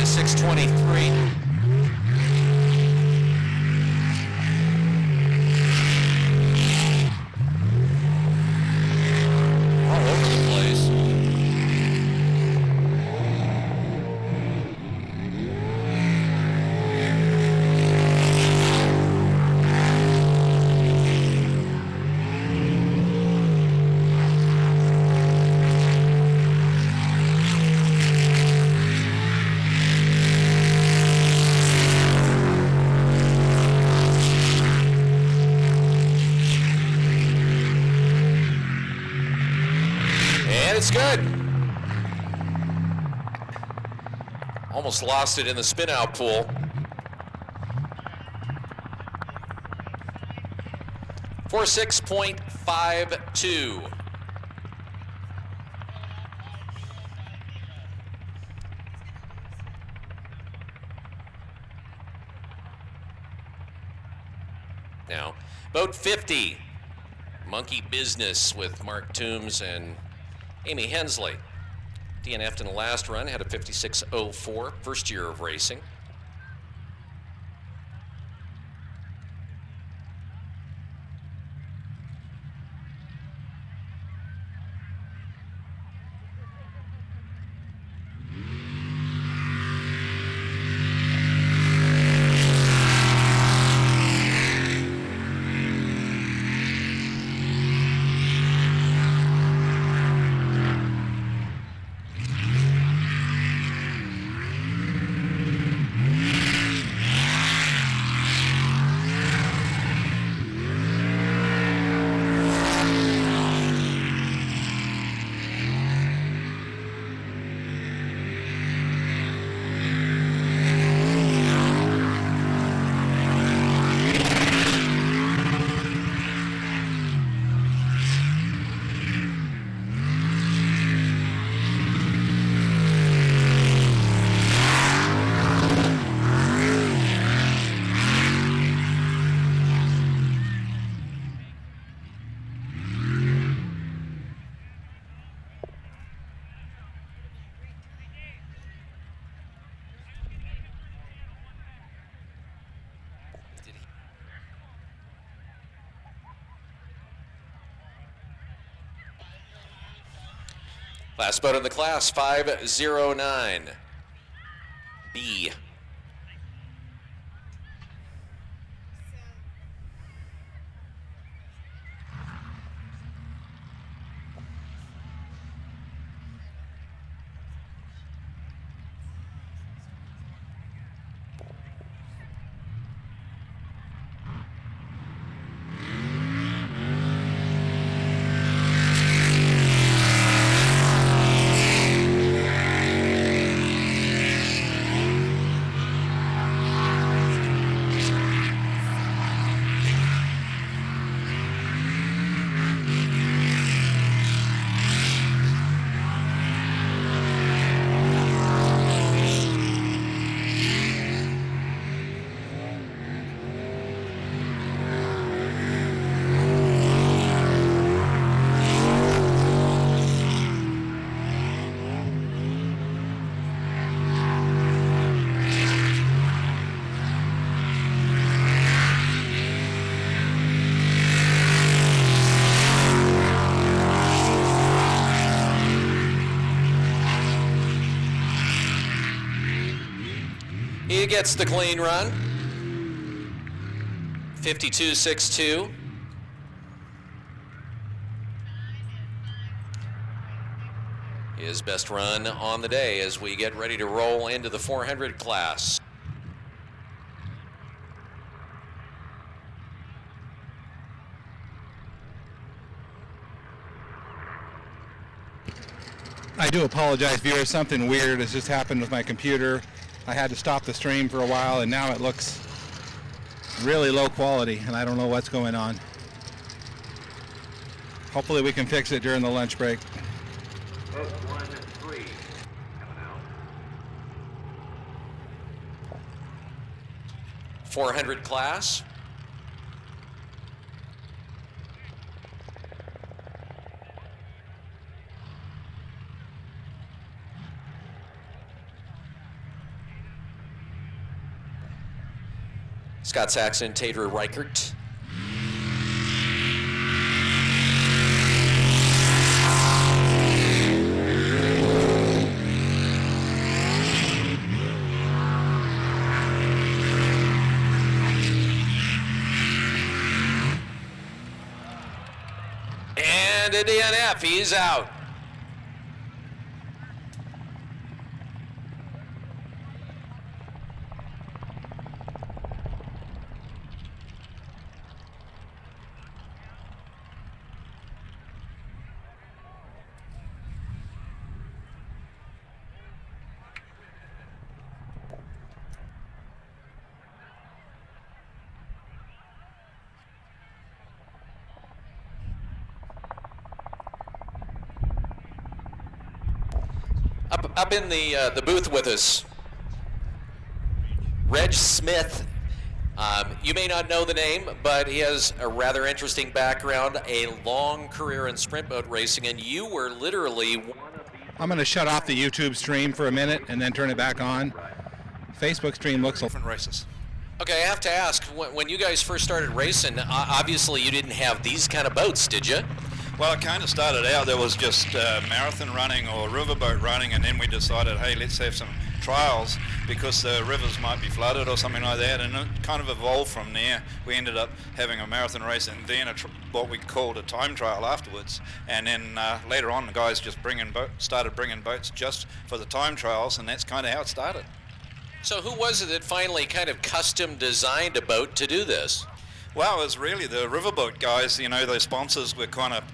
46:23. All over the place. It's good. Almost lost it in the spin out pool. 46.52. Now, boat 50. Monkey Business with Mark Toombs and Amy Hensley. DNF'd in the last run, had a 56.04, first year of racing. Last boat in the class, 509. B. He gets the clean run. 52.62. His best run on the day as we get ready to roll into the 400 class. I do apologize, viewers. Something weird has just happened with my computer. I had to stop the stream for a while, and now it looks really low quality, and I don't know what's going on. Hopefully we can fix it during the lunch break. 1-3 coming out. 400 class. Scott Saxon, Tater Reichert. And a DNF, he's out. Up in the booth with us, Reg Smith. You may not know the name, but he has a rather interesting background, a long career in sprint boat racing, and you were literally one of the... I'm going to shut off the YouTube stream for a minute and then turn it back on. Facebook stream looks different races. Okay, I have to ask, when you guys first started racing, obviously you didn't have these kind of boats, did you? Well, it kind of started out, there was just marathon running or riverboat running, and then we decided, hey, let's have some trials because the rivers might be flooded or something like that, and it kind of evolved from there. We ended up having a marathon race and then what we called a time trial afterwards, and then later on the guys just started bringing boats just for the time trials, and that's kind of how it started. So who was it that finally kind of custom designed a boat to do this? Well, it was really the riverboat guys. You know, their sponsors were kind of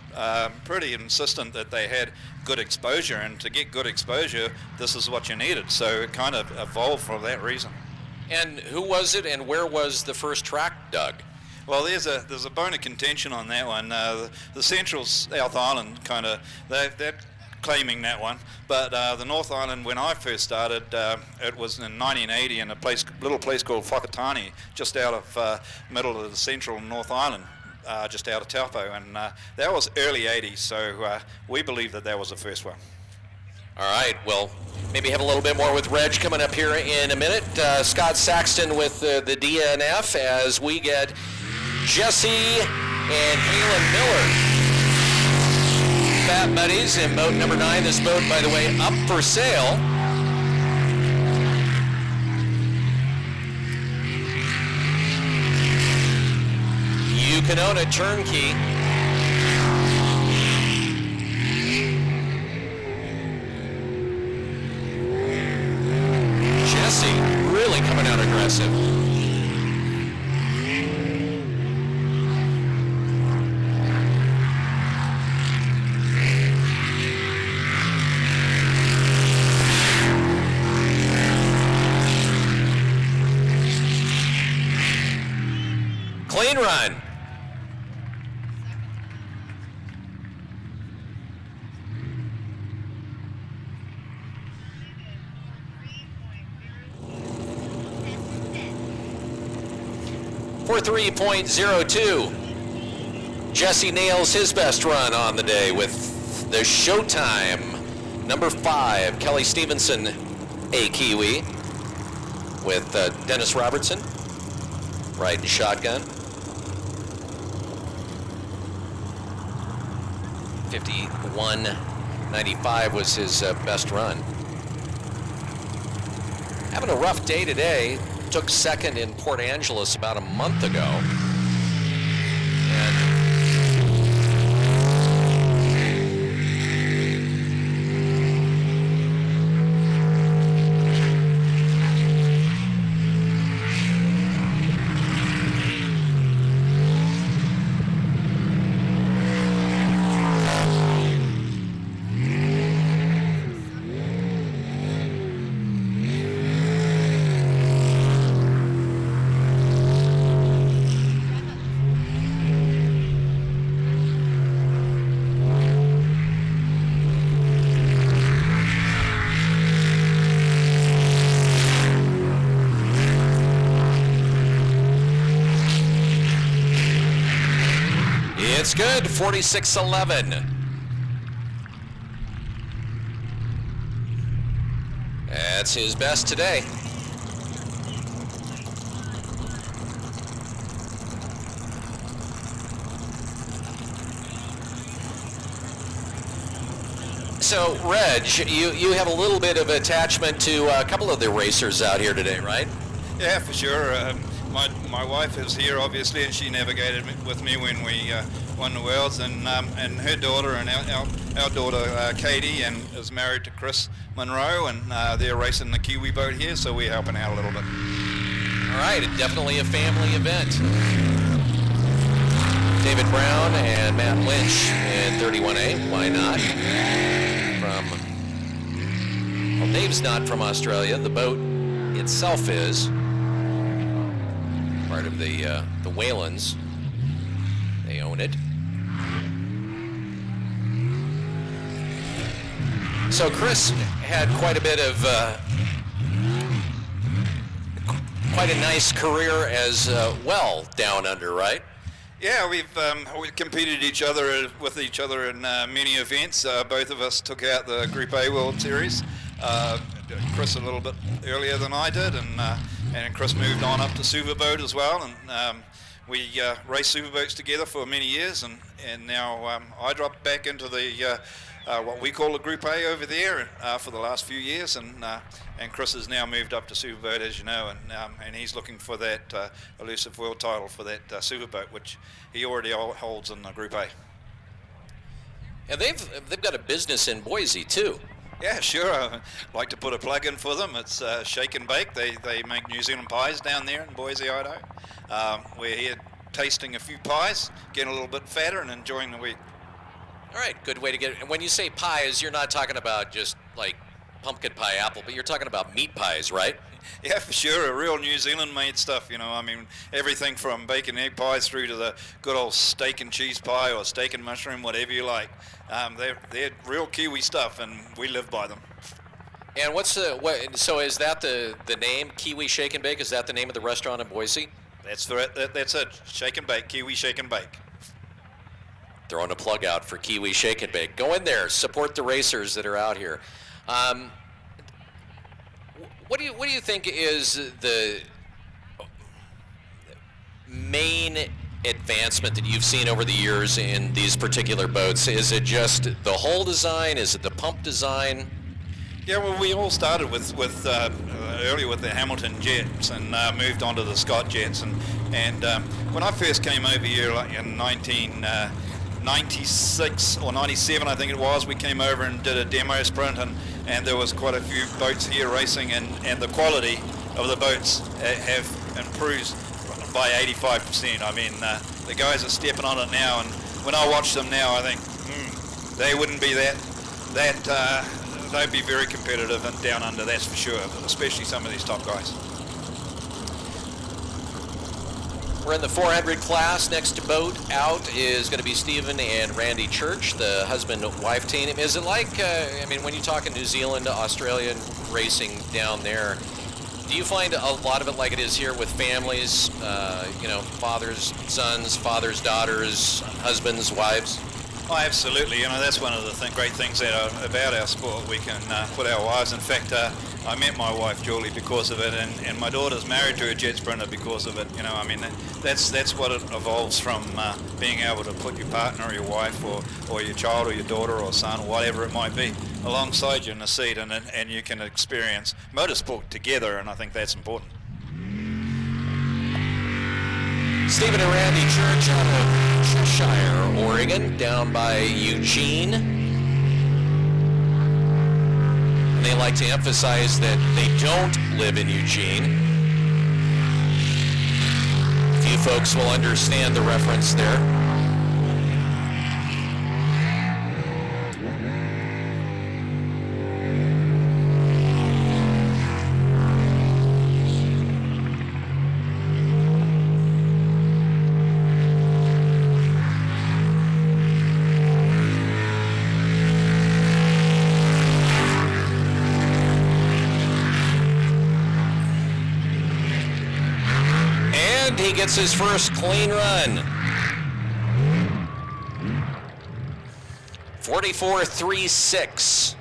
pretty insistent that they had good exposure, and to get good exposure, this is what you needed. So it kind of evolved for that reason. And who was it, and where was the first track dug? Well, there's a bone of contention on that one. The Central South Island kind of, they're claiming that one, but the North Island, when I first started, it was in 1980 in a little place called Whakatane, just out of middle of the Central North Island, just out of Taupo, and that was early 80s, so we believe that was the first one. All right, well, maybe have a little bit more with Reg coming up here in a minute. Scott Saxton with the DNF as we get Jesse and Halen Miller. Fat Buddies in boat number 9. This boat, by the way, up for sale. You can own a turnkey. Jesse really coming out aggressive. Clean run. For 3.02. Jesse nails his best run on the day with the Showtime. Number 5, Kelly Stevenson, a Kiwi, with Dennis Robertson riding shotgun. 51.95 was his best run. Having a rough day today. Took second in Port Angeles about a month ago. And it's good, 46.11. That's his best today. So, Reg, you have a little bit of attachment to a couple of the racers out here today, right? Yeah, for sure. My wife is here, obviously, and she navigated with me when we won the Worlds, and her daughter and our daughter Katie, and is married to Chris Monroe, and they're racing the Kiwi boat here, so we're helping out a little bit. All right, definitely a family event. David Brown and Matt Lynch in 31A. Why not? Well, Dave's not from Australia. The boat itself is part of the Whalens. They own it. So Chris had quite a bit of quite a nice career as well down under, right? Yeah, we've competed with each other in many events. Both of us took out the Group A World Series. Chris a little bit earlier than I did, and Chris moved on up to Superboat as well. And we raced Superboats together for many years, and now I dropped back into the what we call the Group A over there for the last few years, and Chris has now moved up to Superboat, as you know, and he's looking for that elusive world title for that Superboat, which he already holds in the Group A. And they've got a business in Boise too. Yeah, sure. I'd like to put a plug in for them. It's Shake and Bake. They make New Zealand pies down there in Boise, Idaho. We're here tasting a few pies, getting a little bit fatter, and enjoying the week. All right, good way to get it. And when you say pies, you're not talking about just like pumpkin pie apple, but you're talking about meat pies, right? Yeah, for sure. A real New Zealand made stuff, you know. I mean, everything from bacon egg pies through to the good old steak and cheese pie or steak and mushroom, whatever you like. They're real Kiwi stuff, and we live by them. And so is that the name, Kiwi Shake and Bake? Is that the name of the restaurant in Boise? That's it. Shake and Bake, Kiwi Shake and Bake. Throwing a plug out for Kiwi Shake and Bake. Go in there, support the racers that are out here. What do you think is the main advancement that you've seen over the years in these particular boats? Is it just the hull design? Is it the pump design? Yeah, well, we all started with earlier with the Hamilton jets and moved on to the Scott jets. And when I first came over here, like in 1996 or 97, I think it was, we came over and did a demo sprint, and there was quite a few boats here racing, and the quality of the boats have improved by 85%. I mean, the guys are stepping on it now, and when I watch them now, I think they wouldn't be they'd be very competitive and down under, that's for sure, especially some of these top guys. We're in the 400 class. Next boat out is going to be Stephen and Randy Church, the husband-wife team. Is it like, when you talk in New Zealand, Australian racing down there, do you find a lot of it like it is here with families, fathers, sons, fathers, daughters, husbands, wives? Oh, absolutely. You know, that's one of the great things about our sport. We can put our wives. In fact, I met my wife Julie because of it, and my daughter's married to a jet sprinter because of it. You know, I mean, that's what it evolves from, being able to put your partner or your wife or your child or your daughter or son or whatever it might be alongside you in the seat, and you can experience motorsport together, and I think that's important. Stephen and Randy Church out of Cheshire, Oregon, down by Eugene. And they like to emphasize that they don't live in Eugene. Few folks will understand the reference there. He gets his first clean run. 44.36.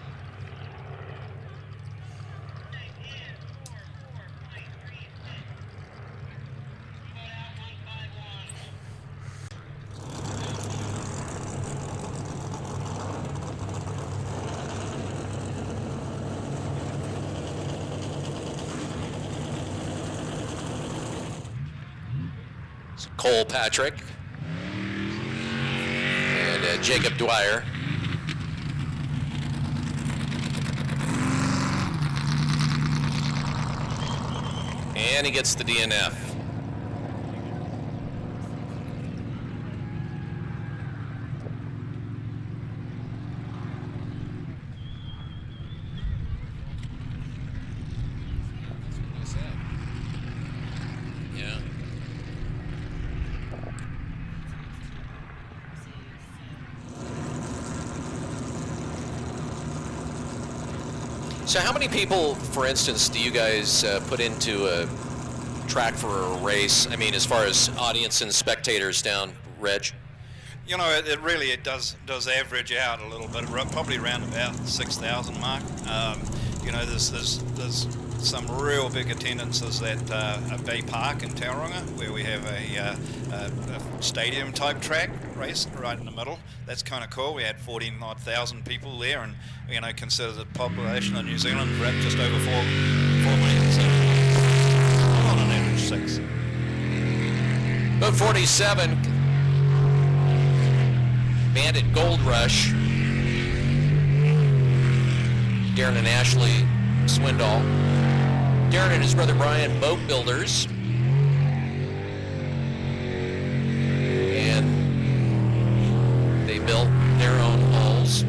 Cole Patrick and Jacob Dwyer. And he gets the DNF. Yeah. So how many people, for instance, do you guys put into a track for a race? I mean, as far as audience and spectators down, Reg? You know, it really does average out a little bit, probably around about 6,000 mark. You know, there's some real big attendances at Bay Park in Tauranga, where we have a stadium type track race right in the middle. That's kind of cool. We had 14,000 people there, and you know, consider the population of New Zealand we're at just over 4 million. So on an average 6. Boat 47, Bandit Gold Rush, Darren and Ashley Swindoll. Darren and his brother Brian, boat builders. And they built their own hulls.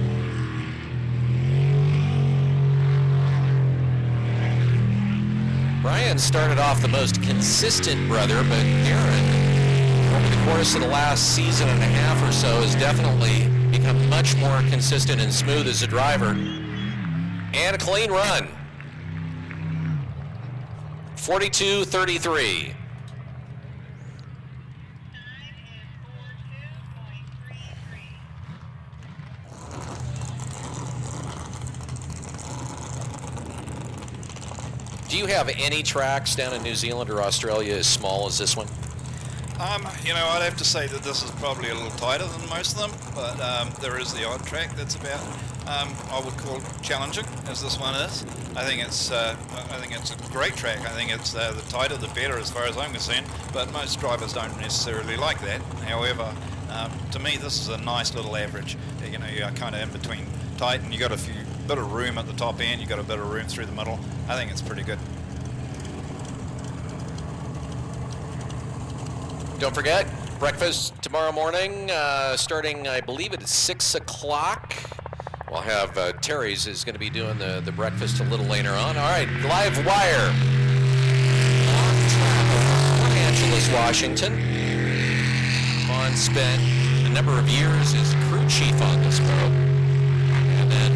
Brian started off the most consistent brother, but Darren, over the course of the last season and a half or so, has definitely become much more consistent and smooth as a driver. And a clean run. 42-33. Do you have any tracks down in New Zealand or Australia as small as this one? You know, I'd have to say that this is probably a little tighter than most of them, but there is the odd track that's about, I would call challenging, as this one is. I think it's a great track. I think it's the tighter the better, as far as I'm concerned. But most drivers don't necessarily like that. However, to me, this is a nice little average. You know, you're kind of in between tight, and you got a bit of room at the top end. You got a bit of room through the middle. I think it's pretty good. Don't forget, breakfast tomorrow morning, starting, I believe, at 6 o'clock. We'll have Terry's is going to be doing the breakfast a little later on. All right, live wire. On travel, Los Angeles, Washington. Vaughn spent a number of years as crew chief on this boat. And then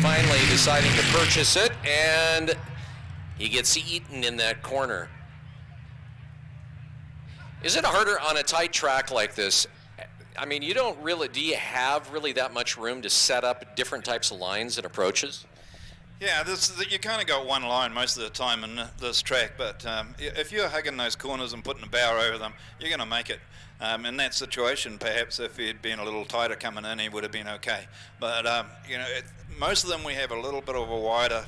finally deciding to purchase it, and he gets eaten in that corner. Is it harder on a tight track like this? I mean, you don't really, do you have really that much room to set up different types of lines and approaches? Yeah, you kind of got one line most of the time in this track, but if you're hugging those corners and putting a bow over them, you're going to make it. In that situation, perhaps if he'd been a little tighter coming in, he would have been okay. But, you know, most of them we have a little bit of a wider,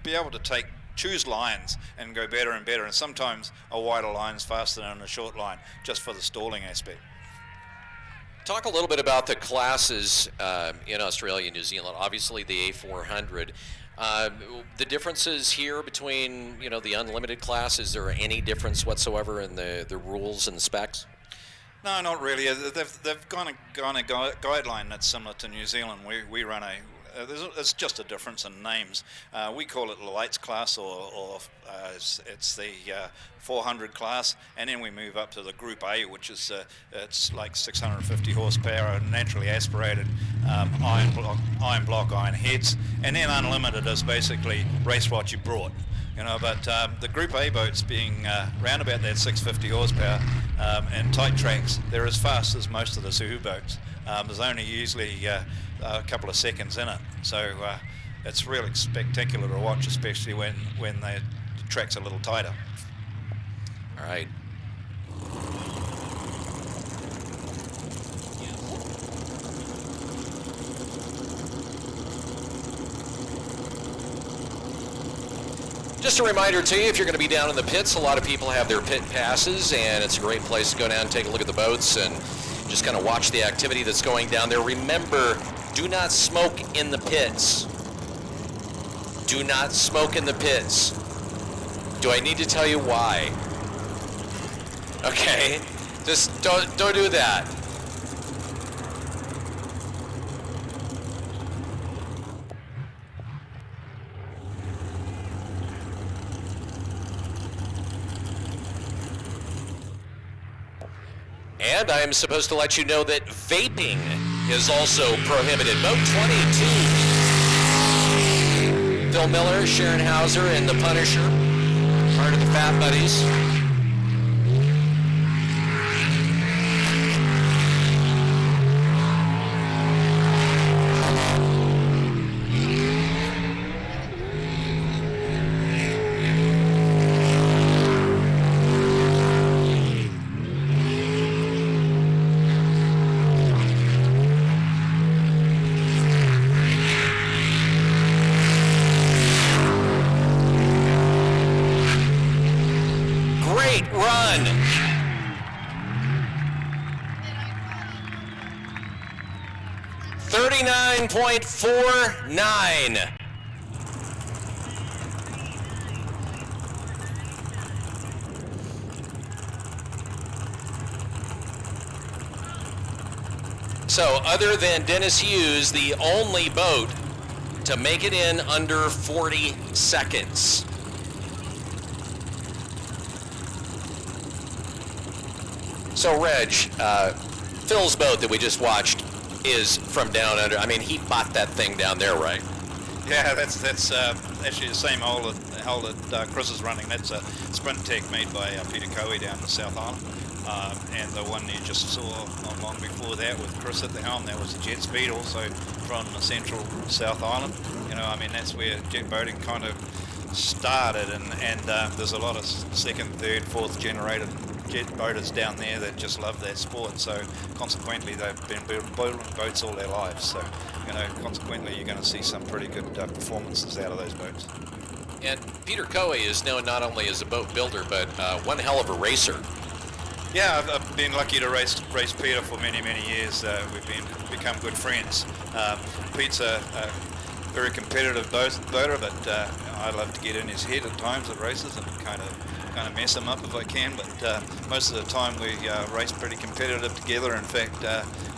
be able to choose lines and go better and better, and sometimes a wider line is faster than a short line, just for the stalling aspect. Talk a little bit about the classes in Australia and New Zealand. Obviously the A400. The differences here between, you know, the unlimited class, is there any difference whatsoever in the rules and specs? No, not really. They've gone a guideline that's similar to New Zealand. We run it's just a difference in names. We call it the lights class, or it's the 400 class, and then we move up to the Group A, which is it's like 650 horsepower, naturally aspirated, iron block, iron heads, and then unlimited is basically race what you brought. You know, but the Group A boats being round about that 650 horsepower and tight tracks, they're as fast as most of the Suhu boats. There's only usually a couple of seconds in it, so it's really spectacular to watch, especially when the track's a little tighter. All right. Just a reminder to you, if you're going to be down in the pits, a lot of people have their pit passes, and it's a great place to go down and take a look at the boats and just kind of watch the activity that's going down there. Remember, do not smoke in the pits. Do not smoke in the pits. Do I need to tell you why? Okay, just don't do that. And I am supposed to let you know that vaping is also prohibited. Boat 22. Phil Miller, Sharon Hauser, and the Punisher, part of the Fat Buddies. Run. $39.49. So, other than Dennis Hughes, the only boat to make it in under 40 seconds. So, Reg, Phil's boat that we just watched is from down under. I mean, he bought that thing down there, right? Yeah, that's actually the same hole that Chris is running. That's a sprint tech made by Peter Coey down in the South Island. And the one you just saw not long before that with Chris at the helm, that was a jet speed, also from the central South Island. You know, I mean, that's where jet boating kind of started, and there's a lot of second, third, fourth generated jet boaters down there that just love that sport. So consequently, they've been building boats all their lives. So, you know, consequently, you're going to see some pretty good performances out of those boats. And Peter Coey is known not only as a boat builder, but one hell of a racer. Yeah, I've been lucky to race Peter for many years. We've become good friends. Pete's a very competitive boater, but I love to get in his head at times at races and kind of mess him up if I can. But most of the time we race pretty competitive together. In fact,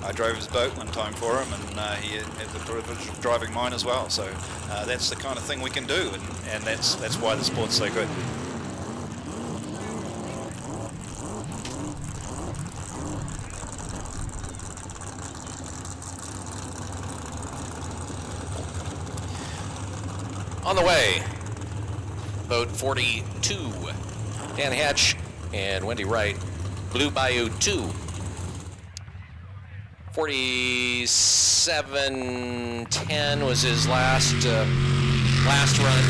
I drove his boat one time for him, and he had the privilege of driving mine as well. So that's the kind of thing we can do, and that's why the sport's so good. On the way, boat 42, Dan Hatch and Wendy Wright, Blue Bayou 2. 47.10 was his last run.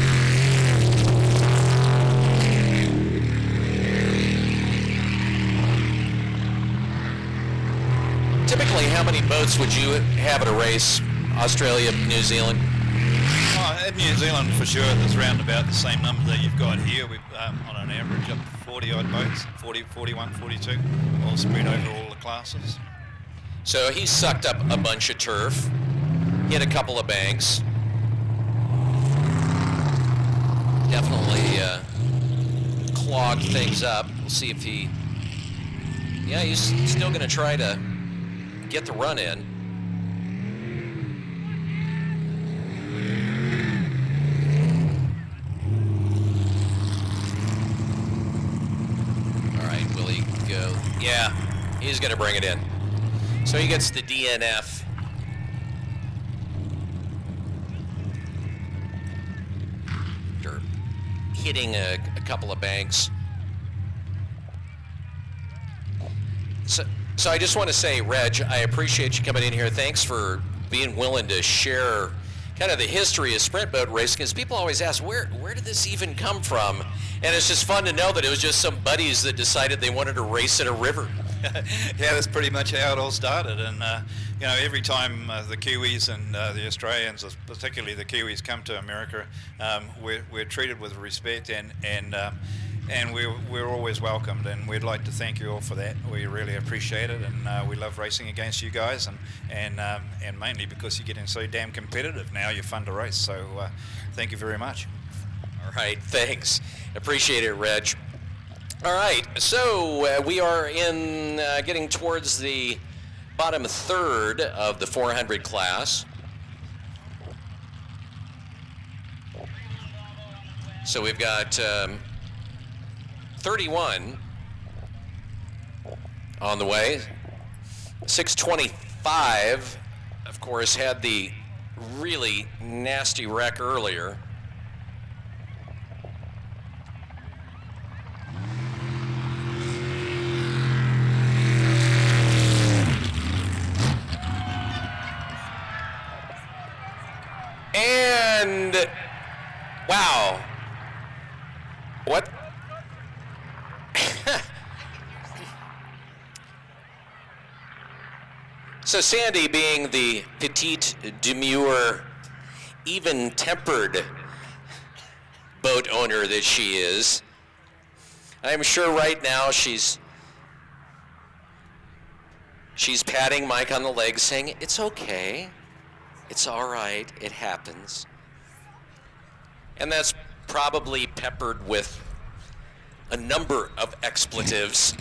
Typically, how many boats would you have at a race? Australia, New Zealand? In New Zealand, for sure, there's around about the same number that you've got here. We've, on an average, up to 40-odd boats, 40, 41, 42, all spread over all the classes. So he sucked up a bunch of turf, hit a couple of banks. Definitely clogged things up. We'll see if he's still going to try to get the run in. Yeah, he's going to bring it in. So he gets the DNF. After hitting a couple of banks. So I just want to say, Reg, I appreciate you coming in here. Thanks for being willing to share kind of the history of sprint boat racing, because people always ask, where did this even come from? And it's just fun to know that it was just some buddies that decided they wanted to race in a river. Yeah, that's pretty much how it all started. And you know, every time the Kiwis and the Australians, particularly the Kiwis, come to America, we're treated with respect, and we're always welcomed. And we'd like to thank you all for that. We really appreciate it, and we love racing against you guys, and mainly because you're getting so damn competitive now. You're fun to race. So thank you very much. All right, thanks. Appreciate it, Reg. All right, so we are in getting towards the bottom third of the 400 class. So we've got 31 on the way. 625, of course, had the really nasty wreck earlier. And wow, what? So Sandy, being the petite, demure, even-tempered boat owner that she is, I'm sure right now she's patting Mike on the leg saying, "It's okay. It's all right, it happens." And that's probably peppered with a number of expletives.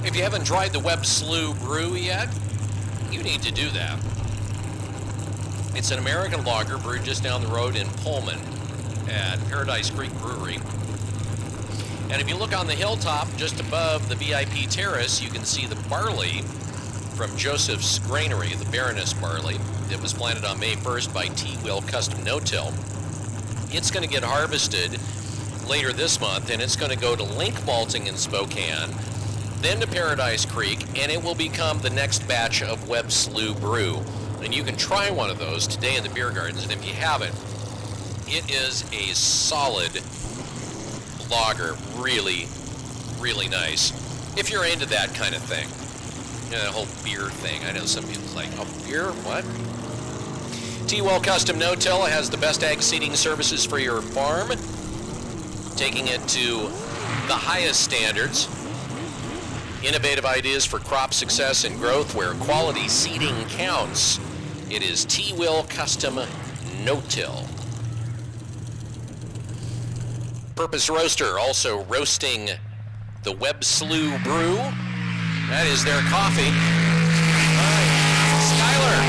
If you haven't tried the Webb Slough brew yet, you need to do that. It's an American lager brewed just down the road in Pullman at Paradise Creek Brewery. And if you look on the hilltop just above the VIP terrace, you can see the barley from Joseph's Granary, the Baroness barley, that was planted on May 1st by T-Will Custom No-Till. It's going to get harvested later this month, and it's going to go to Link Malting in Spokane, then to Paradise Creek, and it will become the next batch of Webb Slough brew. And you can try one of those today in the beer gardens, and if you haven't, it is a solid lager, really, really nice. If you're into that kind of thing, you know, the whole beer thing. I know some people's like, oh, beer, what? T-Will Custom No-Till has the best ag seeding services for your farm, taking it to the highest standards. Innovative ideas for crop success and growth where quality seeding counts. It is T-Will Custom No-Till. Purpose Roaster also roasting the Webb Slough brew. That is their coffee. Skylar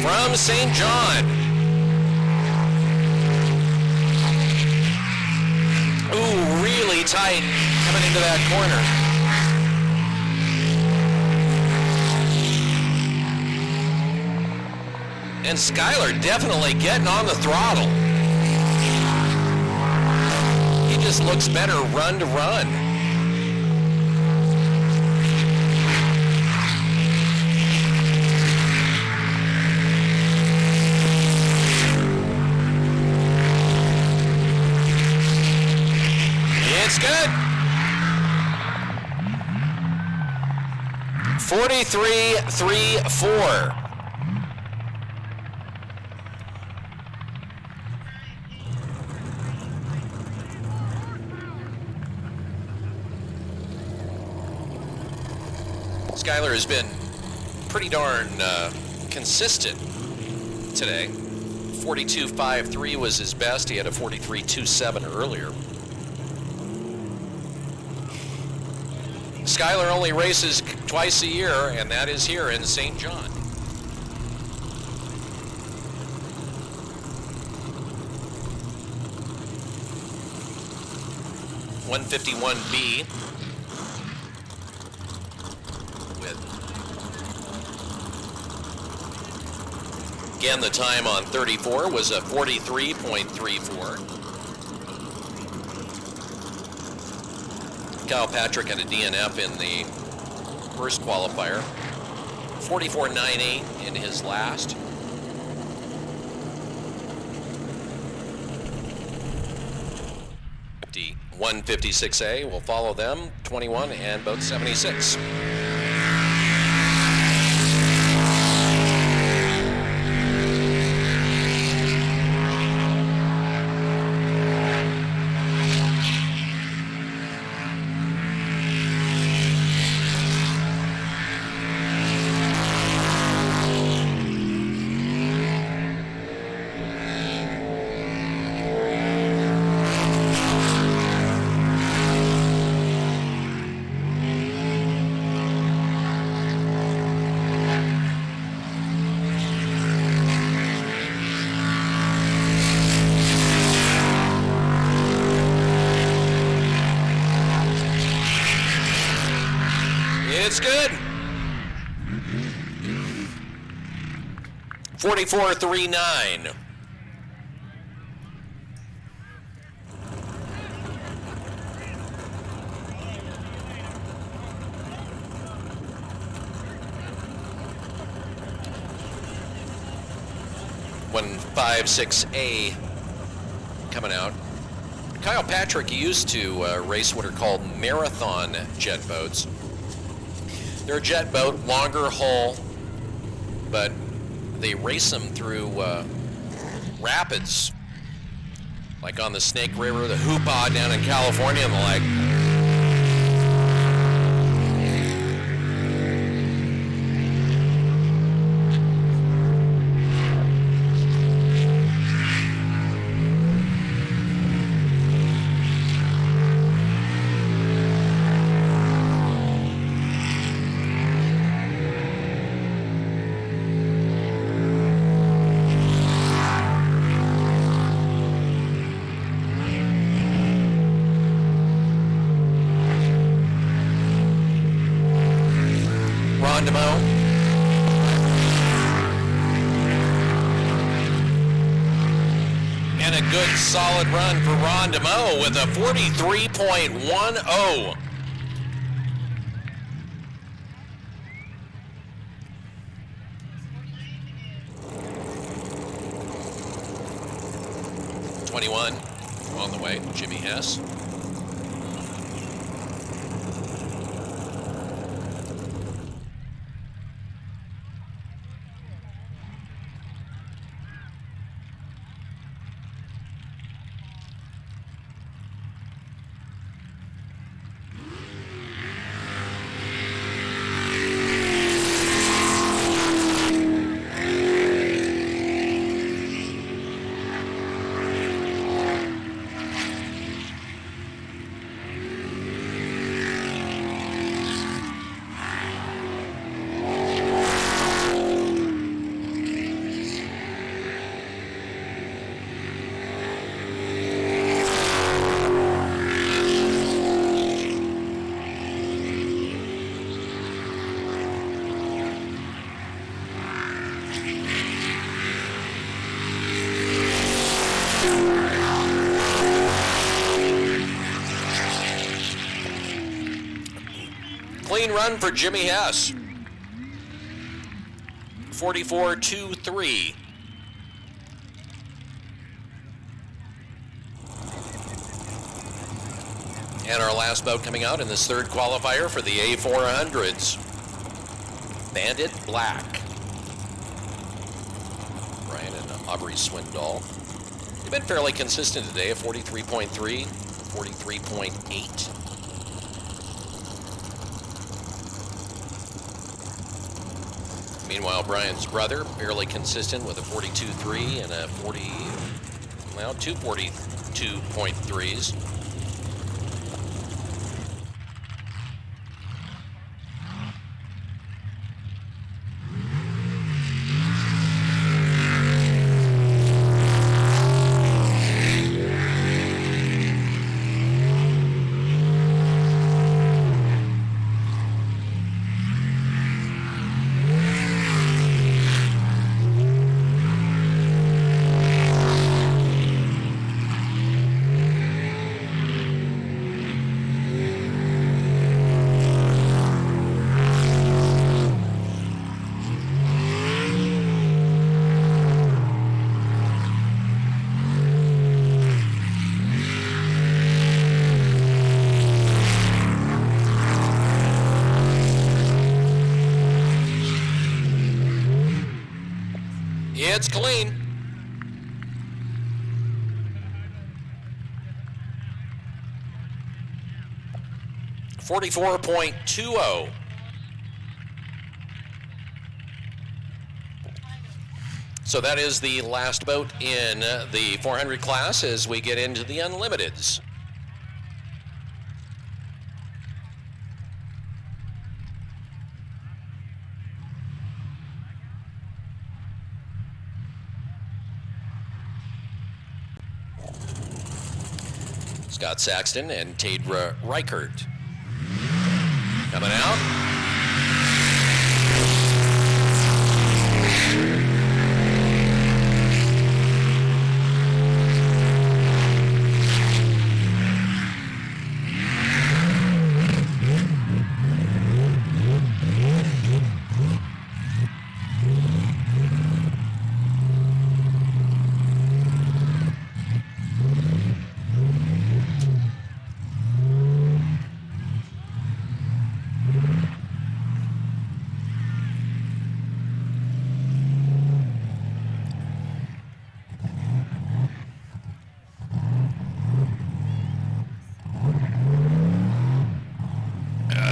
from St. John. Ooh, really tight coming into that corner. And Skylar definitely getting on the throttle. He just looks better run to run. It's good. 43.34. Skylar has been pretty darn consistent today. 42.53 was his best. He had a 43.27 earlier. Skyler only races twice a year, and that is here in St. John. (151B) with, again, the time on 34 was a 43.34. Kyle Patrick had a DNF in the first qualifier. 44.98 in his last. The 156A will follow them, 21 and boat 76. It's good. 44.39. (156A) coming out. Kyle Patrick used to race what are called marathon jet boats. They're a jet boat, longer hull, but they race them through rapids, like on the Snake River, the Hoopa down in California and the like. And a good solid run for Ron DeMoe with a 43.10. (21) on the way, Jimmy Hess. Clean run for Jimmy Hess. 44.23. And our last boat coming out in this third qualifier for the A400s. Bandit Black. Brian and Aubrey Swindoll. They've been fairly consistent today at 43.3, 43.8. Meanwhile, Brian's brother, fairly consistent with a 42.3 and a 2 42.3s. It's clean. .20. So that is the last boat in the 400 class as we get into the unlimiteds. Scott Saxton and Tadra Reichert coming out.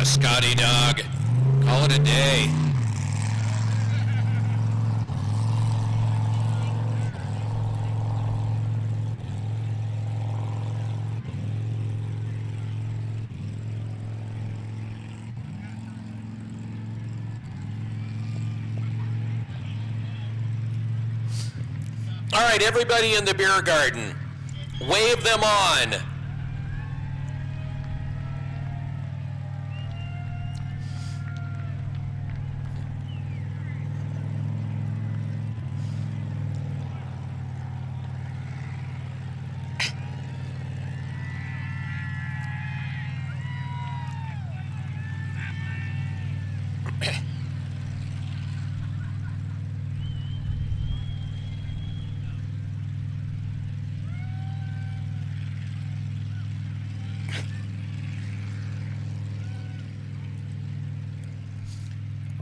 Scotty dog, call it a day. All right, everybody in the beer garden, wave them on.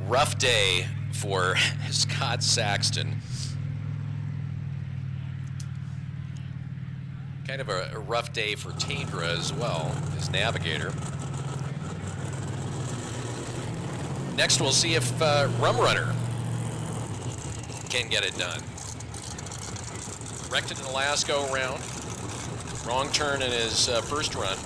Rough day for Scott Saxton. Kind of a rough day for Tadra as well, his navigator. Next, we'll see if Rum Runner can get it done. Wrecked it in the last go-round. Wrong turn in his first run.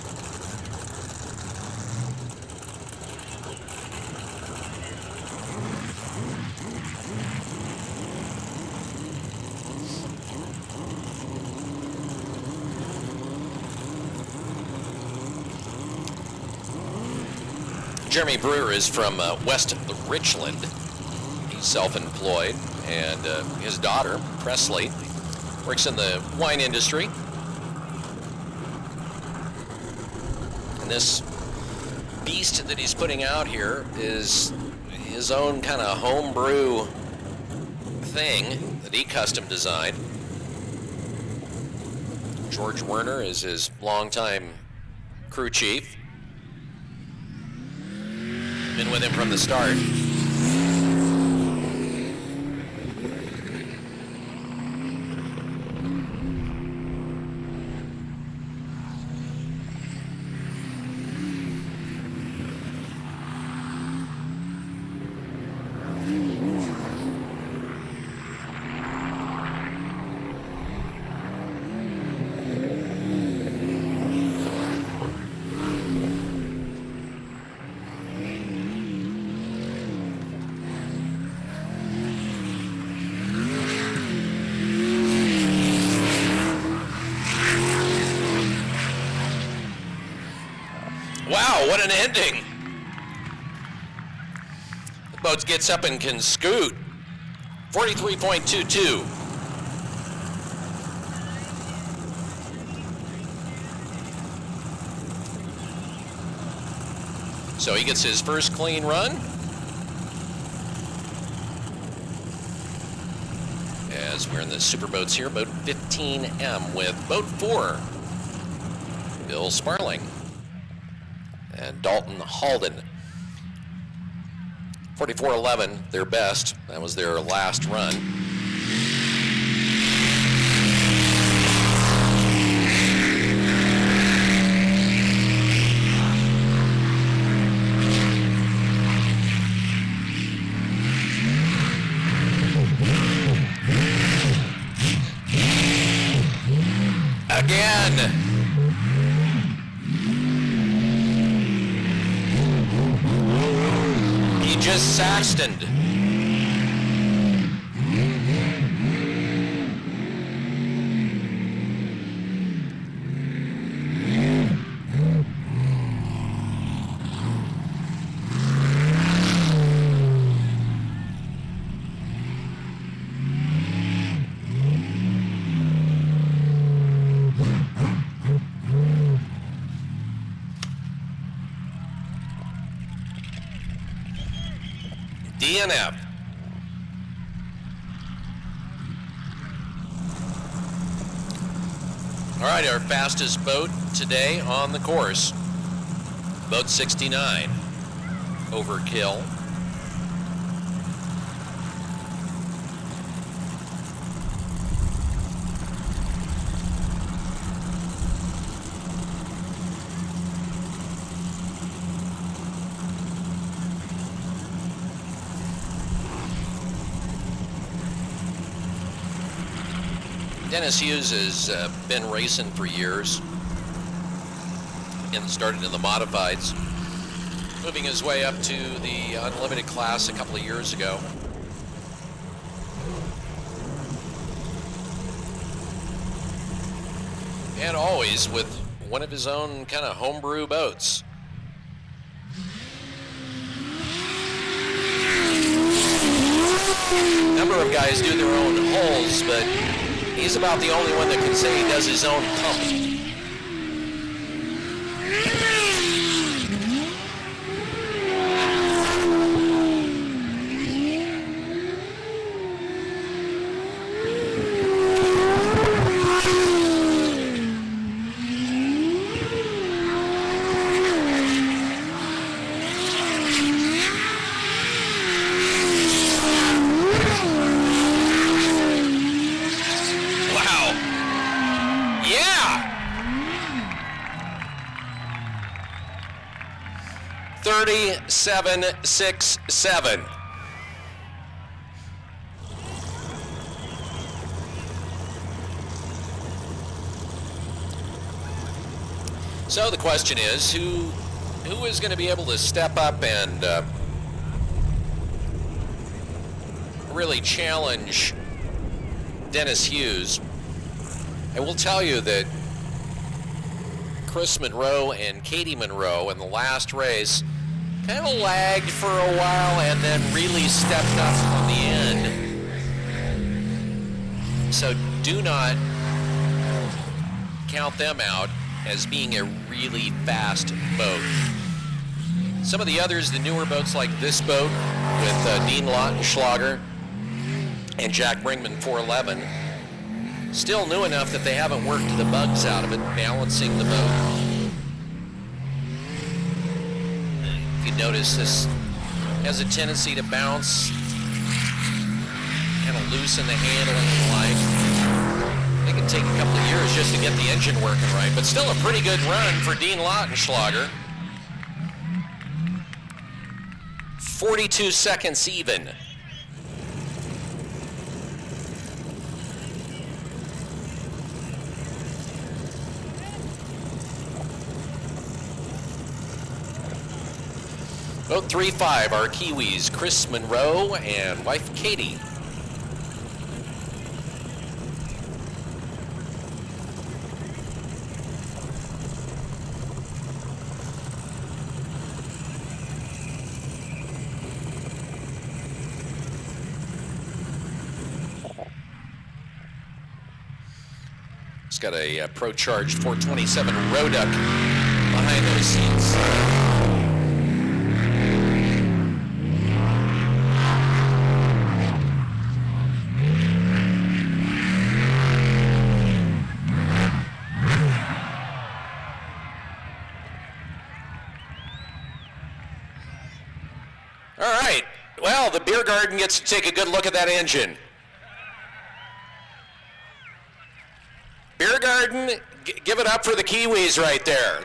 Jeremy Brewer is from West Richland. He's self-employed, and his daughter, Presley, works in the wine industry. And this beast that he's putting out here is his own kind of homebrew thing that he custom designed. George Werner is his longtime crew chief. Been with him from the start. what an ending. The boat gets up and can scoot. 43.22. So he gets his first clean run. As we're in the super boats here, boat 15M with boat 4, Bill Sparling and Dalton Halden. 44.11, their best. That was their last run. Again. He just Saxtoned. DNF. All right, our fastest boat today on the course, boat 69, Overkill. Dennis Hughes has been racing for years and started in the modifieds, moving his way up to the unlimited class a couple of years ago. And always with one of his own kind of homebrew boats. A number of guys do their own holes, but he's about the only one that can say he does his own pump. Yeah! 37.67. So the question is, who is going to be able to step up and really challenge Dennis Hughes? I will tell you that Chris Monroe and Katie Monroe in the last race kind of lagged for a while and then really stepped up on the end. So do not count them out as being a really fast boat. Some of the others, the newer boats like this boat with Dean Lautenschlager and Jack Bringman 411, still new enough that they haven't worked the bugs out of it, balancing the boat. If you notice, this has a tendency to bounce, kind of loosen the handling and the like. It can take a couple of years just to get the engine working right, but still a pretty good run for Dean Lautenschlager. 42 seconds even. Boat 3-5, our Kiwis, Chris Monroe and wife Katie. got a Pro Charged 427 Roduck behind those seats. All right. Well, the beer garden gets to take a good look at that engine. Beer garden, give it up for the Kiwis right there.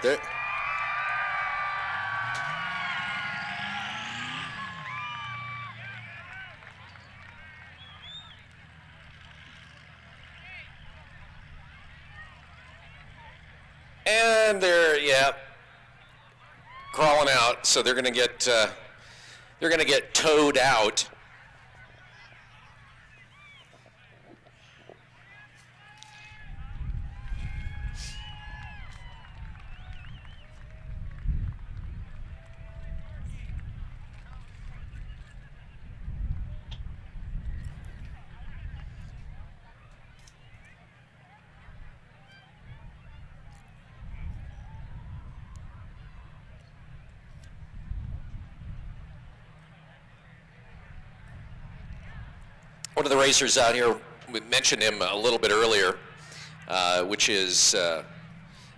And they're, yeah, crawling out, so they're going to get towed out. One of the racers out here, we mentioned him a little bit earlier, which is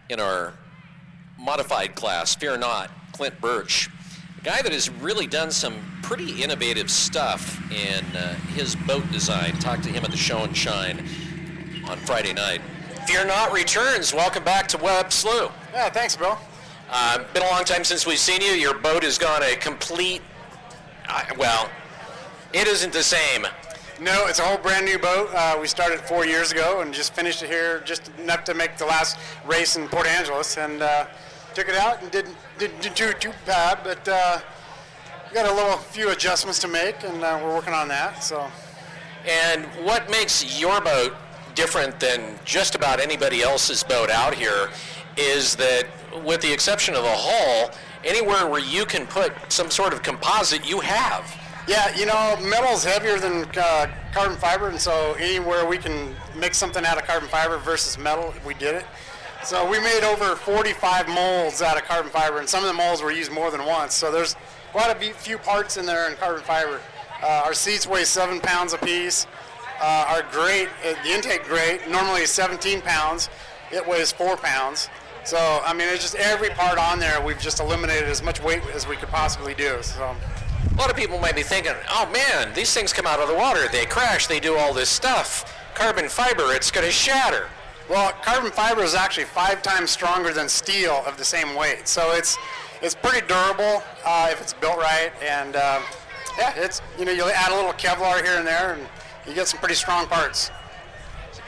in our modified class, Fear Not, Clint Birch, a guy that has really done some pretty innovative stuff in his boat design. Talked to him at the Show and Shine on Friday night. Fear Not returns. Welcome back to Webb, Slough. Yeah, thanks, Bill. Been a long time since we've seen you. Your boat has gone a complete, well, it isn't the same. No, it's a whole brand new boat. We started 4 years ago and just finished it here just enough to make the last race in Port Angeles, and took it out and didn't do too bad, but we got a few adjustments to make, and we're working on that. So. And what makes your boat different than just about anybody else's boat out here is that, with the exception of the hull, anywhere where you can put some sort of composite, you have. Yeah, you know, metal's heavier than carbon fiber, and so anywhere we can make something out of carbon fiber versus metal, we did it. So we made over 45 molds out of carbon fiber, and some of the molds were used more than once. So there's quite a few parts in there in carbon fiber. Our seats weigh 7 pounds a piece. Our grate, the intake grate, normally is 17 pounds. It weighs 4 pounds. So, I mean, it's just every part on there, we've just eliminated as much weight as we could possibly do. So. A lot of people might be thinking, oh man, these things come out of the water, they crash, they do all this stuff. Carbon fiber, it's going to shatter. Well, carbon fiber is actually 5 times stronger than steel of the same weight. So it's pretty durable if it's built right. And yeah, it's, you know, you add a little Kevlar here and there and you get some pretty strong parts.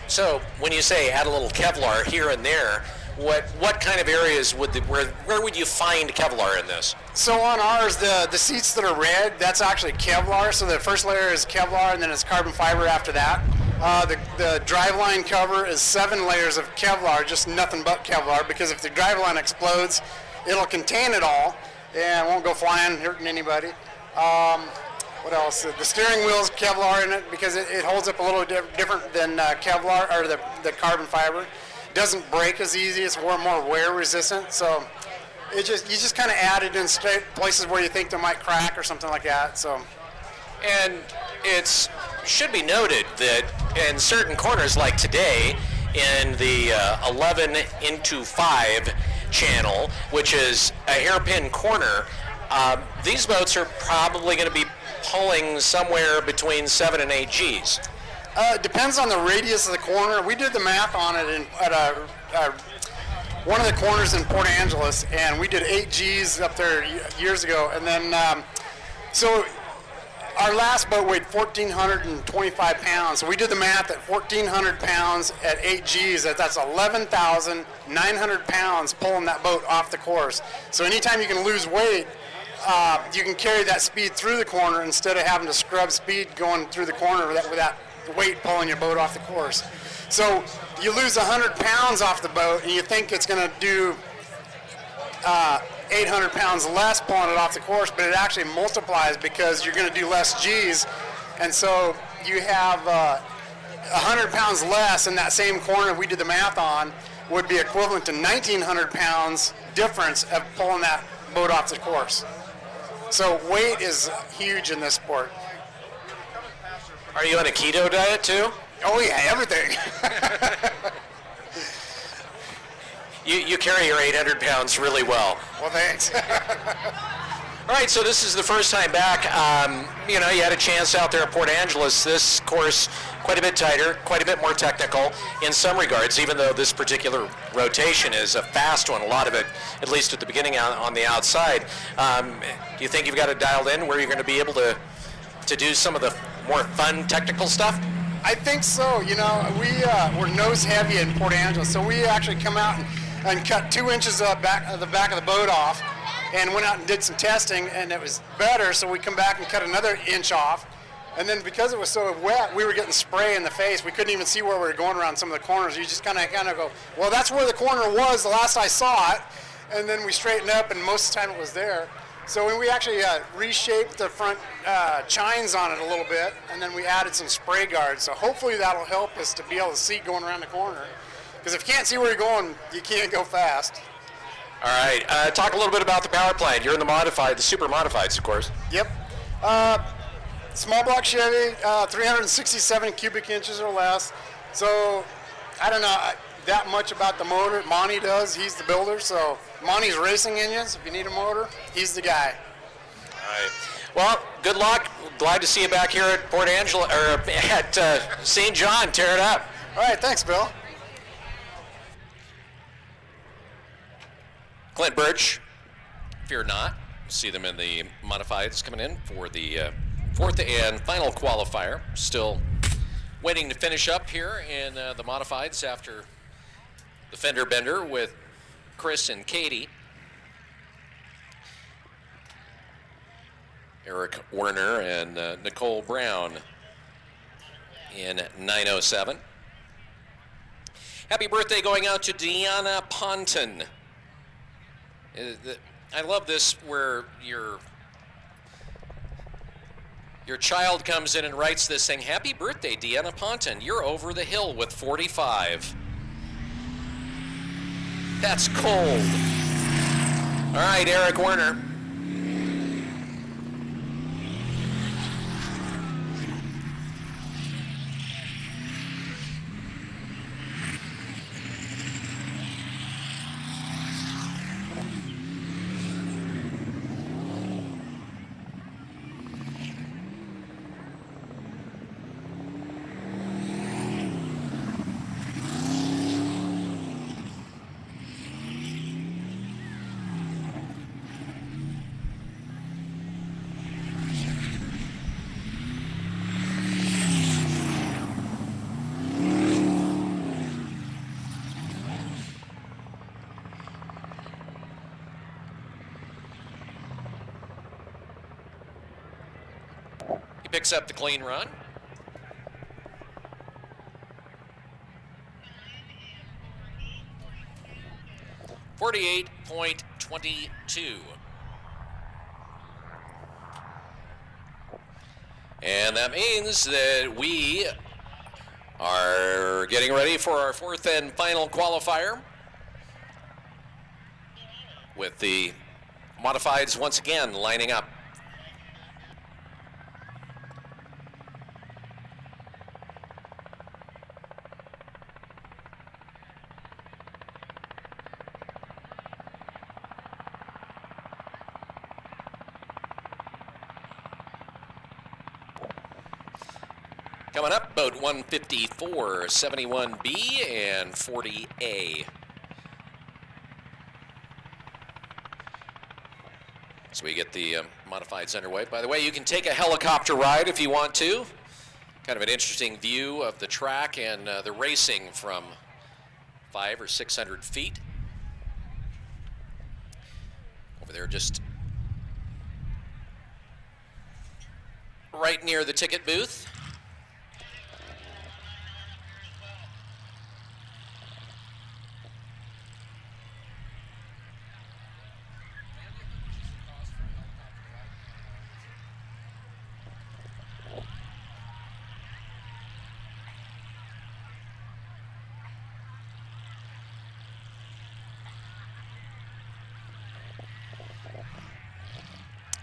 So when you say add a little Kevlar here and there, what kind of areas where would you find Kevlar in this? So on ours, the seats that are red, that's actually Kevlar. So the first layer is Kevlar, and then it's carbon fiber after that. The driveline cover is 7 layers of Kevlar, just nothing but Kevlar, because if the driveline explodes, it'll contain it all and won't go flying, hurting anybody. What else? The steering wheel's Kevlar in it because it holds up a little different than Kevlar or the carbon fiber. Doesn't break as easy. It's more wear resistant. So you just kind of add it in places where you think they might crack or something like that. So. And it should be noted that in certain corners like today, in the 11 into 5 channel, which is a hairpin corner, these boats are probably going to be pulling somewhere between 7 and 8 Gs. It depends on the radius of the corner. We did the math on it at one of the corners in Port Angeles, and we did 8 Gs up there years ago. And then, so our last boat weighed 1,425 pounds. So we did the math at 1,400 pounds at 8 Gs. That's 11,900 pounds pulling that boat off the course. So anytime you can lose weight, you can carry that speed through the corner instead of having to scrub speed going through the corner with that weight pulling your boat off the course. So you lose 100 pounds off the boat and you think it's going to do 800 pounds less pulling it off the course, but it actually multiplies because you're going to do less Gs. And so you have 100 pounds less in that same corner we did the math on would be equivalent to 1,900 pounds difference of pulling that boat off the course. So weight is huge in this sport. Are you on a keto diet too? Oh yeah, everything. You carry your 800 pounds really well. Well, thanks. All right, so this is the first time back. You had a chance out there at Port Angeles. This course, quite a bit tighter, quite a bit more technical in some regards, even though this particular rotation is a fast one, a lot of it, at least at the beginning on the outside. Do you think you've got it dialed in where you're going to be able to do some of the more fun technical stuff? I think so. We're nose heavy in Port Angeles, so we actually come out and cut 2 inches of the back of the boat off, and went out and did some testing, and it was better, so we come back and cut another inch off. And then because it was so wet, we were getting spray in the face. We couldn't even see where we were going around some of the corners. You just kind of go, well, that's where the corner was the last I saw it. And then we straightened up, and most of the time it was there. So when we actually reshaped the front chines on it a little bit, and then we added some spray guards. So hopefully that'll help us to be able to see going around the corner. Because if you can't see where you're going, you can't go fast. All right, talk a little bit about the power plant. You're in the super modifieds, of course. Yep. Small block Chevy, 367 cubic inches or less. So I don't know that much about the motor. Monty does. He's the builder. So Monty's racing engines. If you need a motor, he's the guy. All right. Well, good luck. Glad to see you back here at Port Angela or at St. John. Tear it up. All right. Thanks, Bill. Clint Birch, fear not. See them in the modifieds coming in for the fourth and final qualifier. Still waiting to finish up here in the modifieds after the fender bender with Chris and Katie. Eric Werner and Nicole Brown in 907. Happy birthday going out to Deanna Ponton. I love this where your child comes in and writes this saying, happy birthday, Deanna Ponton. You're over the hill with 45. That's cold. All right, Eric Werner. Picks up the clean run. .22. And that means that we are getting ready for our fourth and final qualifier with the modifieds once again lining up. Coming up, boat 154, 71B, and 40A. So we get the modifieds underway. By the way, you can take a helicopter ride if you want to. Kind of an interesting view of the track and the racing from 500 or 600 feet. Over there, just right near the ticket booth.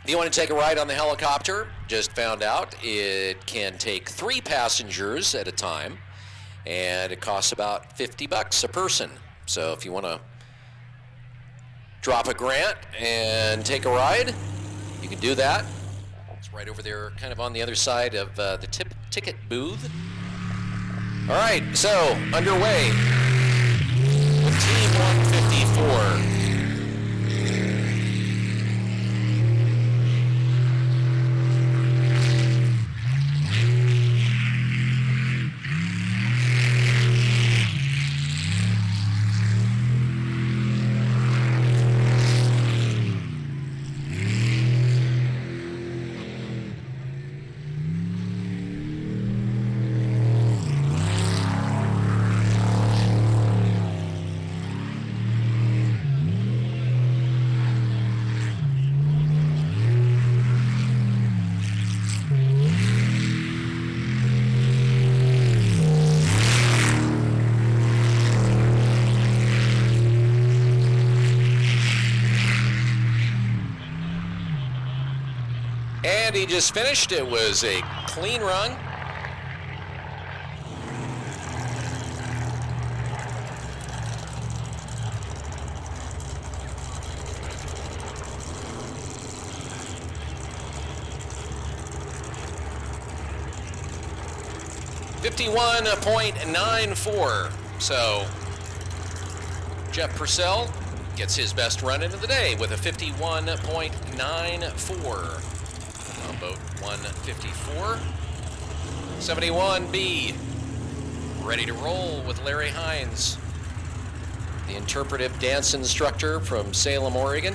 If you want to take a ride on the helicopter, just found out it can take 3 passengers at a time, and it costs about $50 a person. So if you want to drop a grant and take a ride, you can do that. It's right over there, kind of on the other side of the ticket booth. All right, so underway with Team 154. And he just finished. It was a clean run. .94. So Jeff Purcell gets his best run into the day with a 51.94. On boat 154. 71B, ready to roll with Larry Hines, the interpretive dance instructor from Salem, Oregon.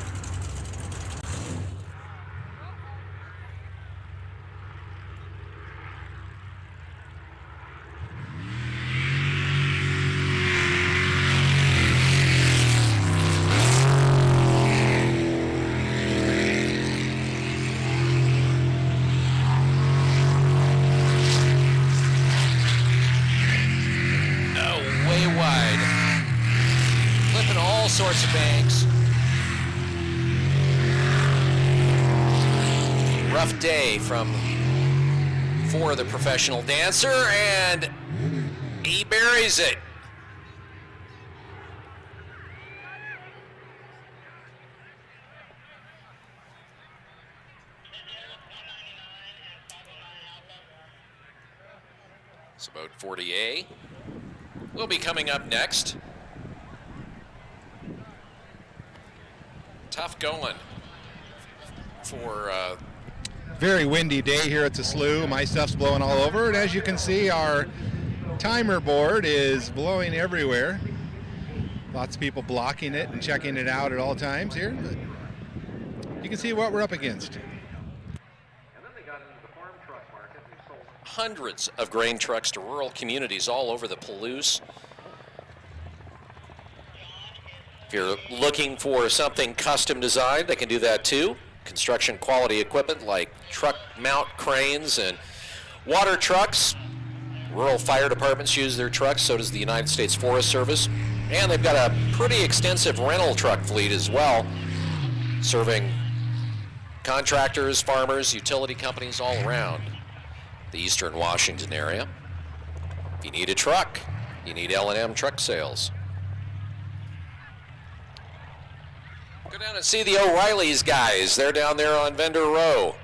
Sorts of banks. Rough day for the professional dancer, and he buries it. So boat 40A will be coming up next. Tough going for very windy day here at the Slough. My stuff's blowing all over, and as you can see, our timer board is blowing everywhere. Lots of people blocking it and checking it out at all times here, but you can see what we're up against. And then they got into the farm truck market. They sold hundreds of grain trucks to rural communities all over the Palouse. If you're looking for something custom designed, they can do that too. Construction quality equipment like truck mount cranes and water trucks. Rural fire departments use their trucks, so does the United States Forest Service. And they've got a pretty extensive rental truck fleet as well, serving contractors, farmers, utility companies all around the eastern Washington area. If you need a truck, you need L&M Truck Sales. Go down and see the O'Reilly's guys. They're down there on Vendor Row.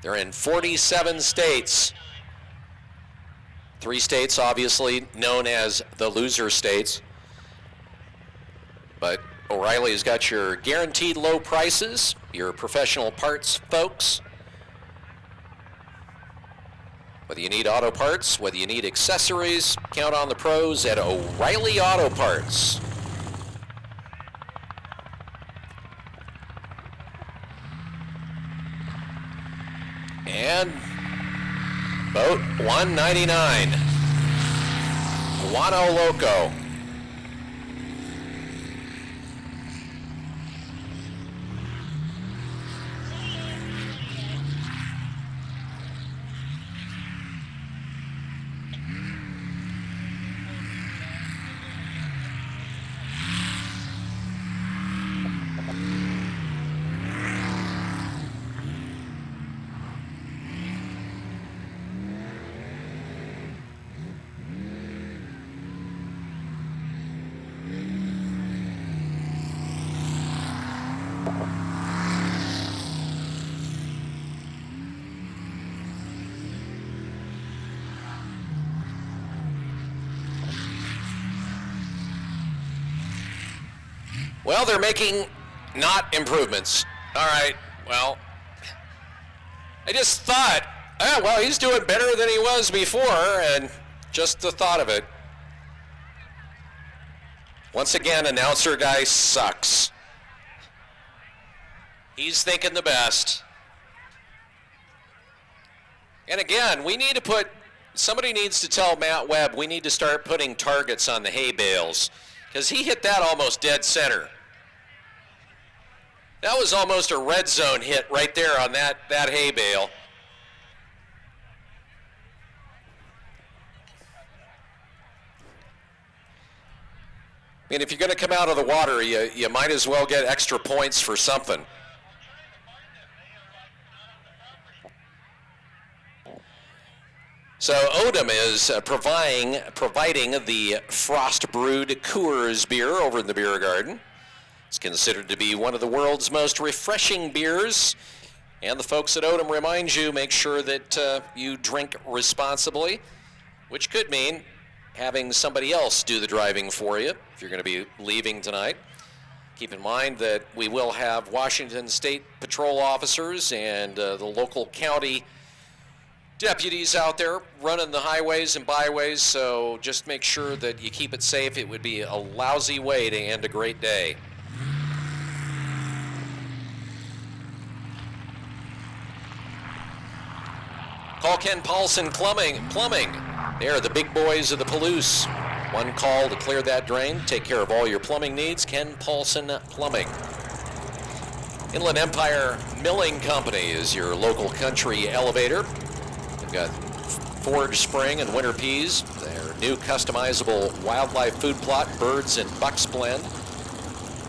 They're in 47 states. 3 states, obviously, known as the loser states. But O'Reilly's got your guaranteed low prices, your professional parts folks. Whether you need auto parts, whether you need accessories, count on the pros at O'Reilly Auto Parts. And boat 199, Guano Loco. Well, they're making not improvements. All right, well, I just thought, well, he's doing better than he was before, and just the thought of it. Once again, announcer guy sucks. He's thinking the best. And again, we need to put, somebody needs to tell Matt Webb we need to start putting targets on the hay bales, because he hit that almost dead center. That was almost a red zone hit right there on that hay bale. I mean, if you're going to come out of the water, you might as well get extra points for something. So Odom is providing the Frost Brewed Coors beer over in the beer garden. It's considered to be one of the world's most refreshing beers. And the folks at Odom remind you, make sure that you drink responsibly, which could mean having somebody else do the driving for you if you're going to be leaving tonight. Keep in mind that we will have Washington State Patrol officers and the local county deputies out there running the highways and byways, so just make sure that you keep it safe. It would be a lousy way to end a great day. Call Ken Paulson Plumbing. They are the big boys of the Palouse. One call to clear that drain. Take care of all your plumbing needs. Ken Paulson Plumbing. Inland Empire Milling Company is your local country elevator. They've got forage spring and winter peas. Their new customizable wildlife food plot, birds and bucks blend.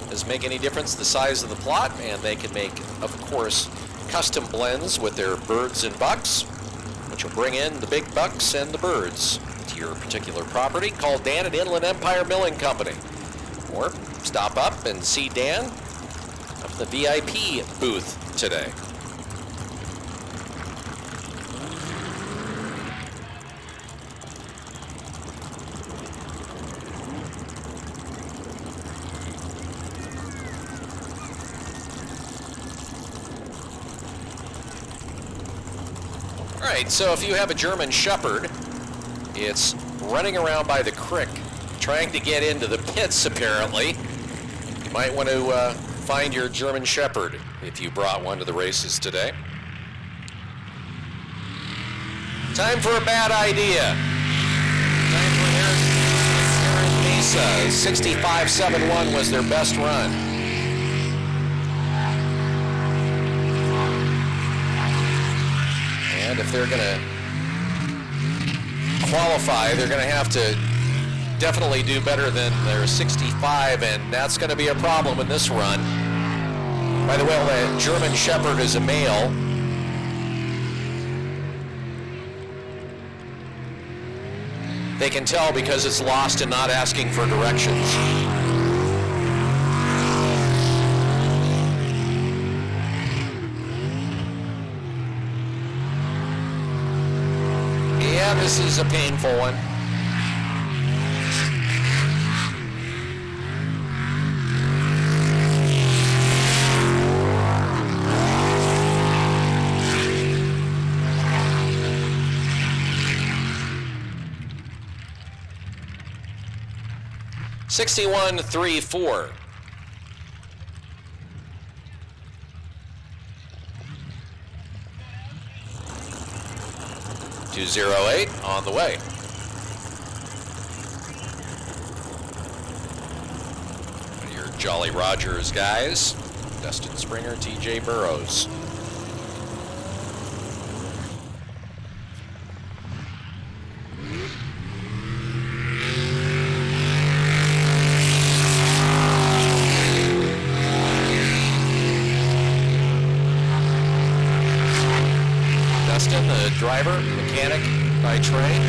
Doesn't make any difference the size of the plot, and they can make, of course, custom blends with their birds and bucks, which will bring in the big bucks and the birds to your particular property. Call Dan at Inland Empire Milling Company, or stop up and see Dan up in the VIP booth today. All right, so if you have a German Shepherd, it's running around by the creek, trying to get into the pits, apparently. You might want to find your German Shepherd if you brought one to the races today. Time for a bad idea. Time for Aaron Mesa. 65.71 was their best run. And if they're going to qualify, they're going to have to definitely do better than their 65, and that's going to be a problem in this run. By the way, the German Shepherd is a male. They can tell because it's lost and not asking for directions. Yeah, this is a painful one. $61.34. 208 on the way. One of your Jolly Rogers guys, Dustin Springer, TJ Burrows. Dustin, the driver, mechanic by trade.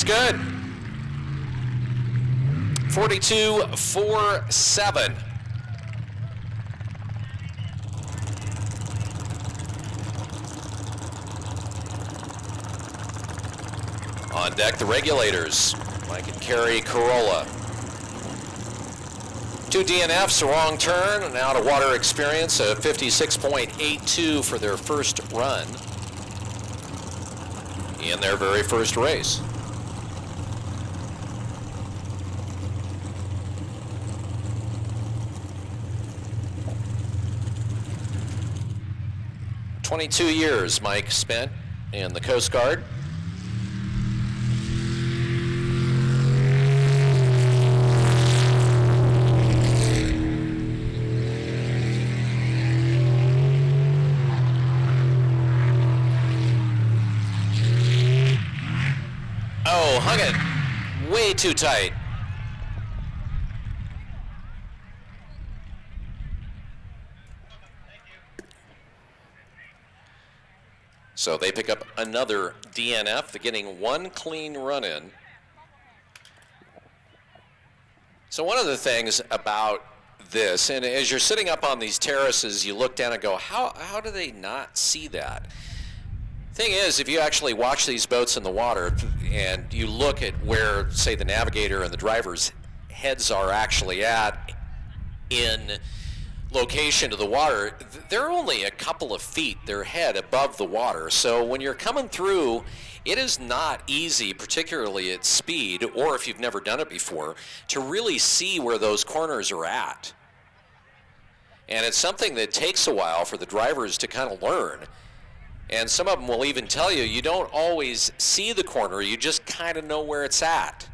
is good. 42.47. On deck, the regulators, Mike and Kerry Corolla. 2 DNFs, a wrong turn, and out of water experience, a 56.82 for their first run in their very first race. "22 years Mike spent in the Coast Guard. Oh, hung it way too tight. So they pick up another DNF. They're getting one clean run in. So one of the things about this, and as you're sitting up on these terraces, you look down and go, how do they not see that? Thing is, if you actually watch these boats in the water and you look at where, say, the navigator and the driver's heads are actually at in location to the water, they're only a couple of feet, their head above the water. So when you're coming through, it is not easy, particularly at speed, or if you've never done it before, to really see where those corners are at. And it's something that takes a while for the drivers to kind of learn. And some of them will even tell you, you don't always see the corner, you just kind of know where it's at.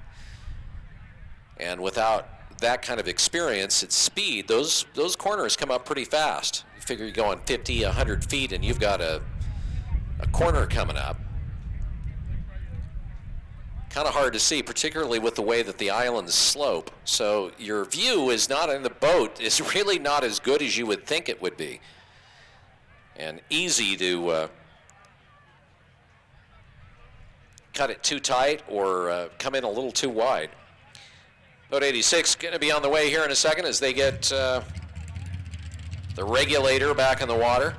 And without that kind of experience at speed, those corners come up pretty fast. You figure you're going 50, 100 feet and you've got a corner coming up. Kind of hard to see, particularly with the way that the islands slope. So your view is not in the boat, is really not as good as you would think it would be. And easy to cut it too tight or come in a little too wide. Boat 86 going to be on the way here in a second as they get the regulator back in the water.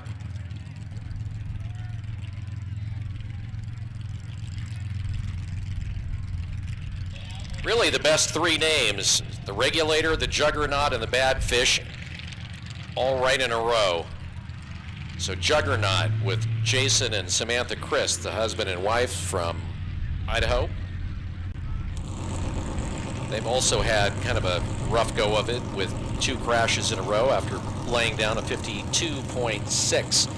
Really the best three names, the regulator, the juggernaut, and the bad fish, all right in a row. So Juggernaut with Jason and Samantha Christ, the husband and wife from Idaho. They've also had kind of a rough go of it with 2 crashes in a row after laying down a 52.6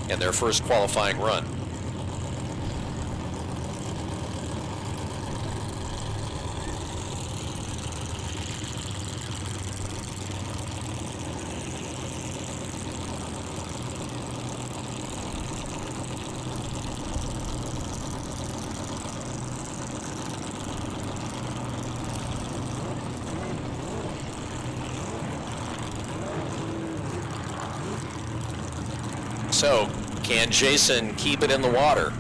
in their first qualifying run. So, can Jason keep it in the water?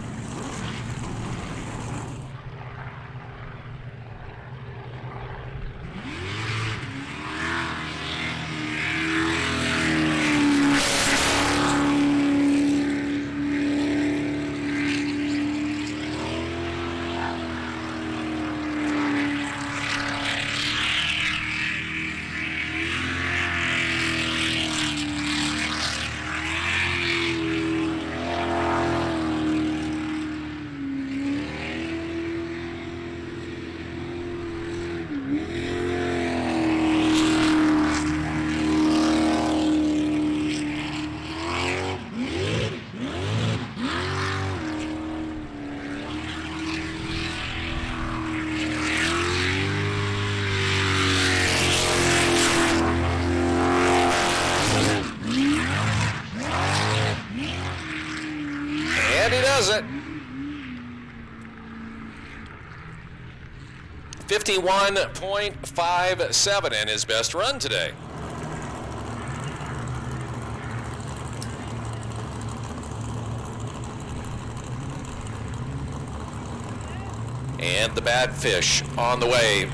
And he does it. 51.57 in his best run today. And the bad fish on the way.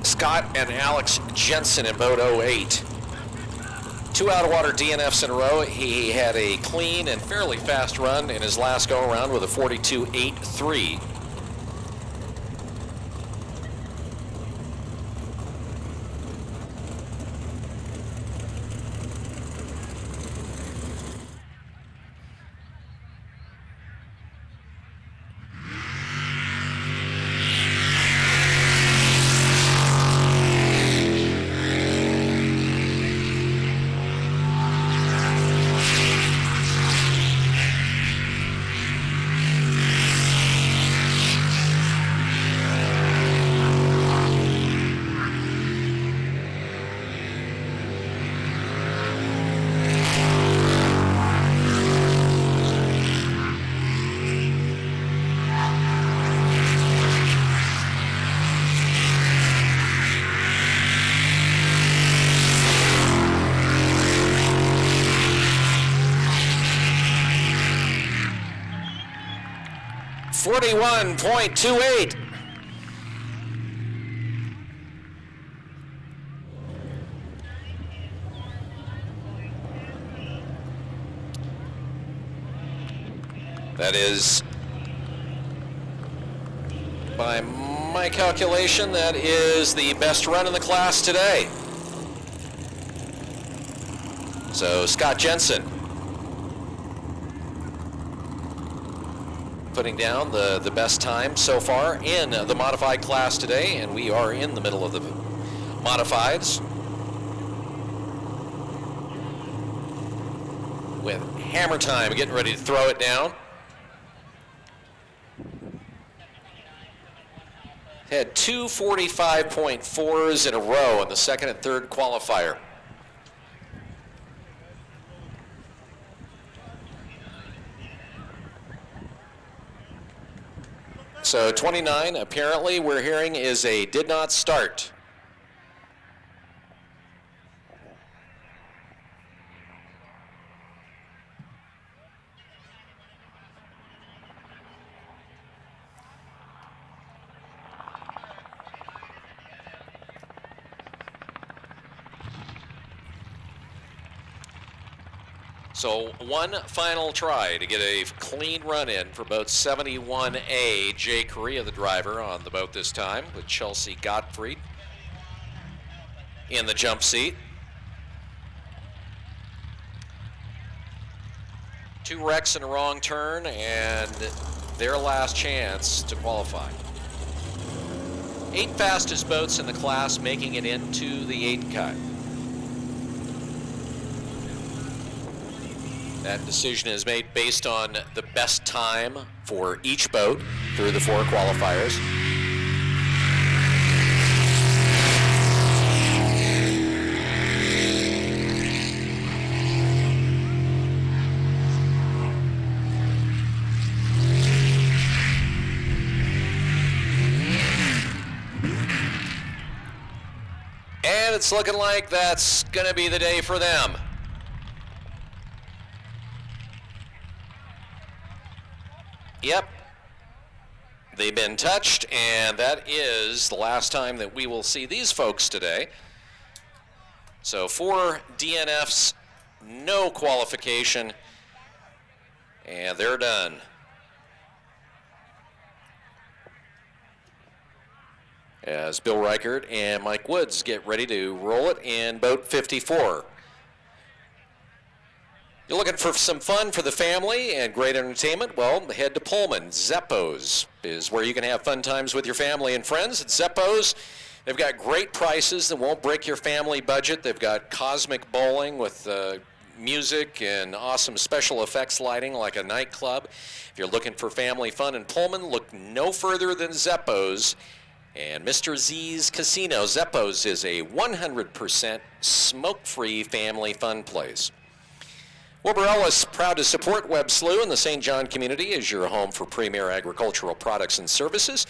Scott and Alex Jensen in boat 08. 2 out-of-water DNFs in a row. He had a clean and fairly fast run in his last go-around with a 42.83. .28. That is, by my calculation, that is the best run in the class today. So Scott Jensen putting down the best time so far in the modified class today, and we are in the middle of the modifieds with hammer time getting ready to throw it down. Had 2 45.4s in a row in the second and third qualifier. So 29, apparently, we're hearing is a did not start. So one final try to get a clean run in for boat 71A. Jay Correa, the driver, on the boat this time, with Chelsea Gottfried in the jump seat. 2 wrecks and a wrong turn, and their last chance to qualify. 8 fastest boats in the class making it into the 8 cut. That decision is made based on the best time for each boat through the 4 qualifiers. And it's looking like that's going to be the day for them. Yep, they've been touched, and that is the last time that we will see these folks today. So 4 DNFs, no qualification, and they're done. As Bill Reichert and Mike Woods get ready to roll it in boat 54. You're looking for some fun for the family and great entertainment? Well, head to Pullman. Zeppo's is where you can have fun times with your family and friends. At Zeppo's, they've got great prices that won't break your family budget. They've got cosmic bowling with music and awesome special effects lighting like a nightclub. If you're looking for family fun in Pullman, look no further than Zeppo's and Mr. Z's Casino. Zeppo's is a 100% smoke-free family fun place. Wilbur Ellis, proud to support Webb Slough and the St. John community as your home for premier agricultural products and services.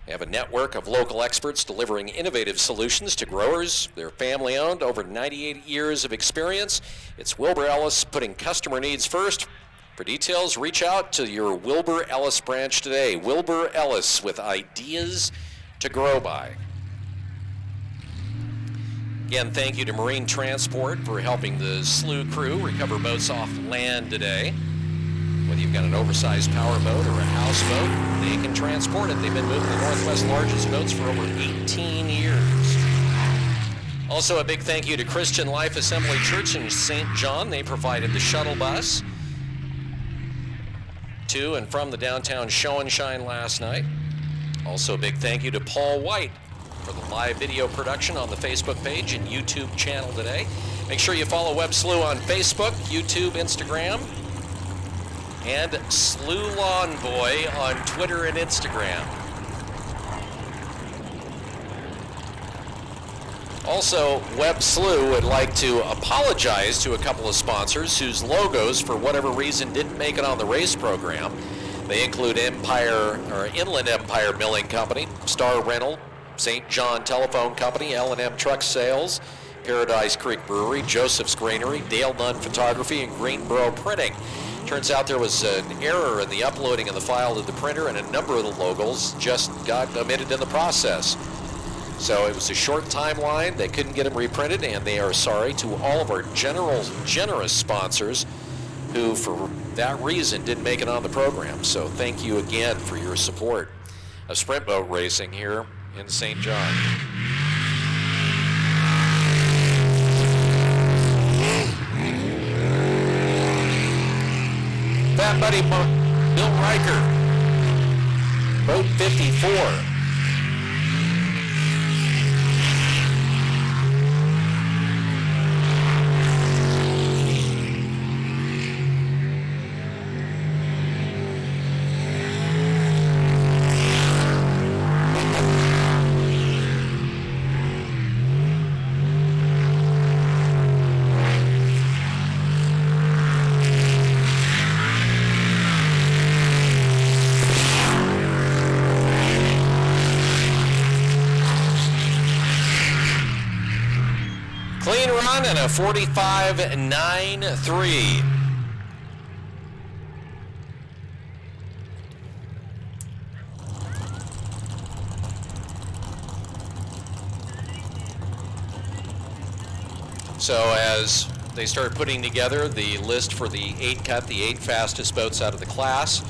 We have a network of local experts delivering innovative solutions to growers. They're family-owned, over 98 years of experience. It's Wilbur Ellis putting customer needs first. For details, reach out to your Wilbur Ellis branch today. Wilbur Ellis, with ideas to grow by. Again, thank you to Marine Transport for helping the Slough crew recover boats off land today. Whether you've got an oversized power boat or a houseboat, they can transport it. They've been moving the Northwest largest boats for over 18 years. Also, a big thank you to Christian Life Assembly Church in St. John. They provided the shuttle bus to and from the downtown show and shine last night. Also, a big thank you to Paul White for the live video production on the Facebook page and YouTube channel today. Make sure you follow Webb Slough on Facebook, YouTube, Instagram, and Slough Lawn Boy on Twitter and Instagram. Also, Webb Slough would like to apologize to a couple of sponsors whose logos, for whatever reason, didn't make it on the race program. They include Inland Empire Milling Company, Star Rental, St. John Telephone Company, L&M Truck Sales, Paradise Creek Brewery, Joseph's Granary, Dale Nunn Photography, and Greenboro Printing. Turns out there was an error in the uploading of the file to the printer, and a number of the logos just got omitted in the process. So it was a short timeline. They couldn't get them reprinted, and they are sorry to all of our generous sponsors who, for that reason, didn't make it on the program. So thank you again for your support of sprint boat racing here in St. John. Fat Buddy Bill Riker, boat 54. Clean run and a 45.93. So as they start putting together the list for the 8 cut, the 8 fastest boats out of the class,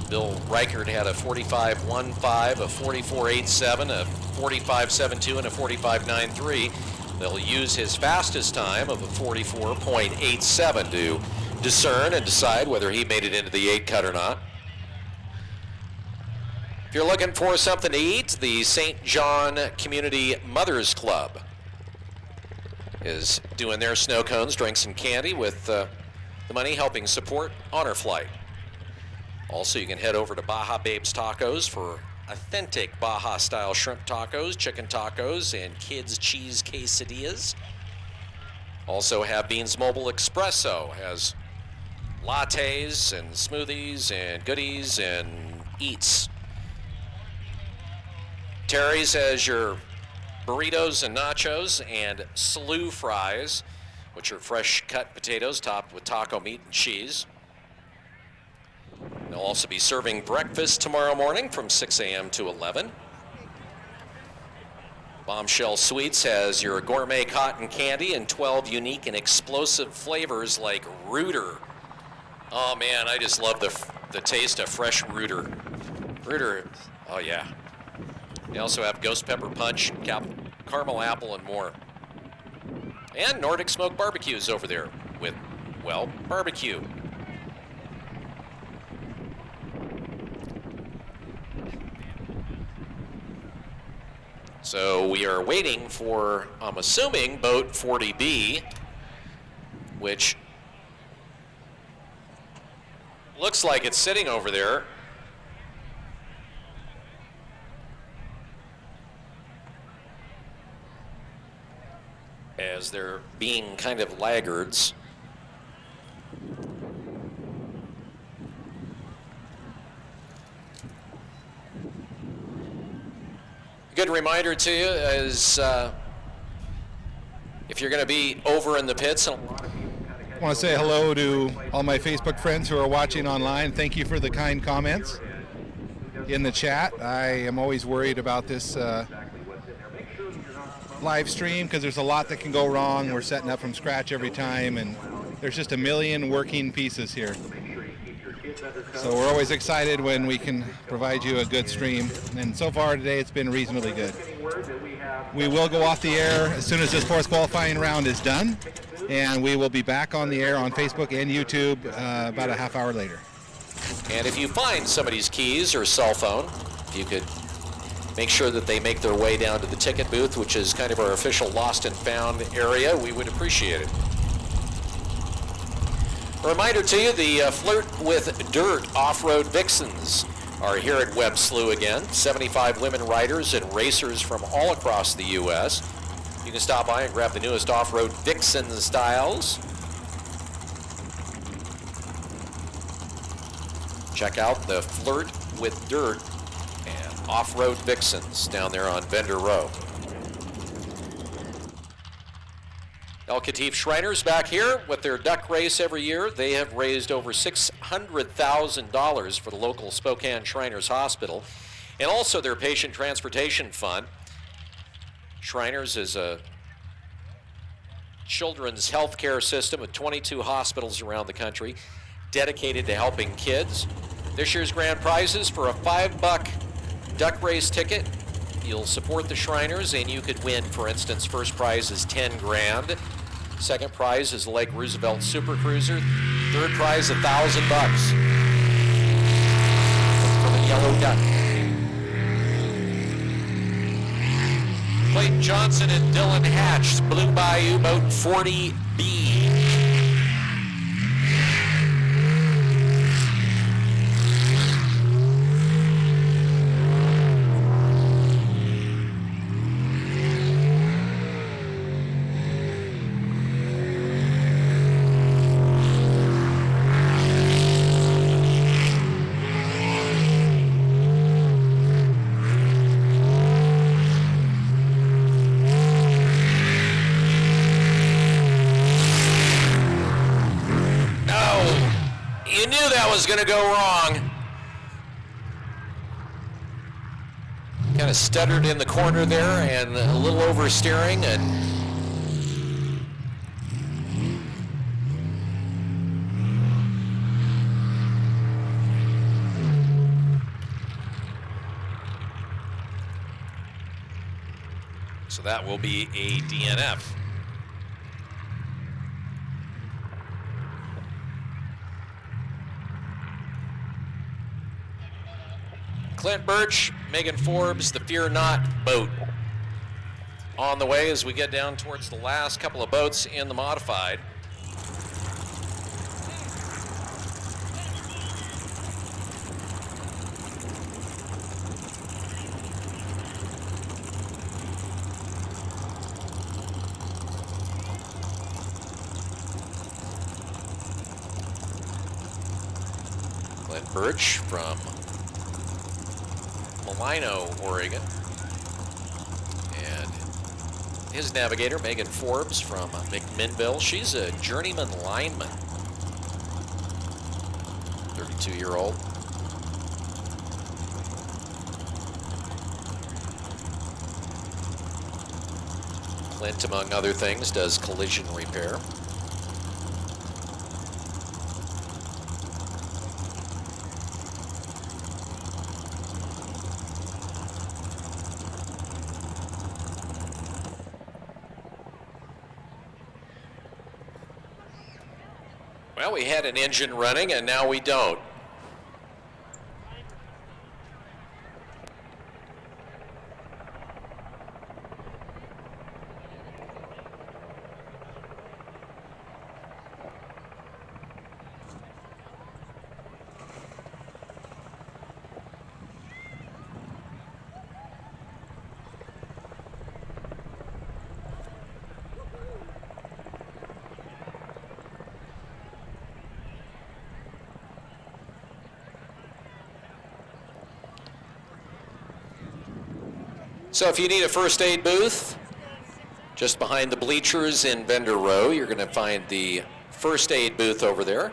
Bill Reichert had a 45.15, a 44.87, a 45.72, and a 45.93. They'll use his fastest time of a 44.87 to discern and decide whether he made it into the 8 cut or not. If you're looking for something to eat, the St. John Community Mothers Club is doing their snow cones, drinks, and candy with the money helping support Honor Flight. Also, you can head over to Baja Babes Tacos for authentic Baja-style shrimp tacos, chicken tacos, and kids' cheese quesadillas. Also have Beans Mobile Espresso, has lattes and smoothies and goodies and eats. Terry's has your burritos and nachos, and Slough fries, which are fresh cut potatoes topped with taco meat and cheese. They'll also be serving breakfast tomorrow morning from 6 a.m. to 11. Bombshell Sweets has your gourmet cotton candy and 12 unique and explosive flavors like Rooter. Oh man, I just love the taste of fresh Rooter. Rooter, oh yeah. They also have Ghost Pepper Punch, Caramel Apple, and more. And Nordic Smoke Barbecues over there with, well, barbecue. So we are waiting for, I'm assuming, boat 40B, which looks like it's sitting over there. As they're being kind of laggards. Good reminder to you is if you're going to be over in the pits, and a lot of people kind of I want to say hello to all my Facebook friends who are watching online. Thank you for the kind comments in the chat. I am always worried about this live stream because there's a lot that can go wrong. We're setting up from scratch every time, and there's just a million working pieces here. So we're always excited when we can provide you a good stream, and so far today it's been reasonably good. We will go off the air as soon as this fourth qualifying round is done, and we will be back on the air on Facebook and YouTube about a half hour later. And if you find somebody's keys or cell phone, if you could make sure that they make their way down to the ticket booth, which is kind of our official lost and found area, we would appreciate it. A reminder to you, the Flirt with Dirt Off-Road Vixens are here at Webb Slough again. 75 women riders and racers from all across the U.S. You can stop by and grab the newest off-road Vixen styles. Check out the Flirt with Dirt and Off-Road Vixens down there on Vendor Row. El Katif Shriners back here with their duck race every year. They have raised over $600,000 for the local Spokane Shriners Hospital and also their patient transportation fund. Shriners is a children's health care system with 22 hospitals around the country dedicated to helping kids. This year's grand prizes for a $5 duck race ticket. You'll support the Shriners and you could win, for instance, first prize is 10 grand. Second prize is Lake Roosevelt Super Cruiser. Third prize, $1,000 for the Yellow Duck. Clayton Johnson and Dylan Hatch, Blue Bayou Boat 40B. Was going to go wrong. Kind of stuttered in the corner there and a little oversteering, and so that will be a DNF. Clint Birch, Megan Forbes, the Fear Not boat on the way as we get down towards the last couple of boats in the modified. Clint Birch from Malino, Oregon, and his navigator, Megan Forbes from McMinnville. She's a journeyman lineman, 32-year-old. Clint, among other things, does collision repair. Well, we had an engine running and now we don't. So if you need a first aid booth, just behind the bleachers in Vendor Row, you're going to find the first aid booth over there.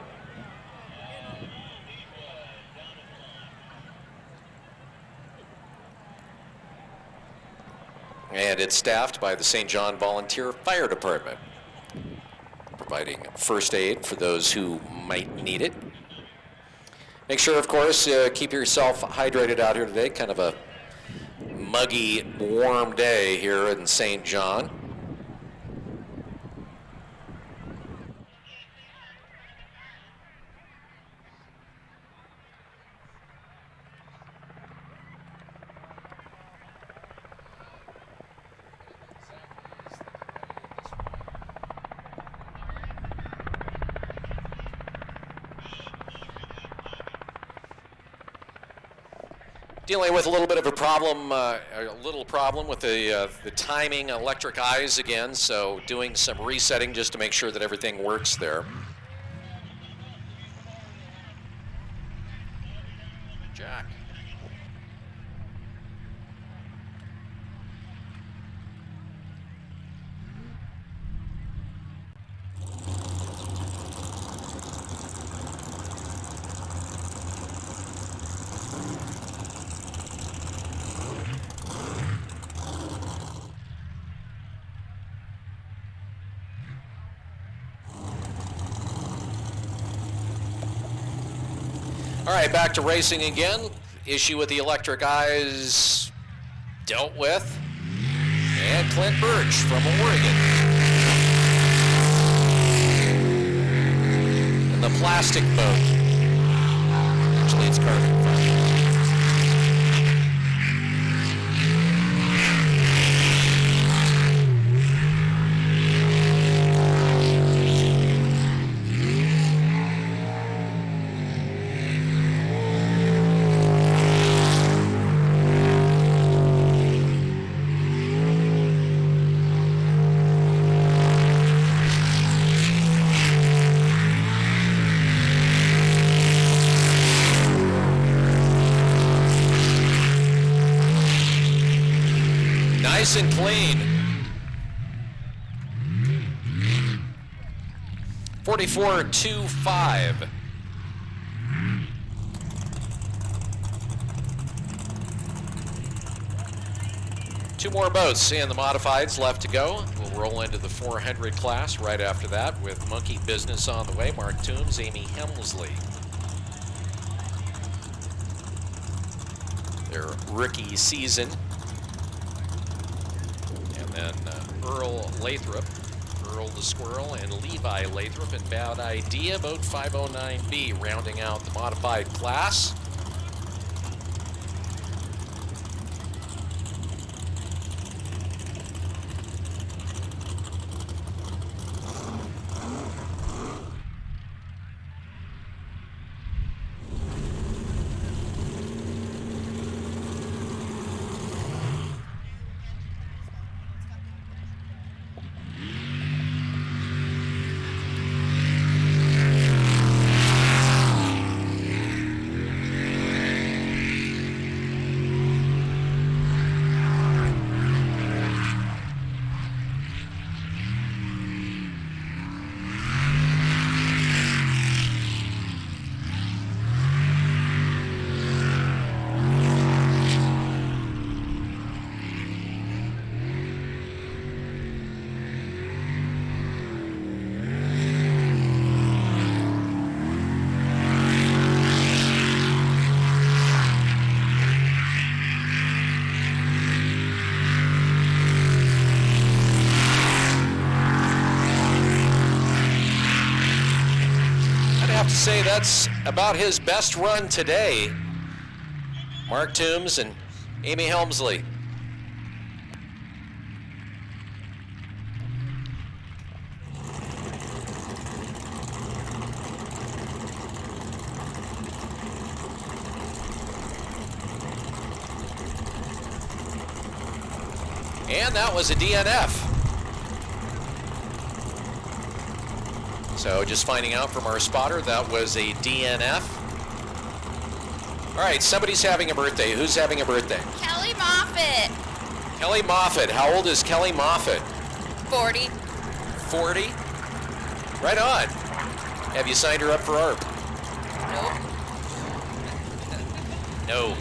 And it's staffed by the St. John Volunteer Fire Department, providing first aid for those who might need it. Make sure, of course, keep yourself hydrated out here today. Kind of a muggy, warm day here in St. John. Dealing with a little bit of a problem, with the timing electric eyes again, so doing some resetting just to make sure that everything works there. Jack. All right, back to racing again. Issue with the electric eyes dealt with. And Clint Birch from Oregon. And the plastic boat. Actually, it's carbon fiber. Nice and clean. 44.25. Two more boats in the modifieds left to go. We'll roll into the 400 class right after that with Monkey Business on the way. Mark Toombs, Amy Hemsley. Their rookie season. And Earl Lathrop, Earl the Squirrel, and Levi Lathrop in Bad Idea, boat 509B, rounding out the modified class. Say that's about his best run today. Mark Toombs and Amy Helmsley. And that was a DNF. So just finding out from our spotter, that was a DNF. All right, somebody's having a birthday. Who's having a birthday? Kelly Moffitt. Kelly Moffitt. How old is Kelly Moffitt? 40. 40? Right on. Have you signed her up for ARP? Nope. No,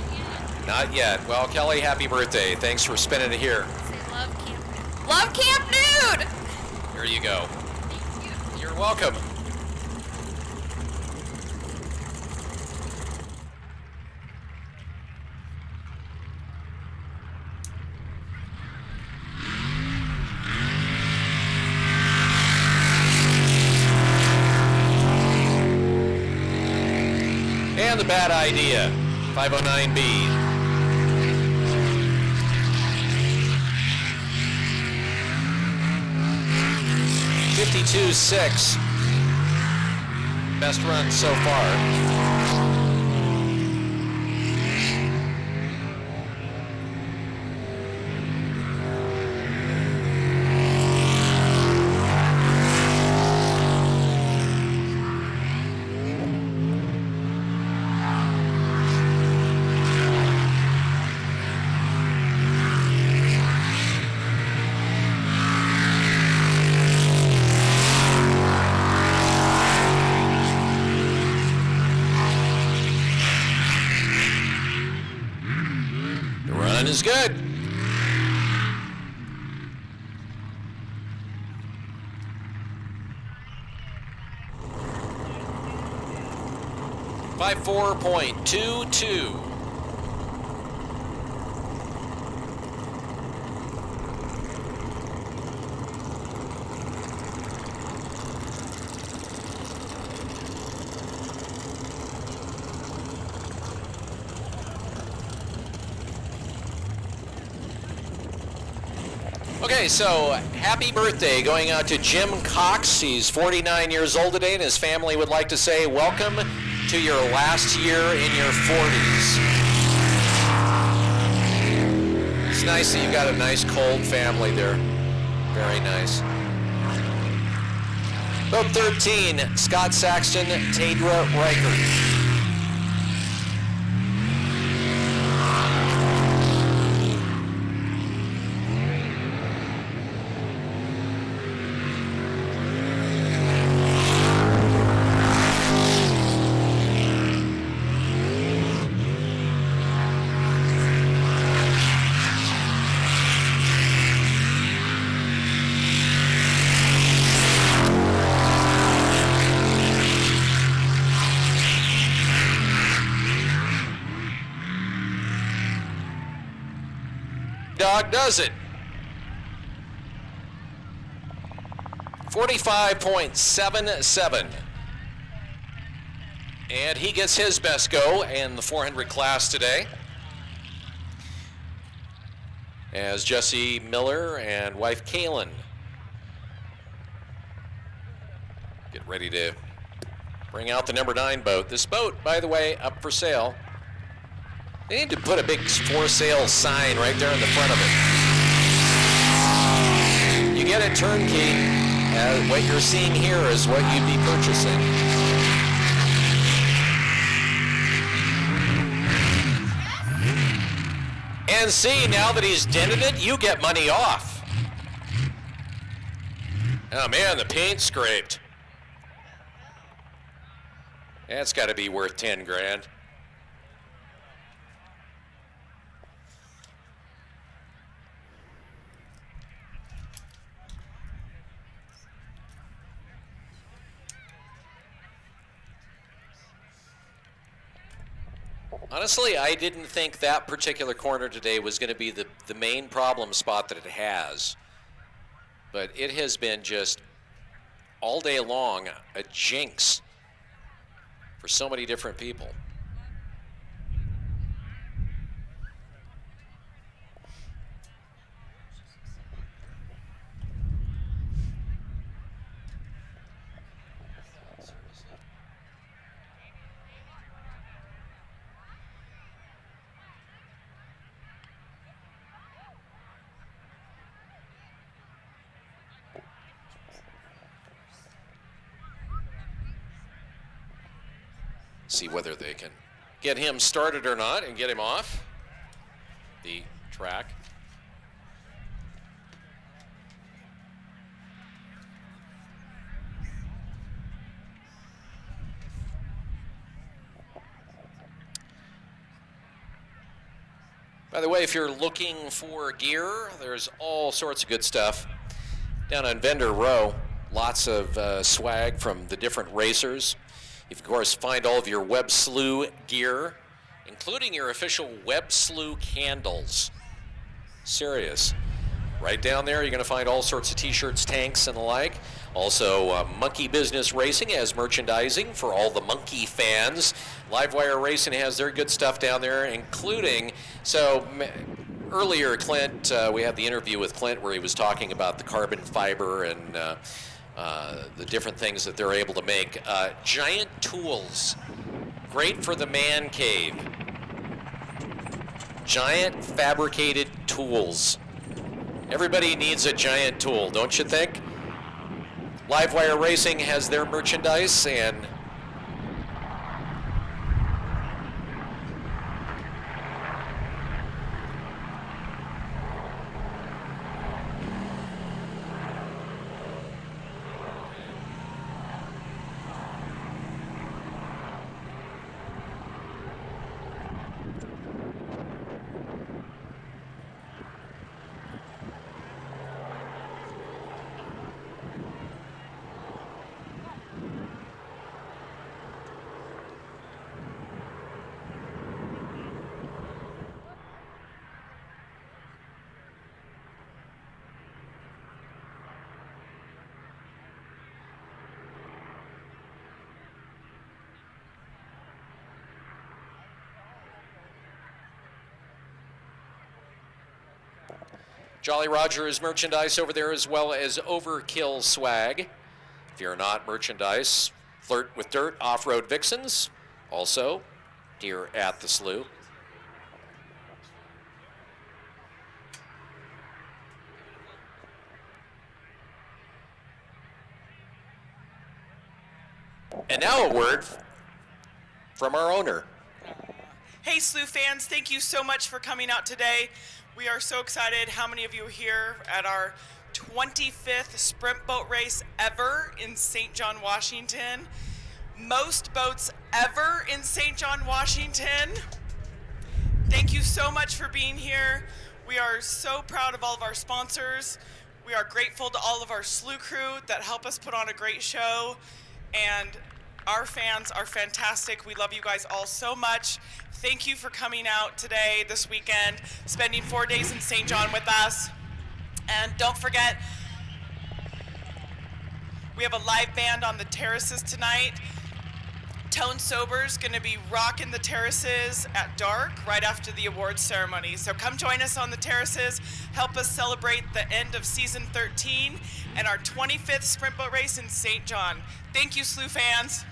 not yet. Well, Kelly, happy birthday. Thanks for spending it here. Say love Camp. Love Camp Nude! Here you go. Thank you. You're welcome. And the bad idea, 509B. .52.6. Best run so far. The run is good. By 4.22. Okay, so happy birthday going out to Jim Cox. He's 49 years old today, and his family would like to say welcome to your last year in your 40s. It's nice that you've got a nice cold family there. Very nice. Vote 13, Scott Saxton, Tadra Reichert. Dog does it. 45.77. And he gets his best go in the 400 class today. As Jesse Miller and wife Kaylin get ready to bring out the number 9 boat. This boat, by the way, up for sale. They need to put a big for sale sign right there in the front of it. You get it turnkey. What you're seeing here is what you'd be purchasing. And see, now that he's dented it, you get money off. Oh man, the paint scraped. That's got to be worth 10 grand. Honestly, I didn't think that particular corner today was going to be the main problem spot that it has. But it has been just all day long a jinx for so many different people. See whether they can get him started or not and get him off the track. By the way, if you're looking for gear, there's all sorts of good stuff down on Vendor Row. Lots of swag from the different racers. You can, of course, find all of your Webb Slough gear, including your official Webb Slough candles. Serious. Right down there, you're going to find all sorts of t-shirts, tanks, and the like. Also, Monkey Business Racing has merchandising for all the monkey fans. Livewire Racing has their good stuff down there, including, earlier, Clint, we had the interview with Clint where he was talking about the carbon fiber and the different things that they're able to make. Giant tools, great for the man cave. Giant fabricated tools. Everybody needs a giant tool, don't you think? Livewire Racing has their merchandise, and Jolly Roger's merchandise over there, as well as Overkill swag. If you're not merchandise, Flirt with Dirt, Off-Road Vixens. Also, here at the Slough. And now a word from our owner. Hey Slough fans, thank you so much for coming out today. We are so excited. How many of you are here at our 25th sprint boat race ever in St. John, Washington? Most boats ever in St. John, Washington. Thank you so much for being here. We are so proud of all of our sponsors. We are grateful to all of our Slough crew that help us put on a great show. And our fans are fantastic. We love you guys all so much. Thank you for coming out today, this weekend, spending 4 days in St. John with us. And don't forget, we have a live band on the terraces tonight. Tone Sober's going to be rocking the terraces at dark right after the awards ceremony. So come join us on the terraces. Help us celebrate the end of season 13 and our 25th sprint boat race in St. John. Thank you, Slough fans.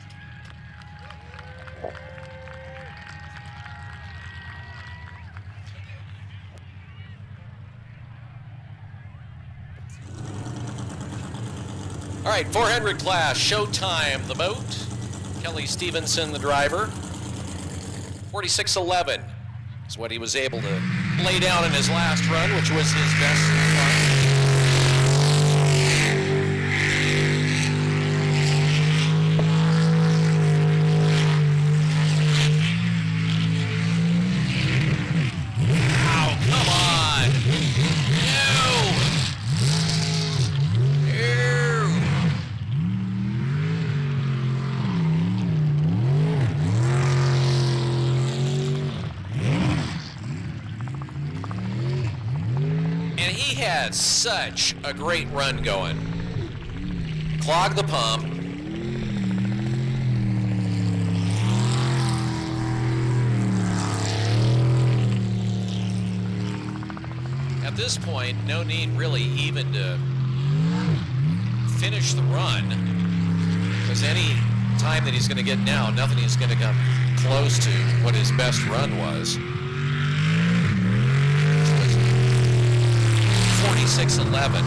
All right, 400 class, Showtime, the boat. Kelly Stevenson, the driver. 46.11 is what he was able to lay down in his last run, which was his best run. Such a great run going. Clog the pump. At this point, no need really even to finish the run, because any time that he's going to get now, nothing is going to come close to what his best run was. 46.11.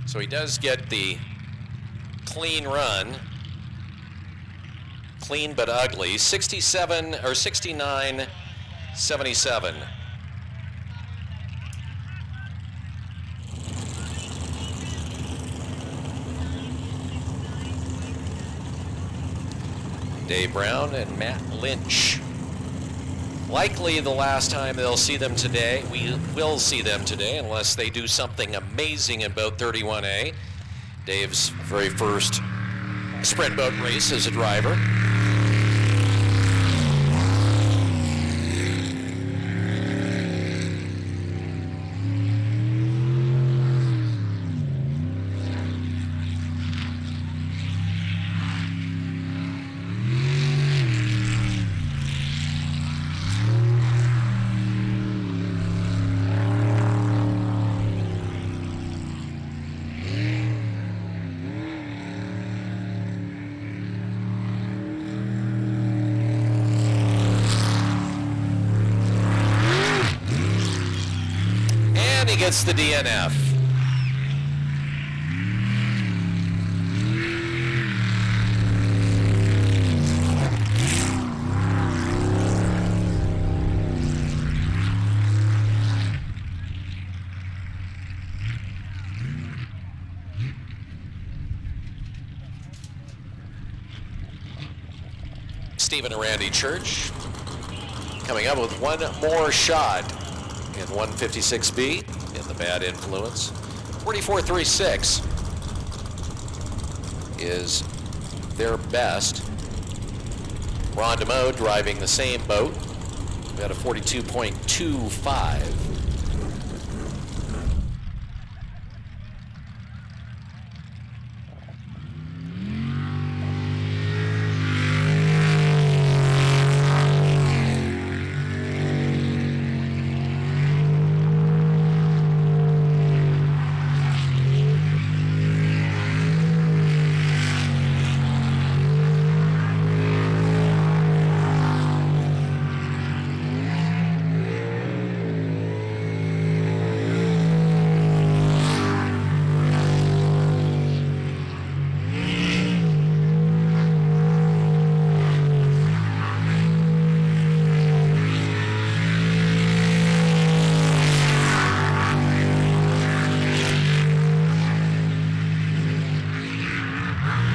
So he does get the clean run. Clean but ugly. 67 or 69.77. Dave Brown and Matt Lynch. Likely the last time they'll see them today. We will see them today unless they do something amazing in boat 31A. Dave's very first sprint boat race as a driver. Gets the DNF. Stephen and Randy Church coming up with one more shot in 156B. In the Bad Influence. 44.36 is their best. Ron DeMoe driving the same boat. We had a 42.25.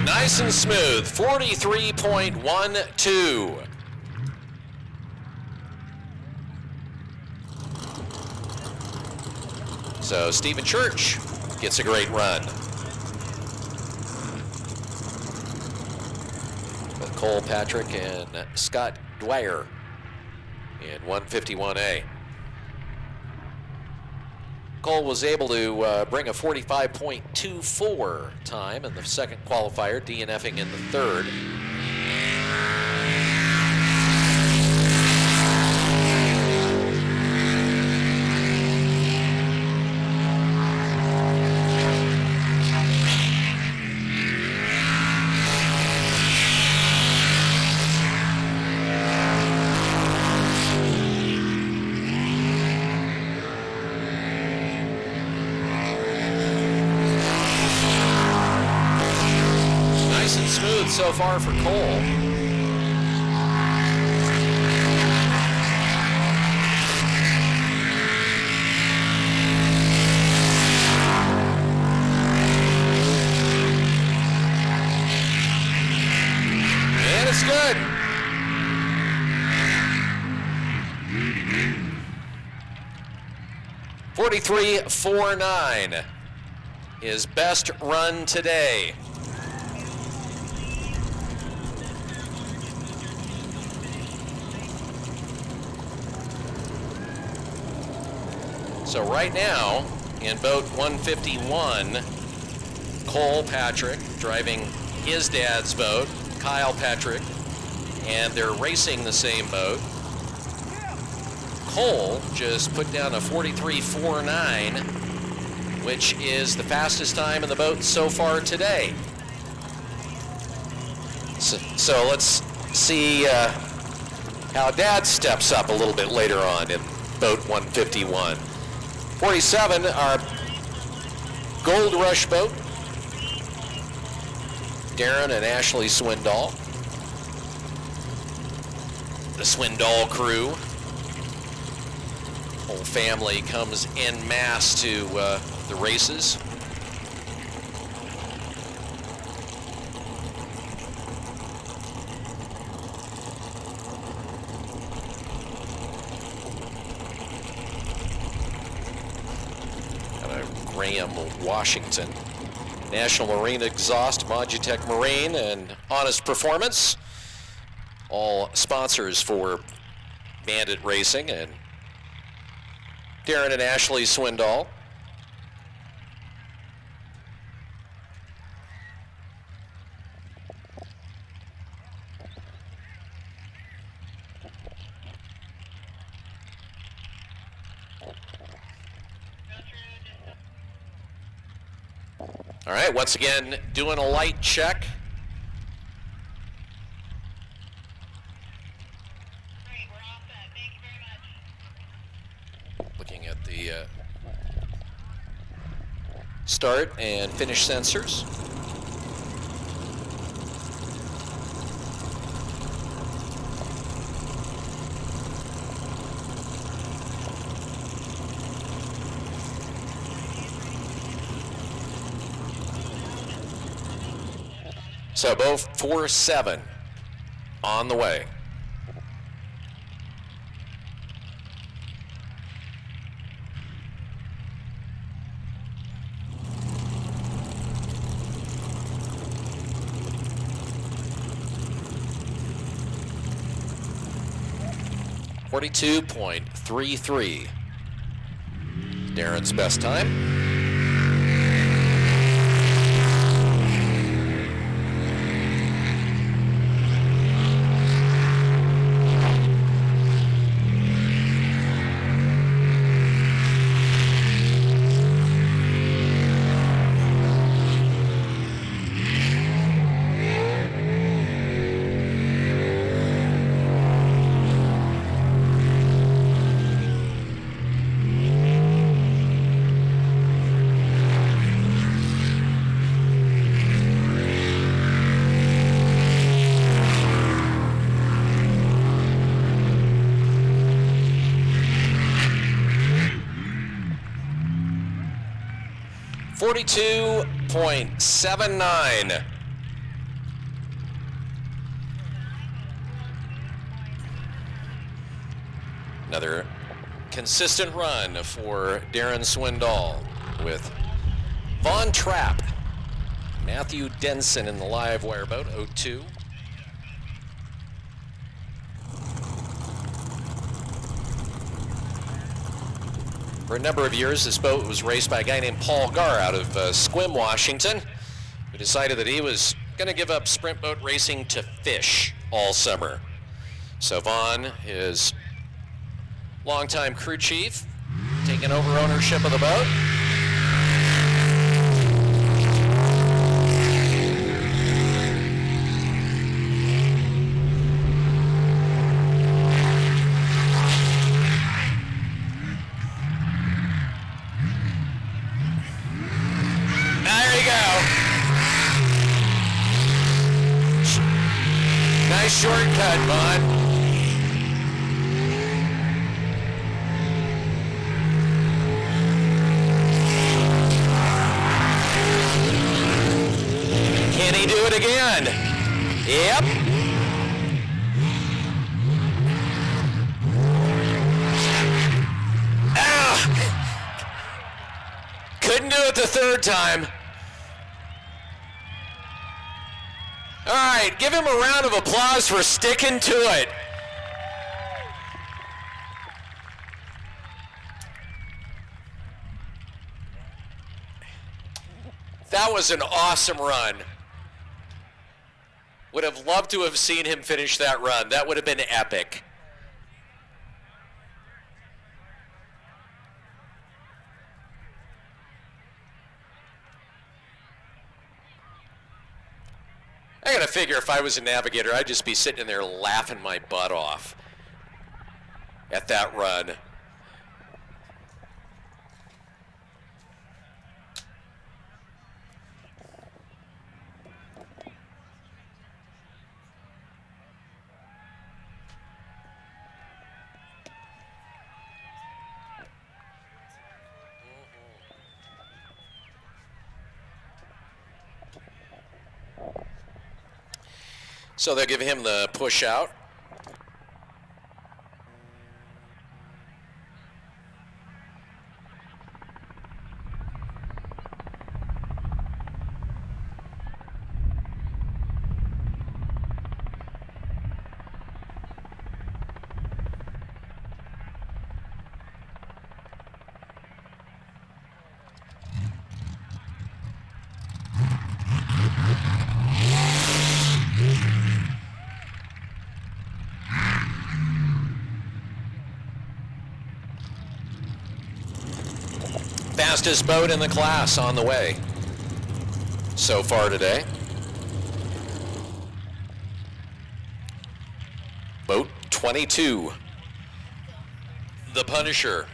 Nice and smooth, 43.12. So Stephen Church gets a great run. With Cole Patrick and Scott Dwyer in 151A. Cole was able to bring a 45.24 time in the second qualifier, DNFing in the third. Smooth so far for Cole. And it's good. .43.49, his best run today. So right now, in boat 151, Cole Patrick driving his dad's boat, Kyle Patrick, and they're racing the same boat. Cole just put down a 43.49, which is the fastest time in the boat so far today. So let's see how Dad steps up a little bit later on in boat 151. 47, our Gold Rush boat. Darren and Ashley Swindoll. The Swindoll crew. Whole family comes en masse to the races. Graham, Washington. National Marine Exhaust, Modutech Marine, and Honest Performance. All sponsors for Bandit Racing, and Darren and Ashley Swindoll. All right, once again, doing a light check. Great, we're all set. Thank you very much. Looking at the start and finish sensors. So both 4-7 on the way. .33. Darren's best time. .79. Another consistent run for Darren Swindoll with Von Trapp, Matthew Denson in the live wire boat, 02. For a number of years, this boat was raced by a guy named Paul Garr out of Sequim, Washington, who decided that he was going to give up sprint boat racing to fish all summer. So Vaughn, his longtime crew chief, taking over ownership of the boat. Nice shortcut, Vaughn. Can he do it again? Yep. Ah! Couldn't do it the third time. All right, give him a round of applause for sticking to it. That was an awesome run. Would have loved to have seen him finish that run. That would have been epic. I gotta figure if I was a navigator, I'd just be sitting in there laughing my butt off at that run. So they'll give him the push out. Fastest boat in the class on the way so far today. Boat 22, the Punisher.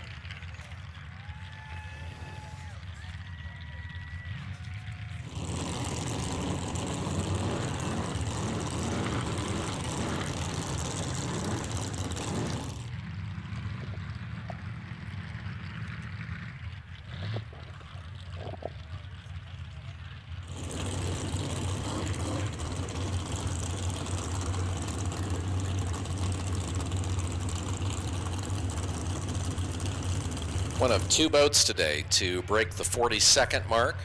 One of two boats today to break the 40-second mark.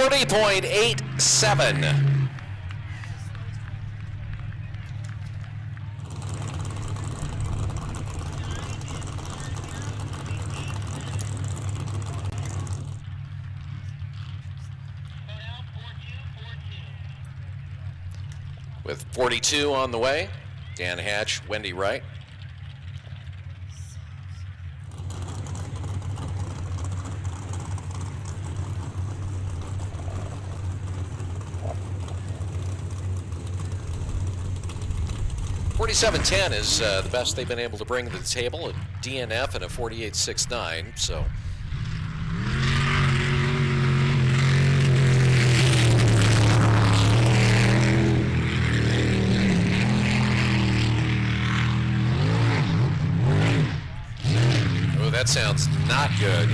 .87. With 42 on the way, Dan Hatch, Wendy Wright. .47.10 is the best they've been able to bring to the table, a DNF and a 48.69, so. Oh, that sounds not good.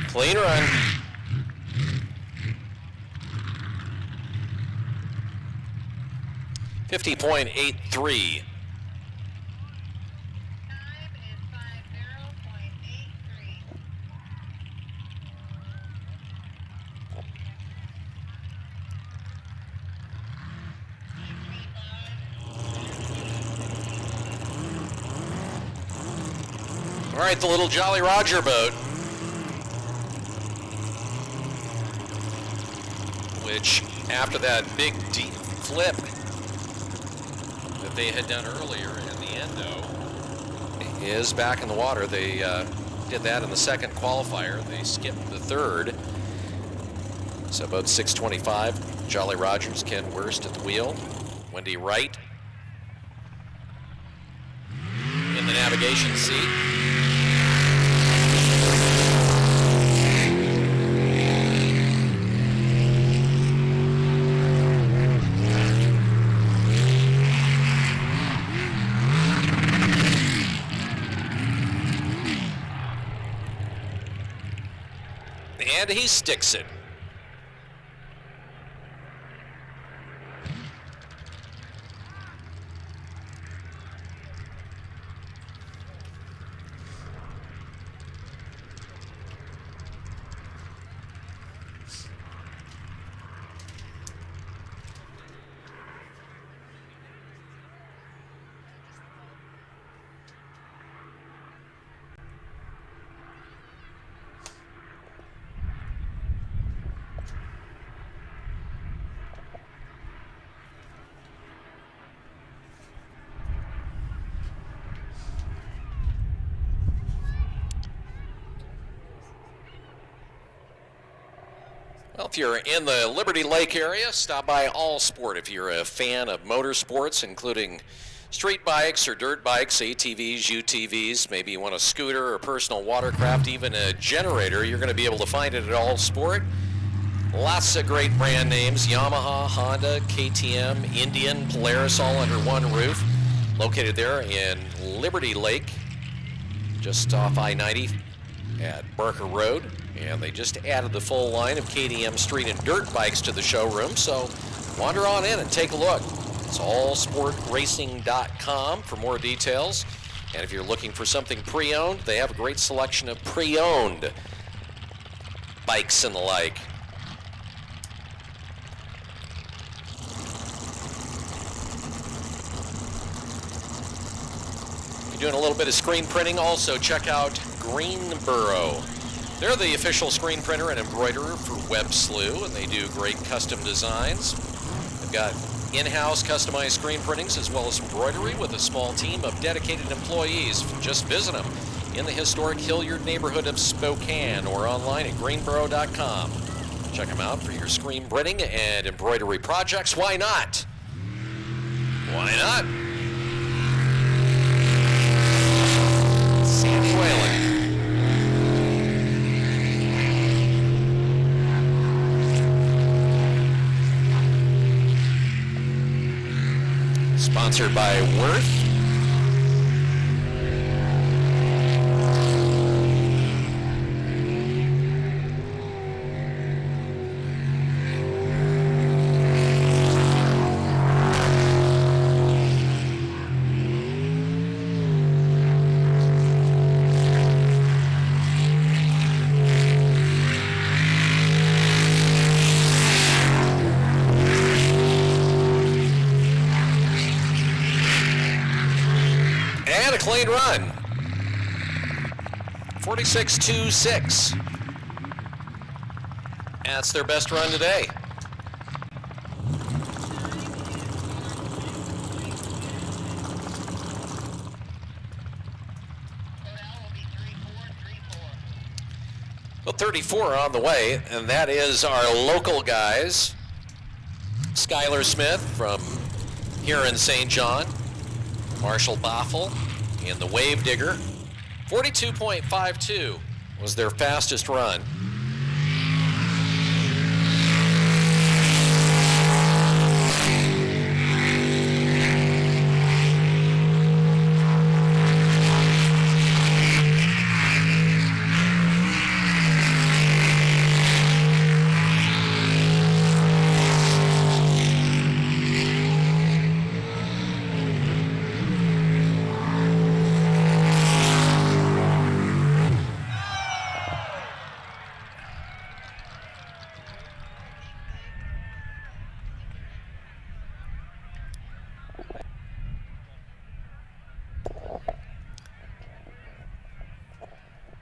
Clean run. .50.83. All right, the little Jolly Roger boat, which after that big deep flip that they had done earlier in the endo is back in the water. They did that in the second qualifier. They skipped the third. So boat 625, Jolly Rogers, Ken Wurst at the wheel, Wendy Wright in the navigation seat. And he sticks it. Well, if you're in the Liberty Lake area, stop by All Sport. If you're a fan of motorsports, including street bikes or dirt bikes, ATVs, UTVs, maybe you want a scooter or personal watercraft, even a generator, you're going to be able to find it at All Sport. Lots of great brand names, Yamaha, Honda, KTM, Indian, Polaris, all under one roof. Located there in Liberty Lake, just off I-90 at Barker Road. And they just added the full line of KTM street and dirt bikes to the showroom, so wander on in and take a look. It's allsportracing.com for more details. And if you're looking for something pre-owned, they have a great selection of pre-owned bikes and the like. If you're doing a little bit of screen printing, also check out Greenboro. They're the official screen printer and embroiderer for Webb Slough, and they do great custom designs. They've got in-house customized screen printings as well as embroidery with a small team of dedicated employees. Just visit them in the historic Hilliard neighborhood of Spokane or online at greenboro.com. Check them out for your screen printing and embroidery projects. Why not? Why not? Sandy Whalen. Sponsored by Worth. And a clean run. 46.26. That's their best run today. Well, 34 on the way, and that is our local guys. Skylar Smith from here in St. John. Marshall Boffel in the Wave Digger. 42.52 was their fastest run.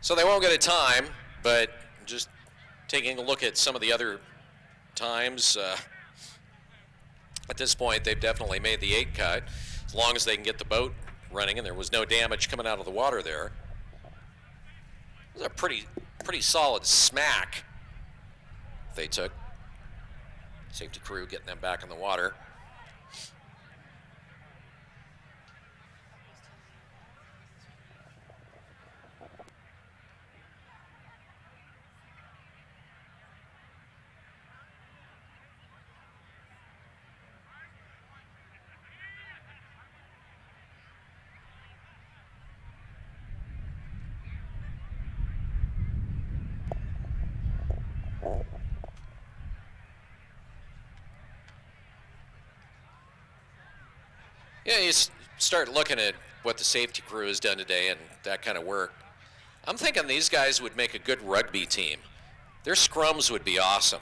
So they won't get a time, but just taking a look at some of the other times, at this point they've definitely made the 8 cut, as long as they can get the boat running and there was no damage coming out of the water there. It was a pretty solid smack they took. Safety crew getting them back in the water. Yeah, you start looking at what the safety crew has done today and that kind of work. I'm thinking these guys would make a good rugby team. Their scrums would be awesome.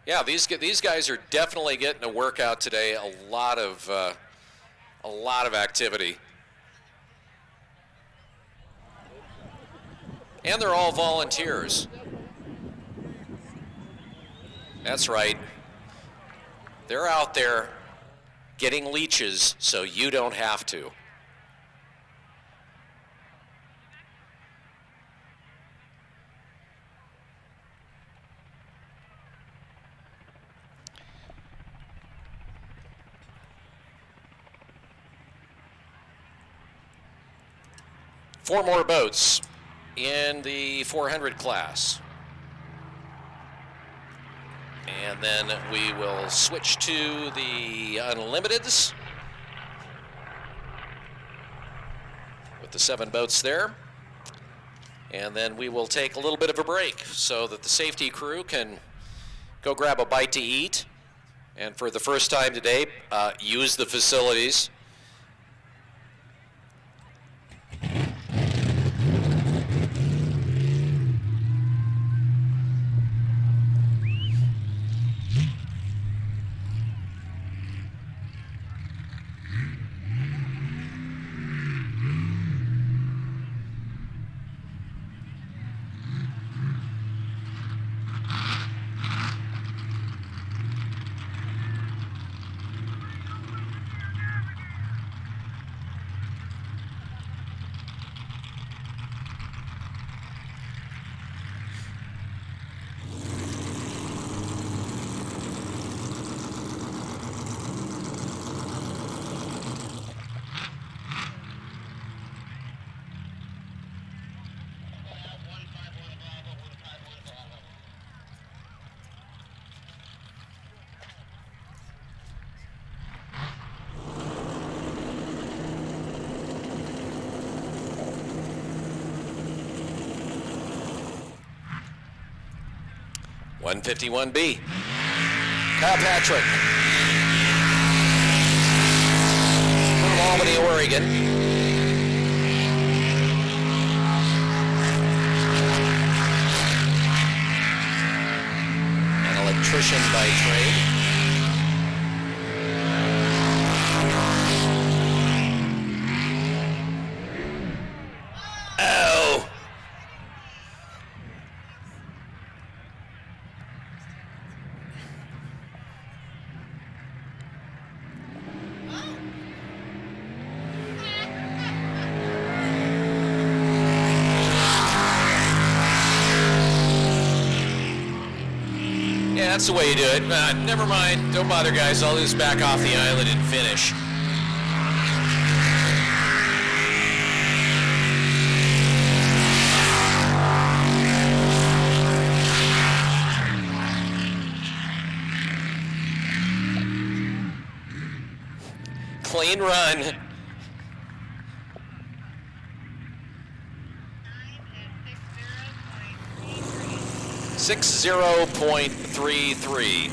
Yeah, these guys are definitely getting a workout today. A lot of activity, and they're all volunteers. That's right. They're out there getting leeches so you don't have to. 4 more boats in the 400 class. And then we will switch to the Unlimiteds with the 7 boats there. And then we will take a little bit of a break so that the safety crew can go grab a bite to eat. And for the first time today, use the facilities. $151B. Kyle Patrick from Albany, Oregon. An electrician by trade. Oh! Yeah, that's the way you do it. Never mind. Don't bother, guys. I'll just back off the island and finish. Clean run. 60.33.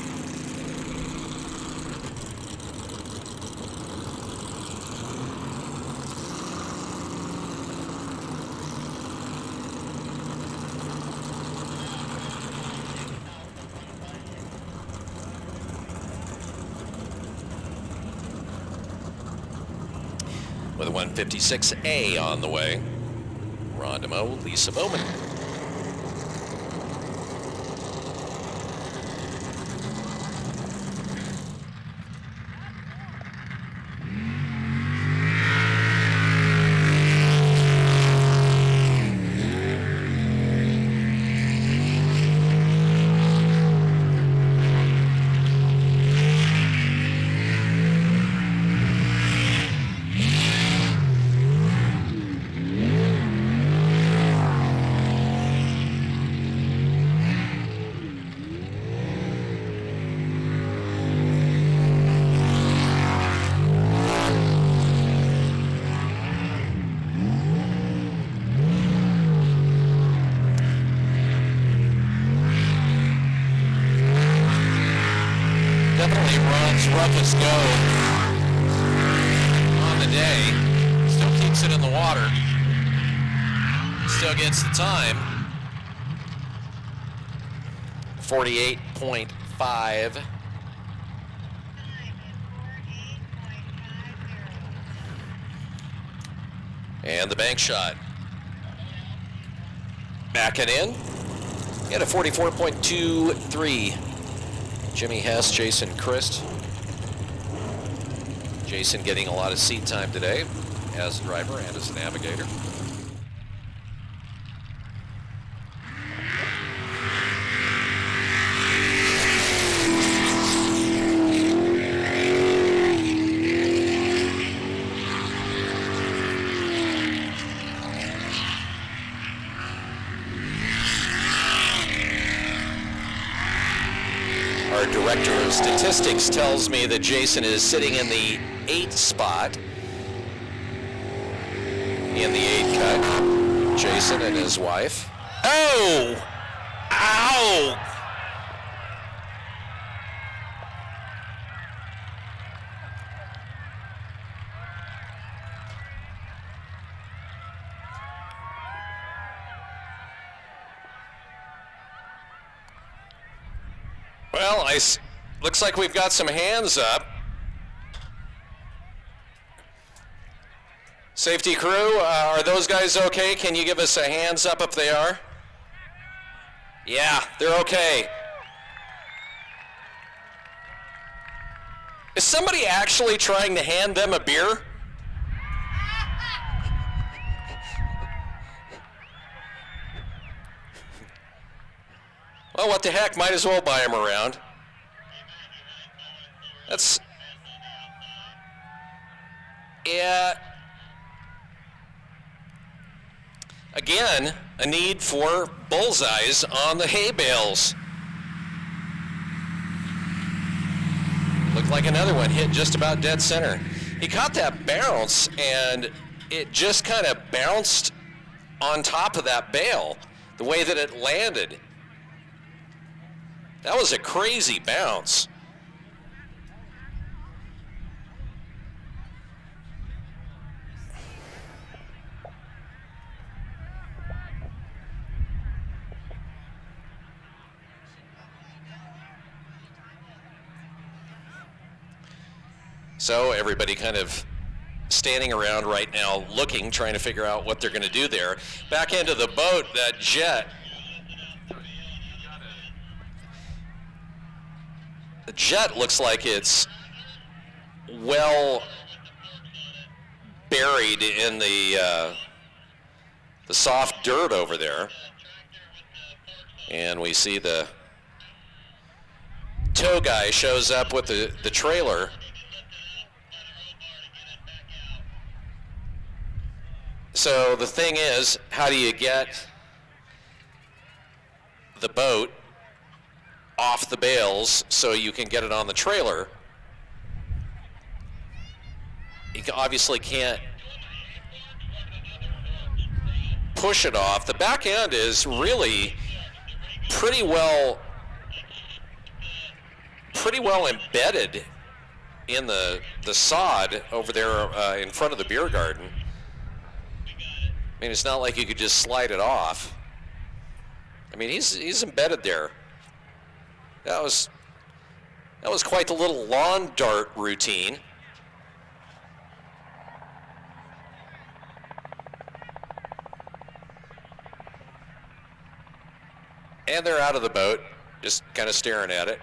With a 156A on the way, Rondimo, Lisa Bowman. Definitely runs roughest go on the day. Still keeps it in the water. Still gets the time. 48.5. And the bank shot. Backing in. At a 44.23. Jimmy Hess, Jason Christ. Jason getting a lot of seat time today as a driver and as a navigator. director of statistics tells me that Jason is sitting in the 8th spot in the 8 cut. Jason and his wife. Oh! Ow! Well, looks like we've got some hands up. Safety crew, are those guys okay? Can you give us a hands up if they are? Yeah, they're okay. Is somebody actually trying to hand them a beer? Well, what the heck, might as well buy them around. Yeah. Again, a need for bullseyes on the hay bales. Looked like another one hit just about dead center. He caught that bounce, and it just kind of bounced on top of that bale, the way that it landed. That was a crazy bounce. So everybody kind of standing around right now looking, trying to figure out what they're going to do there. Back into the boat, that jet. The jet looks like it's well buried in the soft dirt over there. And we see the tow guy shows up with the trailer. So the thing is, how do you get the boat off the bales so you can get it on the trailer? You obviously can't push it off. The back end is really pretty well embedded in the sod over there in front of the beer garden. I mean, it's not like you could just slide it off. I mean, he's embedded there. That was quite the little lawn dart routine. And they're out of the boat, just kind of staring at it.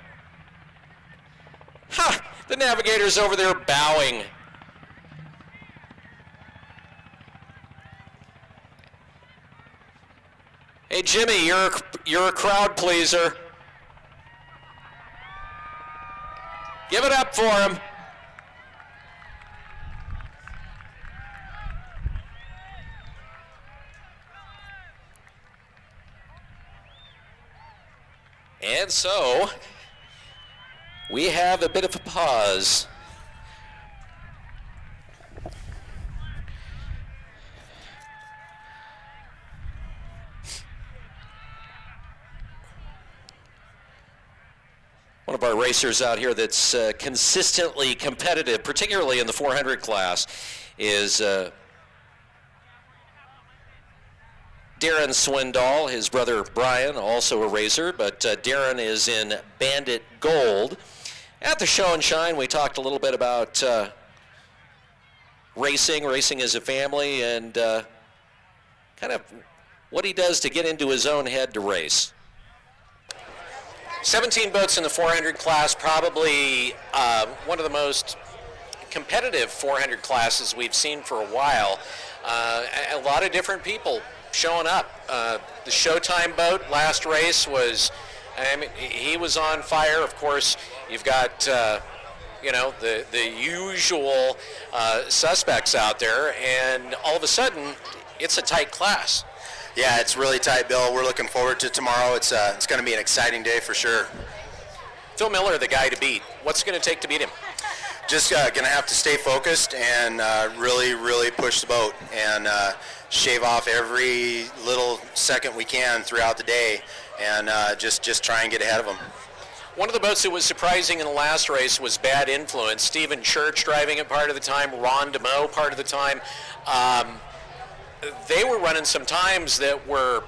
Ha! The navigator's over there bowing. Hey, Jimmy, you're a crowd pleaser. Give it up for him. And so, we have a bit of a pause. One of our racers out here that's consistently competitive, particularly in the 400 class, is Darren Swindoll. His brother Brian, also a racer, but Darren is in Bandit Gold. At the Show and Shine, we talked a little bit about racing as a family, and kind of what he does to get into his own head to race. 17 boats in the 400 class, probably one of the most competitive 400 classes we've seen for a while. A lot of different people showing up. The Showtime boat last race was, I mean, he was on fire. Of course, you've got the usual suspects out there, and all of a sudden, it's a tight class. Yeah, it's really tight, Bill. We're looking forward to tomorrow. It's going to be an exciting day for sure. Phil Miller, the guy to beat. What's it going to take to beat him? Just going to have to stay focused and really, really push the boat and shave off every little second we can throughout the day and just try and get ahead of them. One of the boats that was surprising in the last race was Bad Influence. Stephen Church driving it part of the time, Ron DeMoe part of the time. They were running some times that were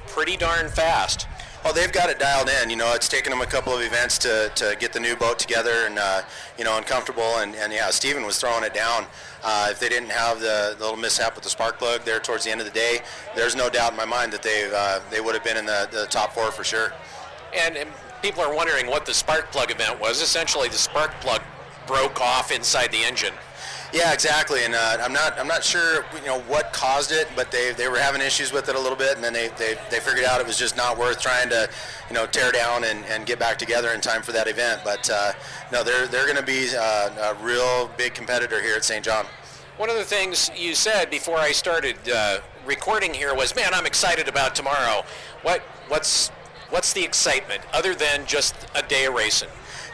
pretty darn fast. Well, they've got it dialed in. You know, it's taken them a couple of events to get the new boat together and, and comfortable. And yeah, Stephen was throwing it down. If they didn't have the little mishap with the spark plug there towards the end of the day, there's no doubt in my mind that they would have been in the top 4 for sure. And people are wondering what the spark plug event was. Essentially, the spark plug broke off inside the engine. Yeah, exactly, and I'm not sure what caused it, but they were having issues with it a little bit, and then they figured out it was just not worth trying to tear down and get back together in time for that event. But no, they're going to be a real big competitor here at St. John. One of the things you said before I started recording here was, "Man, I'm excited about tomorrow." What's the excitement other than just a day of racing?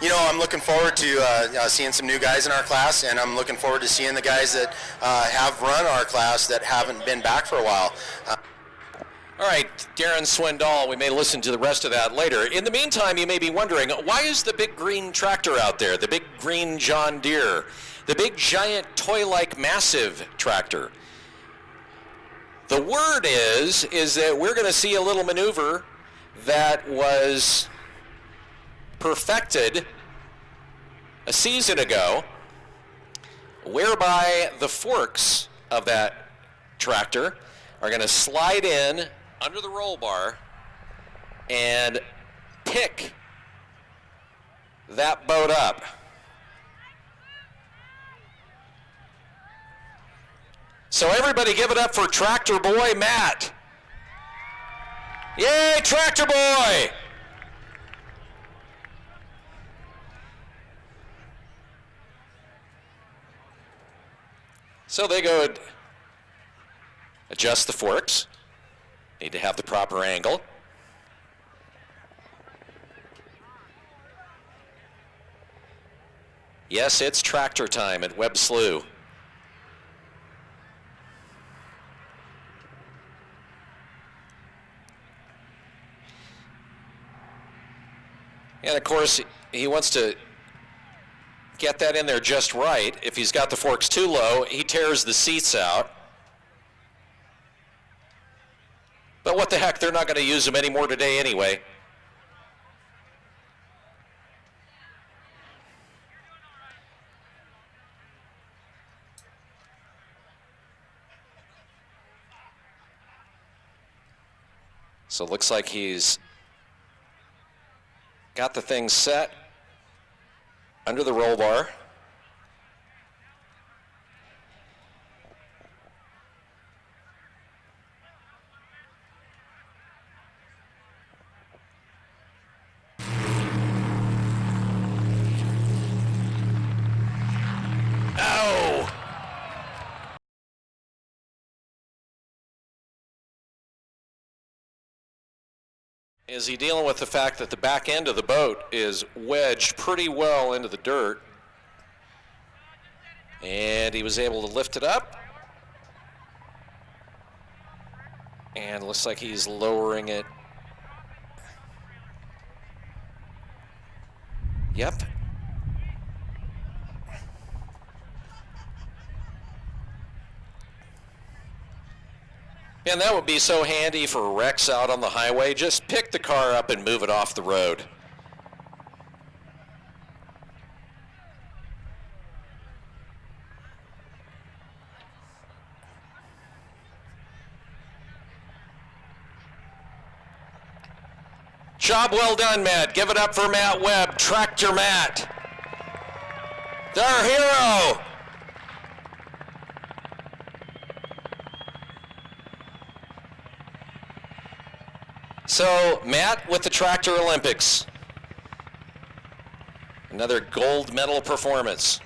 I'm looking forward to seeing some new guys in our class, and I'm looking forward to seeing the guys that have run our class that haven't been back for a while. All right, Darren Swindoll, we may listen to the rest of that later. In the meantime, you may be wondering, why is the big green tractor out there, the big green John Deere, the big giant toy-like massive tractor? The word is that we're going to see a little maneuver that was perfected a season ago, whereby the forks of that tractor are going to slide in under the roll bar and pick that boat up. So everybody give it up for Tractor Boy Matt. Yay, Tractor Boy! So they go and adjust the forks. Need to have the proper angle. Yes, it's tractor time at Webb Slough. And of course, he wants to get that in there just right. If he's got the forks too low, he tears the seats out. But what the heck, they're not going to use them anymore today anyway. So it looks like he's got the thing set under the roll bar. Oh! Is he dealing with the fact that the back end of the boat is wedged pretty well into the dirt? And he was able to lift it up. And looks like he's lowering it. Yep. And that would be so handy for wrecks out on the highway. Just pick the car up and move it off the road. Job well done, Matt. Give it up for Matt Webb, Tractor Matt. Our hero. So, Matt with the Tractor Olympics. Another gold medal performance.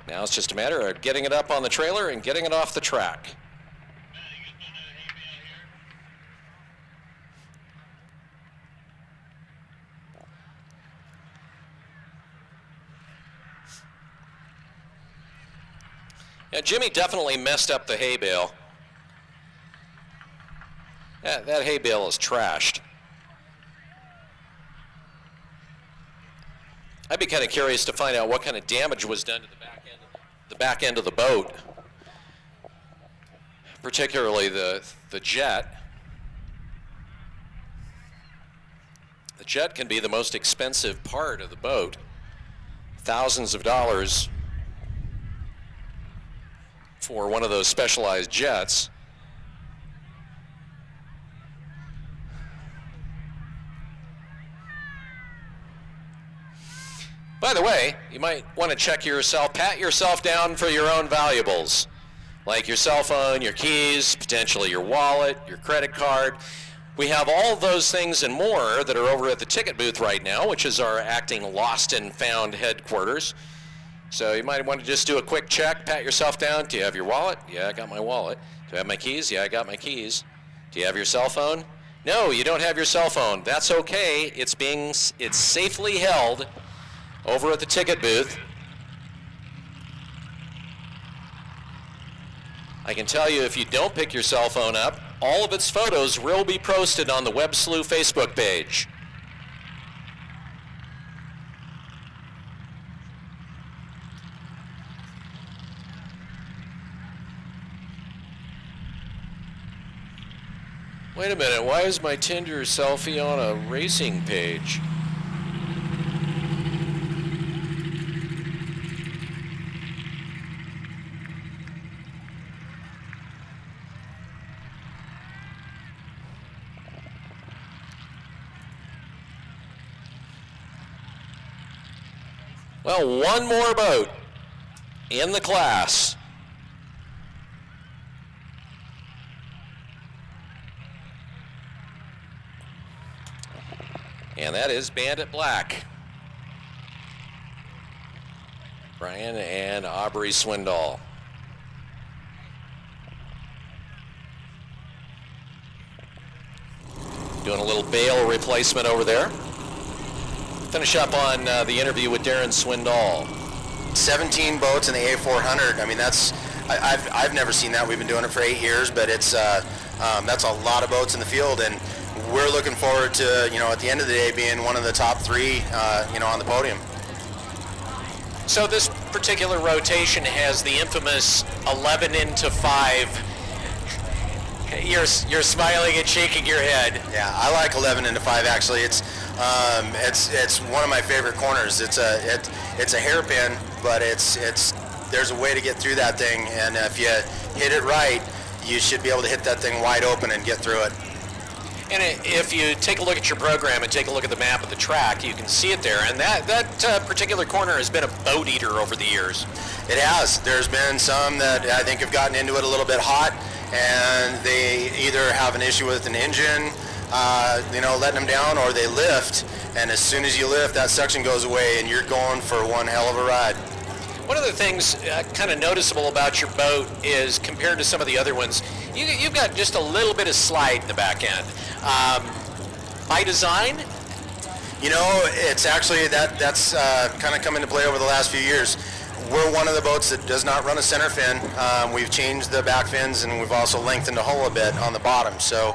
Now it's just a matter of getting it up on the trailer and getting it off the track. Yeah, Jimmy definitely messed up the hay bale. That hay bale is trashed. I'd be kind of curious to find out what kind of damage was done to the back end of the boat, particularly the jet. The jet can be the most expensive part of the boat. Thousands of dollars for one of those specialized jets. By the way, you might want to check yourself, pat yourself down for your own valuables, like your cell phone, your keys, potentially your wallet, your credit card. We have all those things and more that are over at the ticket booth right now, which is our acting lost and found headquarters. So you might want to just do a quick check, pat yourself down. Do you have your wallet? Yeah, I got my wallet. Do I have my keys? Yeah, I got my keys. Do you have your cell phone? No, you don't have your cell phone. That's okay. It's safely held over at the ticket booth. I can tell you, if you don't pick your cell phone up, all of its photos will be posted on the Webb Slough Facebook page. Wait a minute, why is my Tinder selfie on a racing page? Well, one more boat in the class. And that is Bandit Black. Brian and Aubrey Swindoll. Doing a little bail replacement over there. Finish up on the interview with Darren Swindoll. 17 boats in the A400. I mean, I've never seen that. We've been doing it for 8 years, but that's a lot of boats in the field, and we're looking forward to, at the end of the day, being one of the top 3, on the podium. So this particular rotation has the infamous 11 into 5. You're smiling and shaking your head. Yeah, I like 11 into 5 actually. It's one of my favorite corners. It's a hairpin, but there's a way to get through that thing, and if you hit it right, you should be able to hit that thing wide open and get through it. And if you take a look at your program and take a look at the map of the track, you can see it there. And that particular corner has been a boat eater over the years. It has. There's been some that I think have gotten into it a little bit hot, and they either have an issue with an engine, letting them down, or they lift. And as soon as you lift, that suction goes away, and you're going for one hell of a ride. One of the things kind of noticeable about your boat is, compared to some of the other ones, you've got just a little bit of slide in the back end. By design? It's actually that's kind of come into play over the last few years. We're one of the boats that does not run a center fin. We've changed the back fins, and we've also lengthened the hull a bit on the bottom. So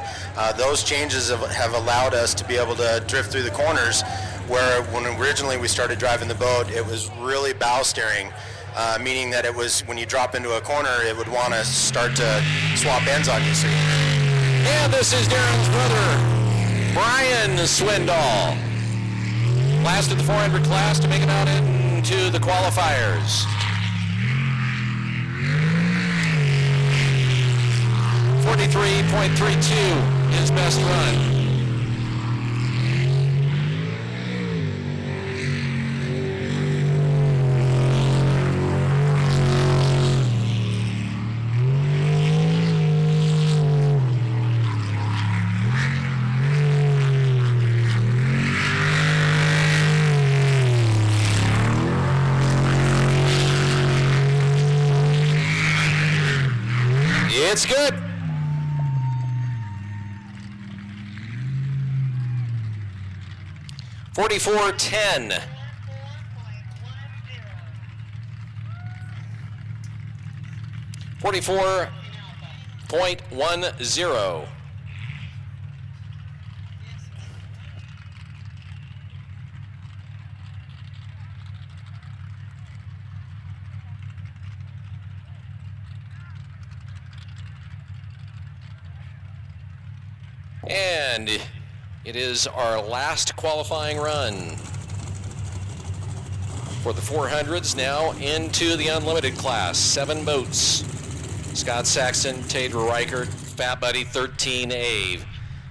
those changes have allowed us to be able to drift through the corners, where when originally we started driving the boat, it was really bow steering, meaning that it was, when you drop into a corner, it would want to start to swap ends on you. And this is Darren's brother, Brian Swindoll. Last of the 400 class to make it out into the qualifiers. 43.32, his best run. It's good. 44.10. And it is our last qualifying run for the 400s, now into the unlimited class. 7 boats. Scott Saxon, Tater Reichert, Fat Buddy 13A.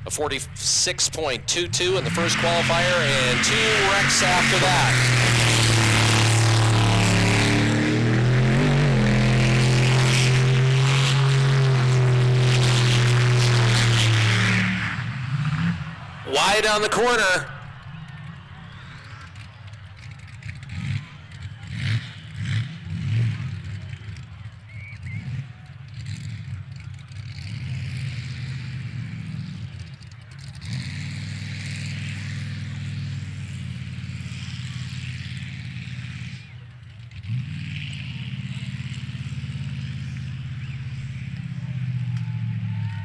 A 46.22 in the first qualifier and 2 wrecks after that. Wide on the corner.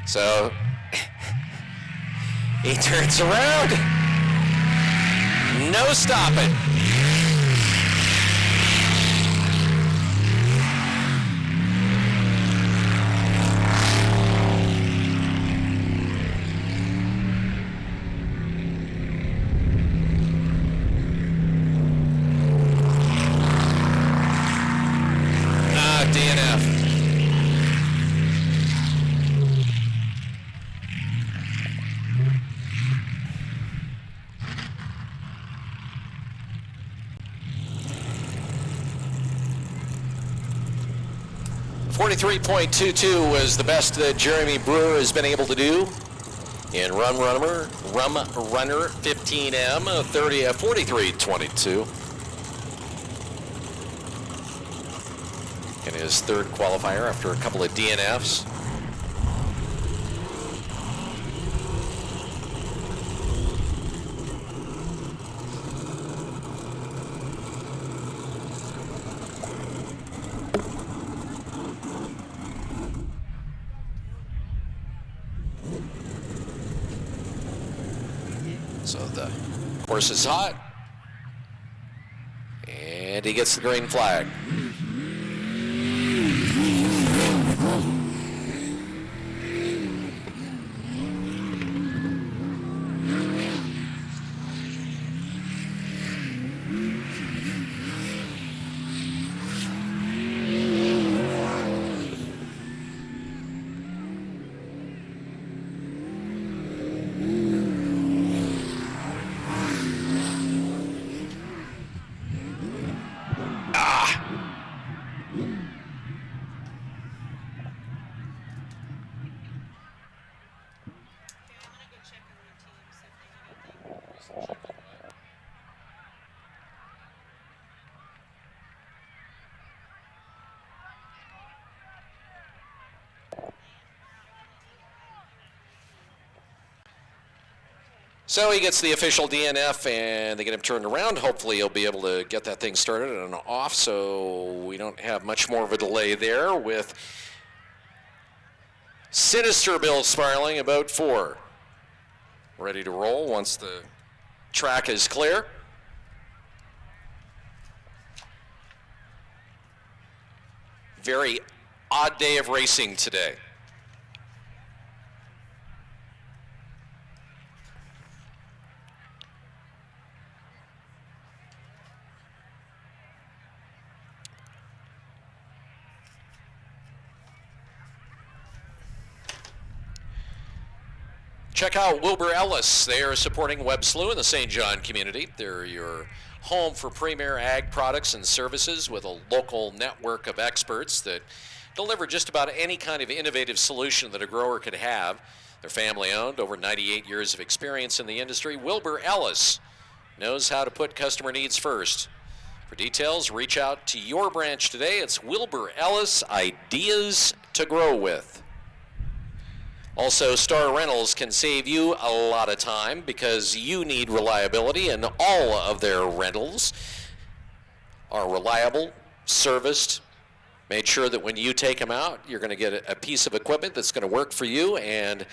So he turns around. No stopping. DNF. 43.22 was the best that Jeremy Brewer has been able to do in Rum Runner 15M 43.22. In his third qualifier after a couple of DNFs. So the course is hot, and he gets the green flag. So he gets the official DNF, and they get him turned around. Hopefully he'll be able to get that thing started and off, so we don't have much more of a delay there with Sinister Bill spiraling about 4. Ready to roll once the track is clear. Very odd day of racing today. Check out Wilbur Ellis. They are supporting Webb Slough in the St. John community. They're your home for premier ag products and services with a local network of experts that deliver just about any kind of innovative solution that a grower could have. They're family owned, over 98 years of experience in the industry. Wilbur Ellis knows how to put customer needs first. For details, reach out to your branch today. It's Wilbur Ellis, Ideas to Grow With. Also, Star Rentals can save you a lot of time because you need reliability, and all of their rentals are reliable, serviced, Made sure that when you take them out, you're going to get a piece of equipment that's going to work for you, and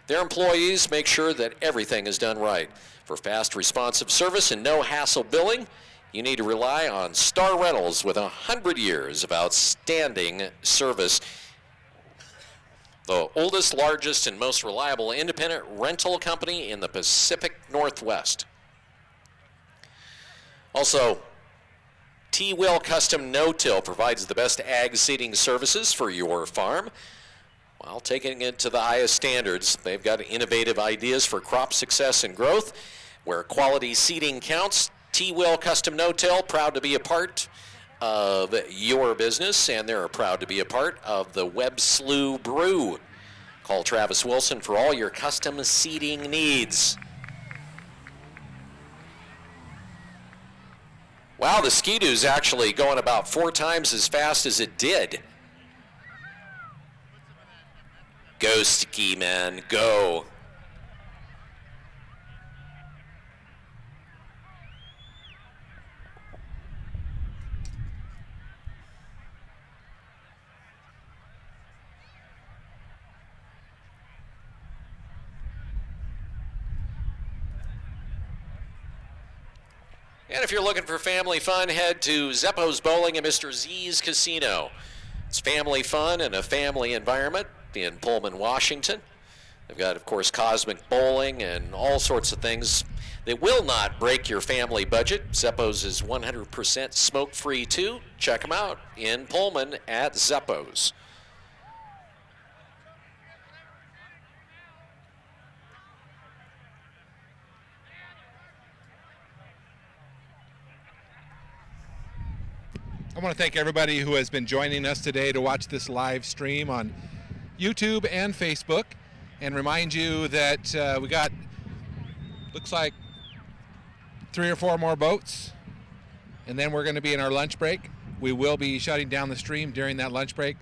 their employees make sure that everything is done right. For fast, responsive service and no hassle billing, you need to rely on Star Rentals with 100 years of outstanding service. The oldest, largest, and most reliable independent rental company in the Pacific Northwest. Also, T-Will Custom No-Till provides the best ag seeding services for your farm while taking it to the highest standards. They've got innovative ideas for crop success and growth. Where quality seeding counts, T-Will Custom No-Till, proud to be a part of your business, and they're proud to be a part of the Webb Slough Brew. Call Travis Wilson for all your custom seeding needs. Wow, the Ski-Doo's actually going about 4 times as fast as it did. Go, Ski Man, go. And if you're looking for family fun, head to Zeppo's Bowling and Mr. Z's Casino. It's family fun and a family environment in Pullman, Washington. They've got, of course, cosmic bowling and all sorts of things that will not break your family budget. Zeppo's is 100% smoke-free, too. Check them out in Pullman at Zeppo's. I want to thank everybody who has been joining us today to watch this live stream on YouTube and Facebook, and remind you that we got, looks like 3 or 4 more boats, and then we're going to be in our lunch break. We will be shutting down the stream during that lunch break,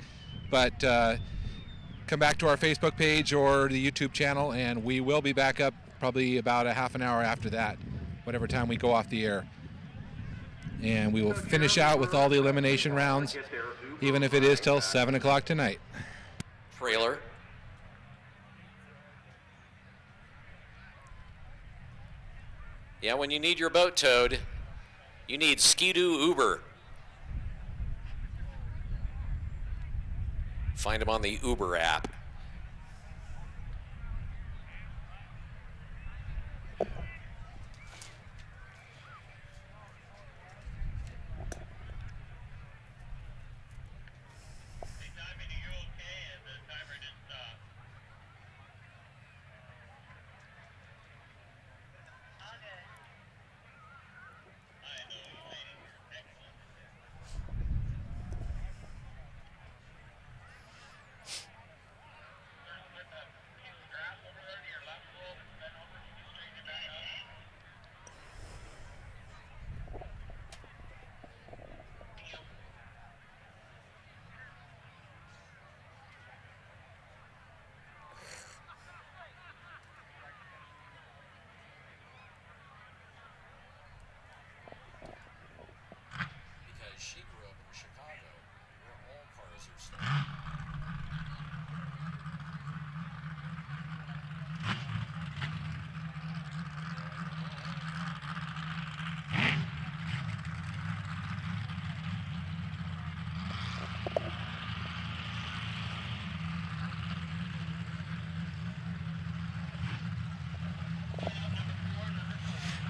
but come back to our Facebook page or the YouTube channel, and we will be back up probably about a half an hour after that, whatever time we go off the air. And we will finish out with all the elimination rounds, even if it is till 7 o'clock tonight. Trailer. Yeah, when you need your boat towed, you need Ski-Doo Uber. Find them on the Uber app. She grew up in Chicago, where all cars are stolen.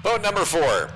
Boat number 4.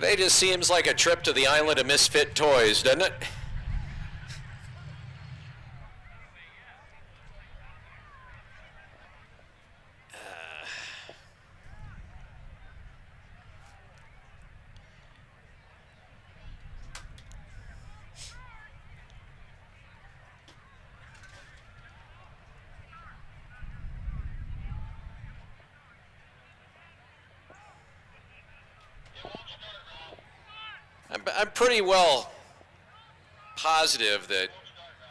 Today just seems like a trip to the island of misfit toys, doesn't it? I'm pretty well positive that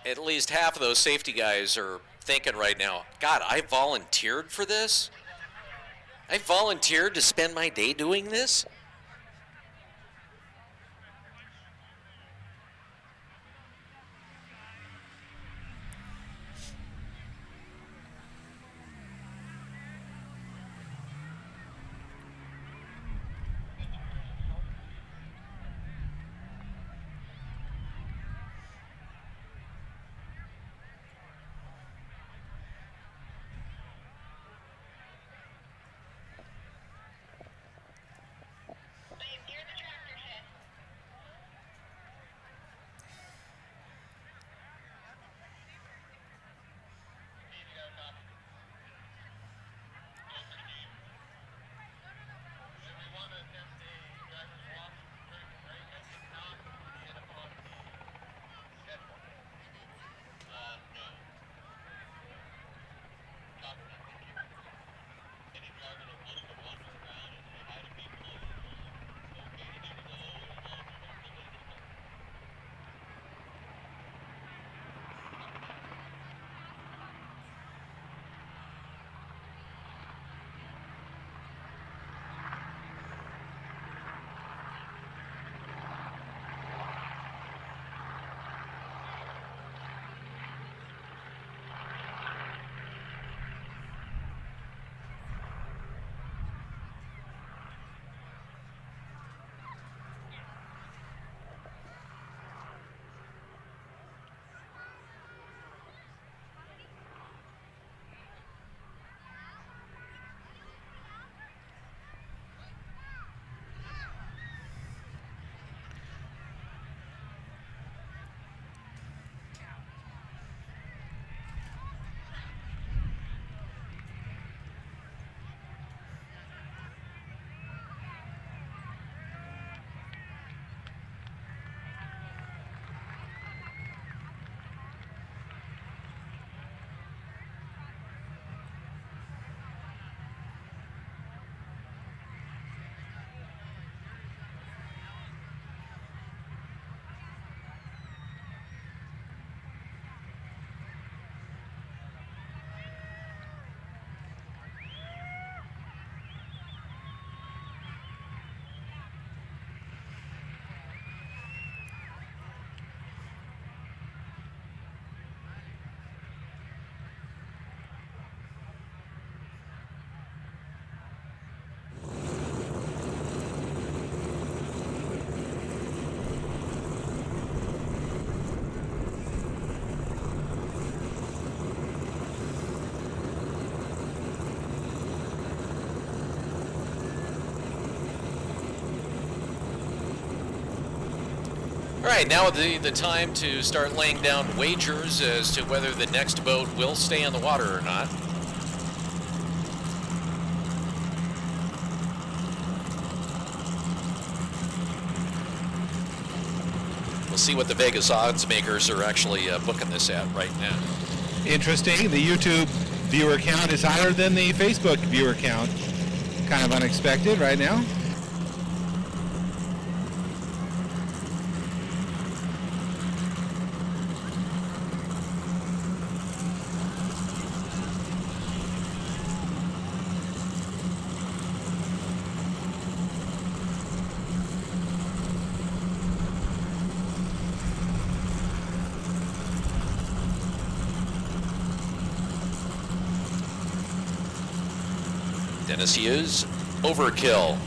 at least half of those safety guys are thinking right now, God, I volunteered for this? I volunteered to spend my day doing this? All right, now the time to start laying down wagers as to whether the next boat will stay in the water or not. We'll see what the Vegas odds makers are actually booking this at right now. Interesting. The YouTube viewer count is higher than the Facebook viewer count. Kind of unexpected right now. Dennis Hughes, overkill.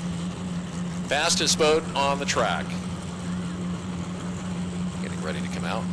Fastest boat on the track. Getting ready to come out.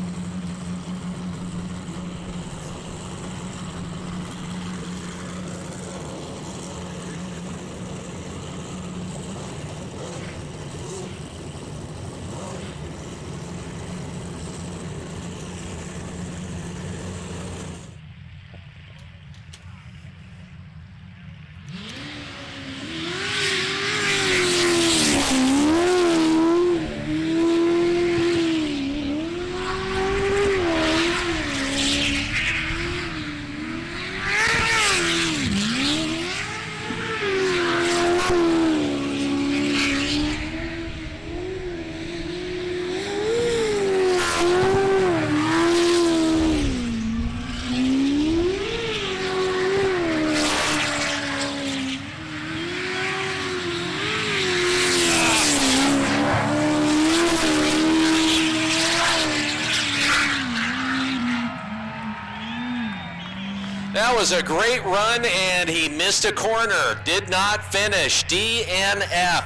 was a great run, and he missed a corner. Did not finish. DNF.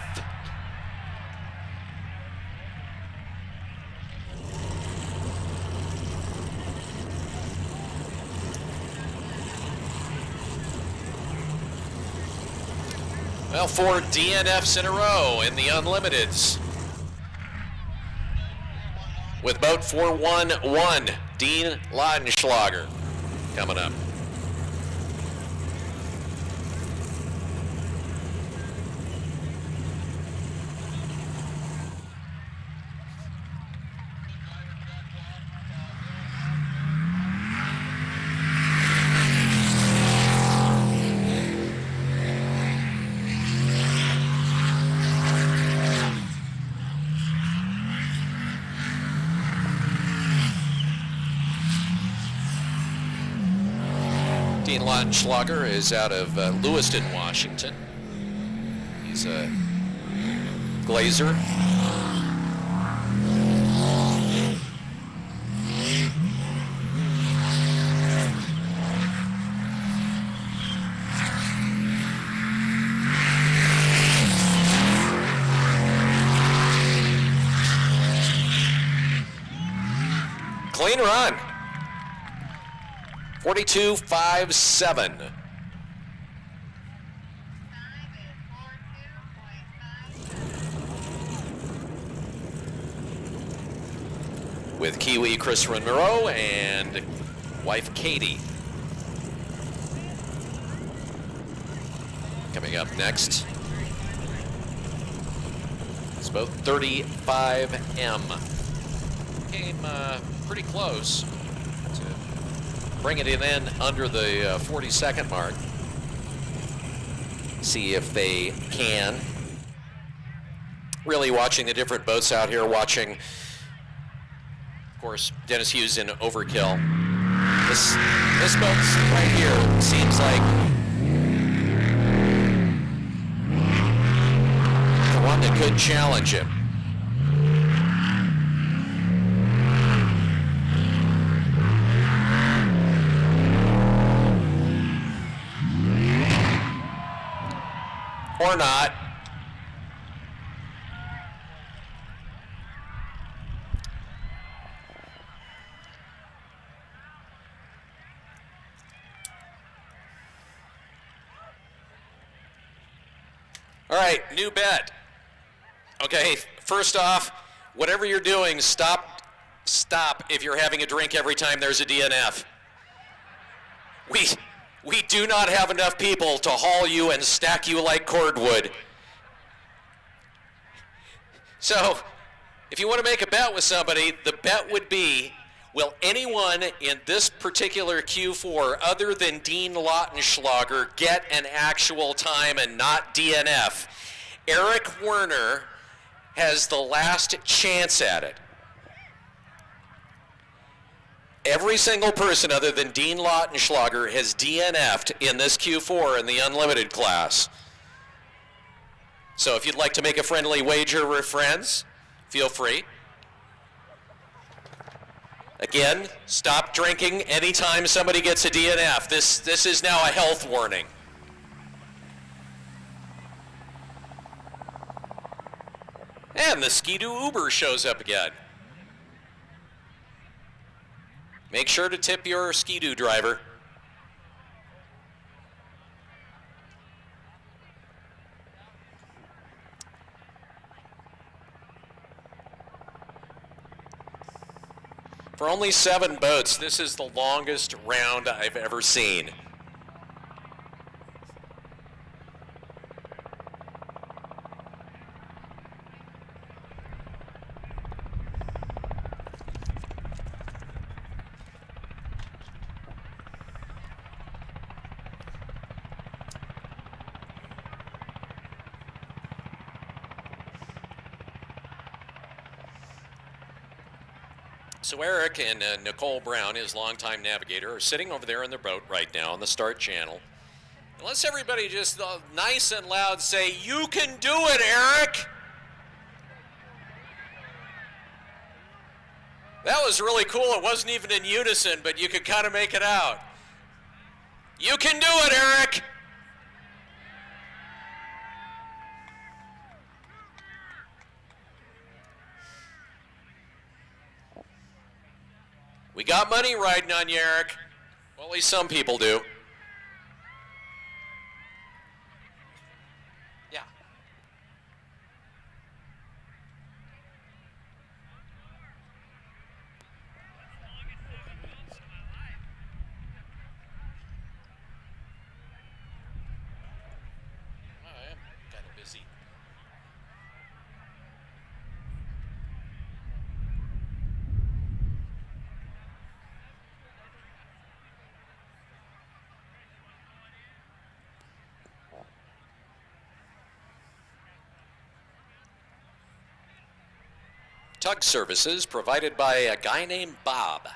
Well, 4 DNFs in a row in the Unlimiteds. With boat 411, Dean Lautenschlager coming up. Dean Lautenschlager is out of Lewiston, Washington. He's a glazer. Clean run. 42.57. With Kiwi Chris Monroe and wife Katie. Coming up next, it's boat 35M. Came pretty close to bringing it in under the 40-second mark. See if they can. Really watching the different boats out here, watching, of course, Dennis Hughes in Overkill. This boat right here seems like the one that could challenge him. Or not. All right, new bet. Okay, first off, whatever you're doing, stop if you're having a drink every time there's a DNF. We do not have enough people to haul you and stack you like cordwood. So, if you want to make a bet with somebody, the bet would be, will anyone in this particular Q4 other than Dean Lautenschlager get an actual time and not DNF? Eric Werner has the last chance at it. Every single person other than Dean Lautenschlager has DNF'd in this Q4 in the unlimited class. So if you'd like to make a friendly wager with friends, feel free. Again, stop drinking anytime somebody gets a DNF. This is now a health warning. And the Ski-Doo Uber shows up again. Make sure to tip your Ski-Doo driver. For only 7 boats, this is the longest round I've ever seen. So Eric and Nicole Brown, his longtime navigator, are sitting over there in their boat right now on the start channel. And let's everybody just nice and loud say, "You can do it, Eric!" That was really cool. It wasn't even in unison, but you could kind of make it out. You can do it, Eric. We got money riding on you, Eric. Well, at least some people do. Yeah. I am kind of busy. Tug services provided by a guy named Bob.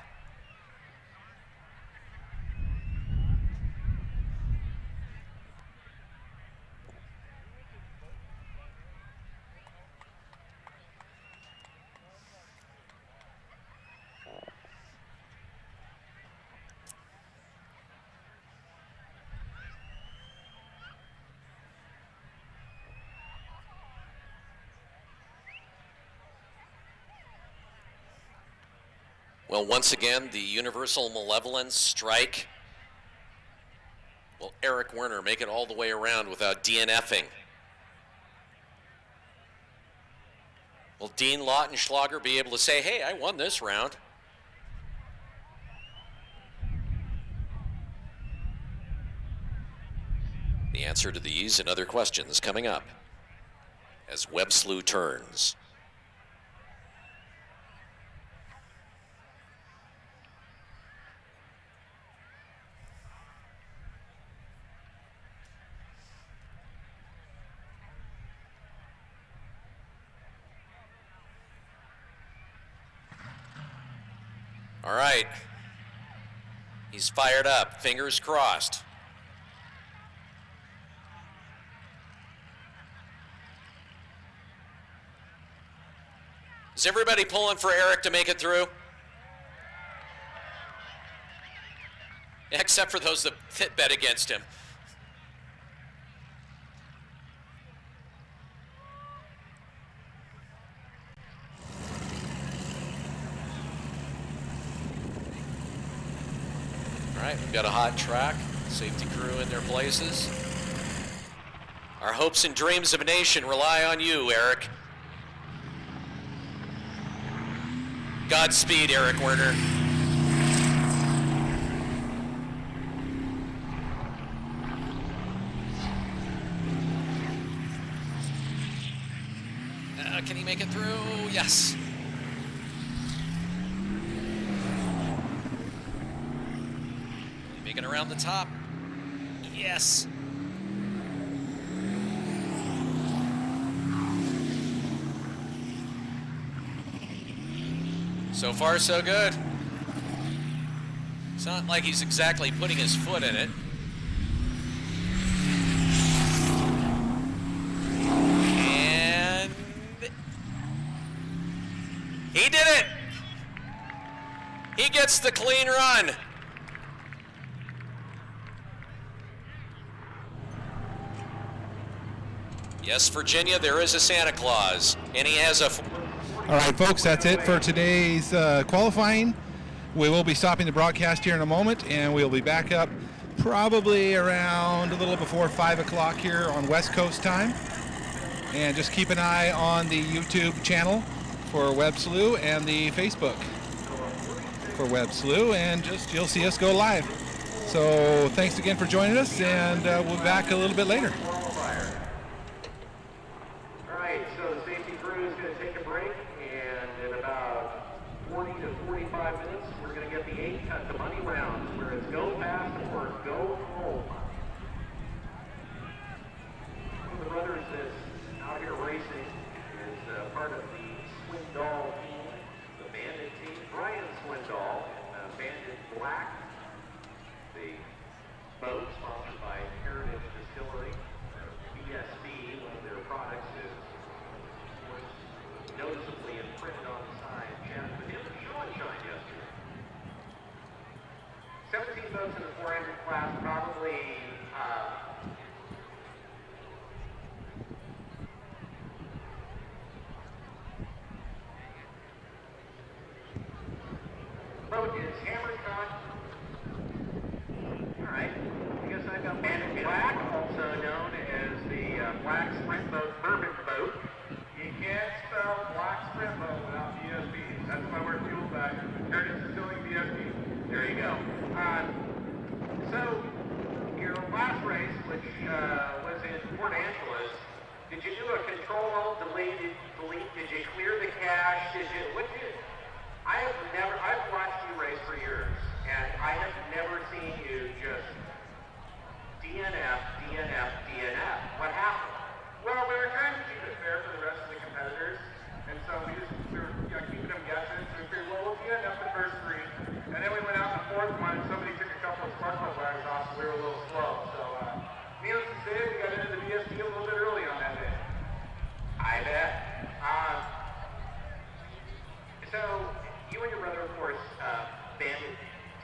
Well, once again, the universal malevolence strike. Will Eric Werner make it all the way around without DNFing? Will Dean Lautenschlager be able to say, hey, I won this round? The answer to these and other questions coming up as Webb Slough turns. All right, he's fired up, fingers crossed. Is everybody pulling for Eric to make it through? Except for those that bet against him. All right, we've got a hot track, safety crew in their places. Our hopes and dreams of a nation rely on you, Eric. Godspeed, Eric Werner. Can he make it through? Yes. Making around the top. Yes. So far, so good. It's not like he's exactly putting his foot in it. And he did it. He gets the clean run. Yes, Virginia, there is a Santa Claus, and he has a... All right, folks, that's it for today's qualifying. We will be stopping the broadcast here in a moment, and we'll be back up probably around a little before 5 o'clock here on West Coast time. And just keep an eye on the YouTube channel for Webb Slough and the Facebook for Webb Slough, and just you'll see us go live. So thanks again for joining us, and we'll be back a little bit later. Brothers that's out here racing is part of the Swindoll team, the Bandit team. Brian Swindoll and Bandit Black, the boat sponsored by Heritage Distillery. BSB, one of their products, is of course noticeably imprinted on the side. Chatted with him at Show and Shine yesterday. black sprint boat, bourbon boat. You can't spell black sprint boat without BSB. That's my word fuel back. Curtis is doing BSB. There you go. So, your last race, which was in Port Angeles, did you do a control-alt-delete? Did you clear the cache? I've watched you race for years, and I have never seen you just DNF. What happened? Well, we were trying to keep it fair for the rest of the competitors, and so we were keeping them guessing. So we figured, well, we'll DNF the first three, and then we went out in the fourth one, and somebody took a couple of sparkle wires off, so we were a little slow. So, needless to say, we got into the BSB a little bit early on that day. I bet. So, you and your brother, of course, Bandit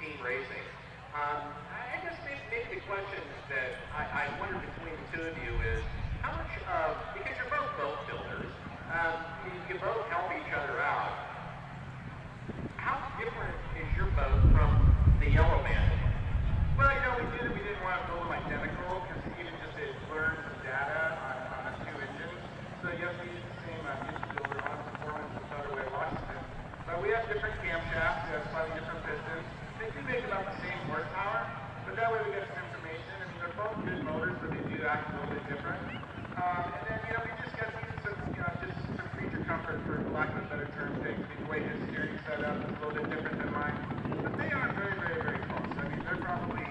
Team Racing. I guess maybe the question that I wonder between the two of you is, how much of, because you're both boat builders, you both help each other out. How different is your boat from the Yellow Bandit? Well, we didn't want to build them identical, because even just to learn some data on the two engines. So yes, we use the same engine builder on performance with other way Washington. But we have different camshafts, we have slightly different pistons. They do make about the same horsepower, but that way we get some information. I mean, they're both good motors, but they do act a little bit different. And then, we just got just some creature comfort, for lack of a better term, things. The way his steering set up is a little bit different than mine. But they are very, very, very close. I mean, they're probably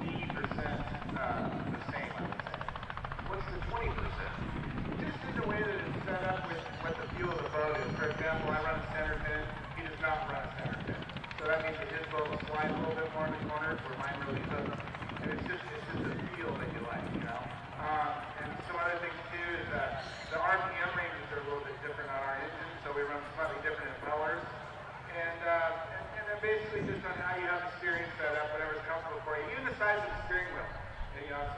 80% the same, I would say. What's the 20%? Just in the way that it's set up with what the feel of the boat is. For example, I run a center pin. He does not run a center pin. So that means that his boat will slide a little bit more in the corners where mine really doesn't. And it's just a feel that you like, And some other things too is that the RPM ranges are a little bit different on our engine, so we run slightly different impellers. And then basically just on how you have the steering set up, whatever's comfortable for you. Even the size of the steering wheel.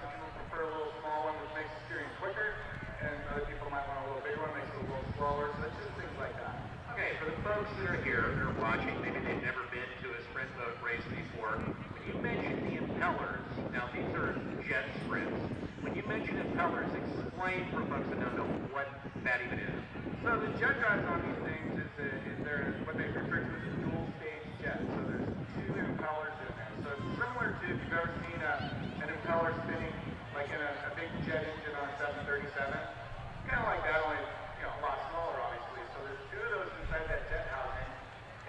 Some people prefer a little small one, which makes the steering quicker, and other people might want a little bigger one, makes it a little slower. So it's just things like that. Okay, for the folks that are here, that are watching, maybe they've never been to a sprint boat race before, when you mention the impellers, now these are jet sprints. When you mention impellers, explain for folks that don't know what that even is. So the jet drives on these things is they're what they refer to as a dual stage jet. So there's two impellers in there. So it's similar to if you've ever seen an impeller spinning like in a big jet engine on a 737. Kind of like that, only a lot smaller, obviously. So there's two of those inside that jet housing.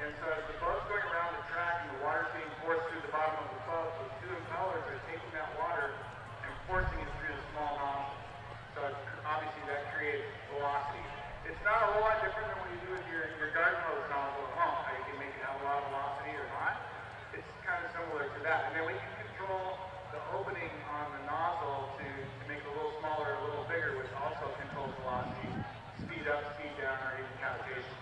And so as the boat's going around the track and the water's being forced through the bottom of the boat, those two impellers are taking that water and forcing it through the small nozzle. So obviously that creates velocity. It's not a whole lot different than what you do with your garden hose nozzle at home. How you can make it have a lot of velocity or not. It's kind of similar to that. And then we can control the opening on the nozzle to make it a little smaller or a little bigger, which also controls velocity, speed up, speed down, or even cavitation.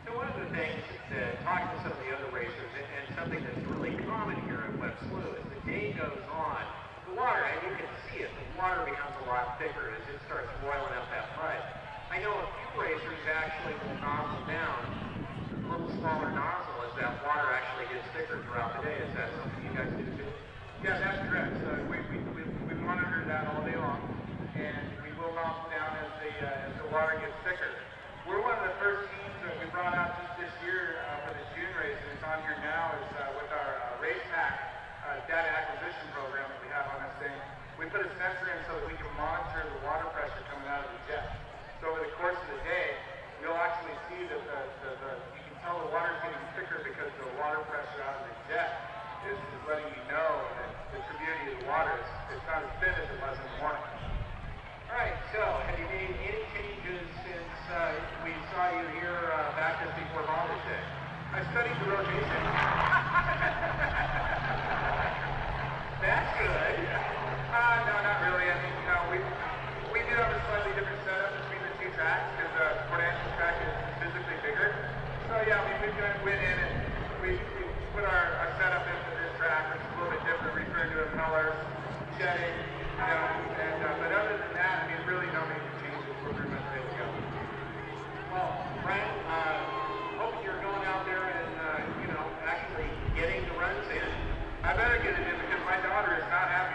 So one of the things that talking to some of the other racers, and something that's really common here at Webb Slough, as the day goes on, the water, and you can see it, the water becomes a lot thicker as it starts roiling up that mud. I know a few racers actually will nozzle down a little smaller nozzle as that water actually gets thicker throughout the day. Is that something you guys do too? Yeah, that's correct. So we monitor that all day long, and we will nozzle down as the water gets thicker. We're one of the first teams that we brought out just this year for the June race, and it's on here now, is with our race pack data acquisition program that we have on this thing. We put a sensor in so that we can monitor the water pressure coming out of the jet. So over the course of the day, you'll actually see that you can tell the water's getting thicker because the water pressure out of the jet is letting you know that the turbidity of the water is not as thin as it was in the morning. All right, so have you made any changes since we saw you here back just before Father's Day? I studied the rotation. That's good. No, not really. I mean, we do have a slightly different setup between the two tracks because the Port Angeles track is physically bigger. So yeah, we went in and we put our setup into this track, which is a little bit different, referring to impellers, jetting, but other than that, I mean, really no major changes. We're pretty much ready to go. Well, Frank, hope you're going out there and, actually getting the runs in. I better get it in because my daughter is not happy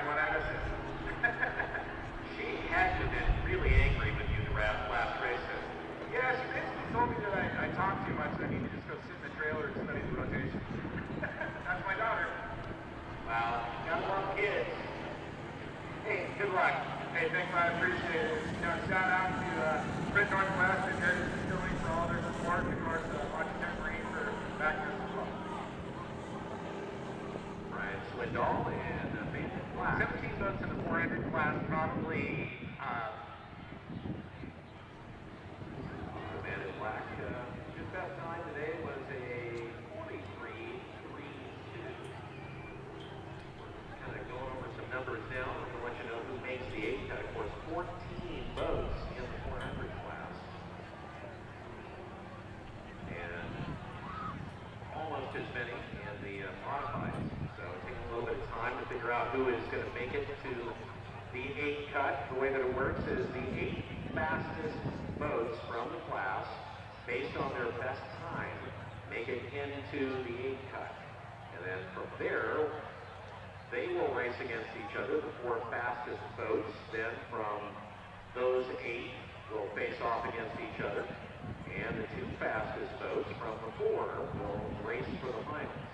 luck. Hey, thanks, I appreciate it. You know, shout out to Grid Northwest and Heritage Distilling for all their support, and of course, Washington Marine for backing us as well. Brian Swindoll and Bandit Black. 17 votes in the 400 class, probably. Bandit Black, his best time today was a 43.32. Kind of going over some numbers now. I'm going to let you know who makes the 8 cut. Of course, 14 votes in the 400 class. And almost as many in the modifieds. So it's taking a little bit of time to figure out who is going to make it to the 8 cut. The way that it works is the 8 fastest votes from the class, based on their best time, make it into the 8 cut. And then from there, they will race against each other, the 4 fastest votes. Then from those 8 will face off against each other. And the 2 fastest votes from the 4 will race for the finals.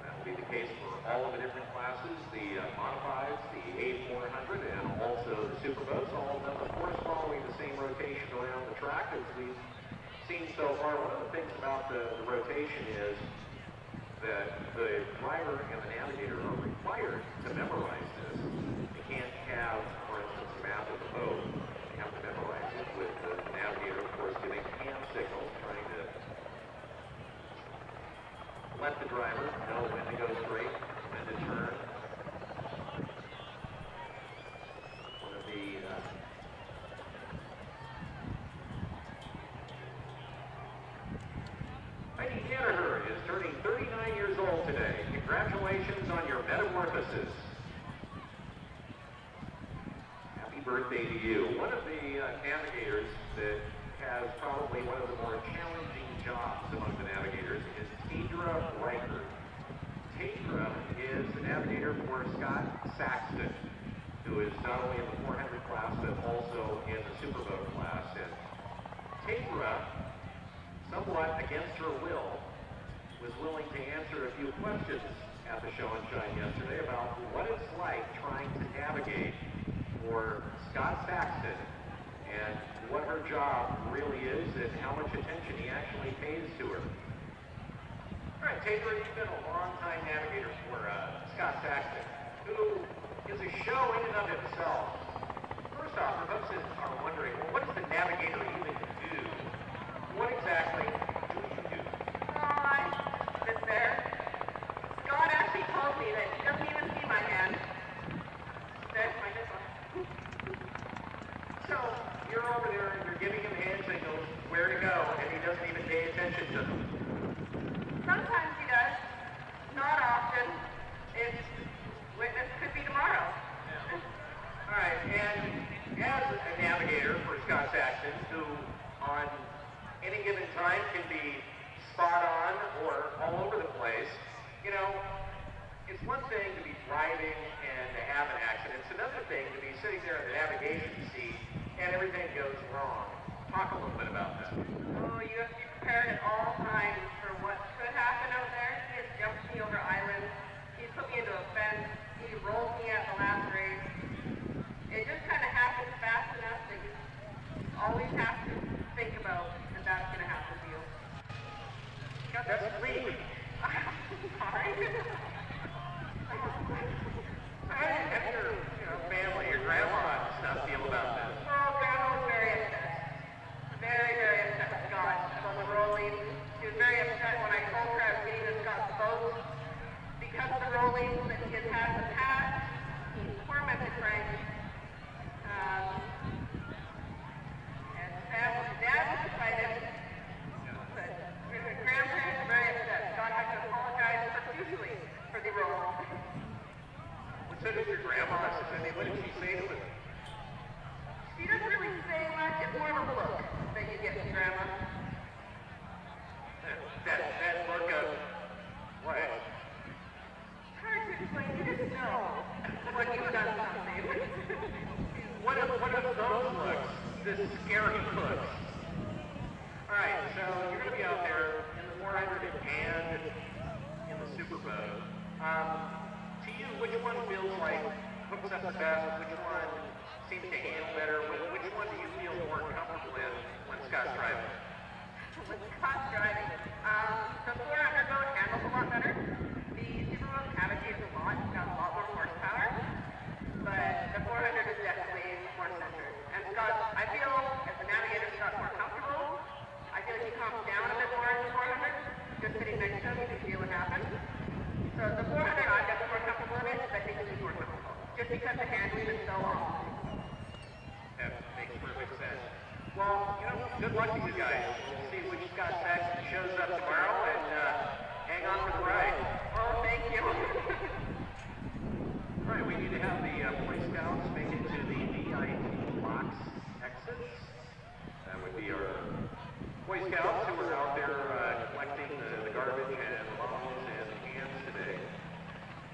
That will be the case for all of the different classes, the modifieds, the 8-400, and also the super boats, all of them, of course, following the same rotation around the track as we've seen so far. One of the things about the rotation is that the driver and the navigator are required to memorize this. They can't have, for instance, the map of the boat. They have to memorize it with the navigator, of course, giving hand signals, trying to let the driver know when to go straight, when to turn. One of the Heidi Danaher is turning 39 years old today. Congratulations on your metamorphosis. Happy birthday to you. One of the navigators that has probably one of the more challenging jobs among the navigators is Tadra Riker. Tadra is the navigator for Scott Saxton, who is not only in the 400 class, but also in the superboat class. And Tadra, somewhat against her will, was willing to answer a few questions at the show and shine yesterday about what it's like trying to navigate for Scott Saxton and what her job really is and how much attention he actually pays to her. All right, Tadra, you've been a long-time navigator for Scott Saxton, who is a show in and of himself. First off, for folks that are wondering, well, what does the navigator even do? What exactly do you do? Oh, I sit there. Scott actually told me that he doesn't even see my hand. There's my nipple. So, you're over there and you're giving him hand signals where to go, and he doesn't even pay attention to them. Sometimes he does. Not often. It's witness could be tomorrow. All right, and as a navigator for Scott Saxton, who on any given time can be spot on or all over the place, you know, it's one thing to be driving and to have an accident. It's another thing to be sitting there in the navigation seat and everything goes wrong. Talk a little bit about that. Oh, you have to be prepared at all times for what could happen out there. He has jumped me over islands. He's put me into a fence. He rolled me at the last race. It just kind of happens fast enough that you always have to think about that that's going to happen to you. That's sweet. Sorry. How do your family, your grandma and stuff feel about this? Oh, Grandma was very upset. Very, very upset with Scott about the rolling. She was very upset when I told her I was getting the Scott's boat because of the rolling that he has had in the past. He tormented Frank. And Dad was excited. But grandparents were very upset. Scott had to apologize profusely for the roll. So did your grandma, I mean, what did she say to it? She doesn't really say much. It's more of a look that you get from Grandma. That look of what? Hard to explain. You just know when you've done something. What are those looks? The scary looks. All right, so you're going to be out there in the 400 and in the superboat. To you, which one feels like hooks up the best? Which one seems to handle better? Which one do you feel more comfortable in when Scott's driving? With Scott's driving, the 400 boat handles a lot better. The Superboat navigates a lot, it's got a lot more horsepower, but the 400 is definitely more censored. And Scott, I feel as the navigator Scott's more comfortable. I feel like he calms down a bit more in the 400. Just sitting next to him, you can feel what happens. So the 400, I'm definitely more comfortable in it, but I think he's more comfortable. Just because the handling is so long. That makes perfect sense. Well, you know, good luck to you guys. We'll see which Scott Saxon shows up tomorrow, and hang on for the ride. Oh, thank you. All right, we need to have the Boy Scouts make it to the VIP box exits. That would be our Boy Scouts who are out there collecting the garbage and bottles and cans today.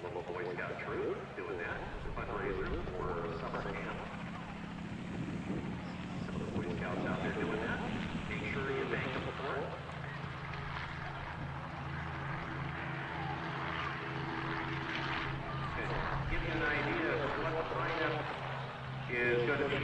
Local Boy Scout troop doing that. It's a fundraiser for summer camp. Some of the Boy Scouts out there doing that. Make sure you thank them for it. Okay. Give you an idea of what the lineup is going to be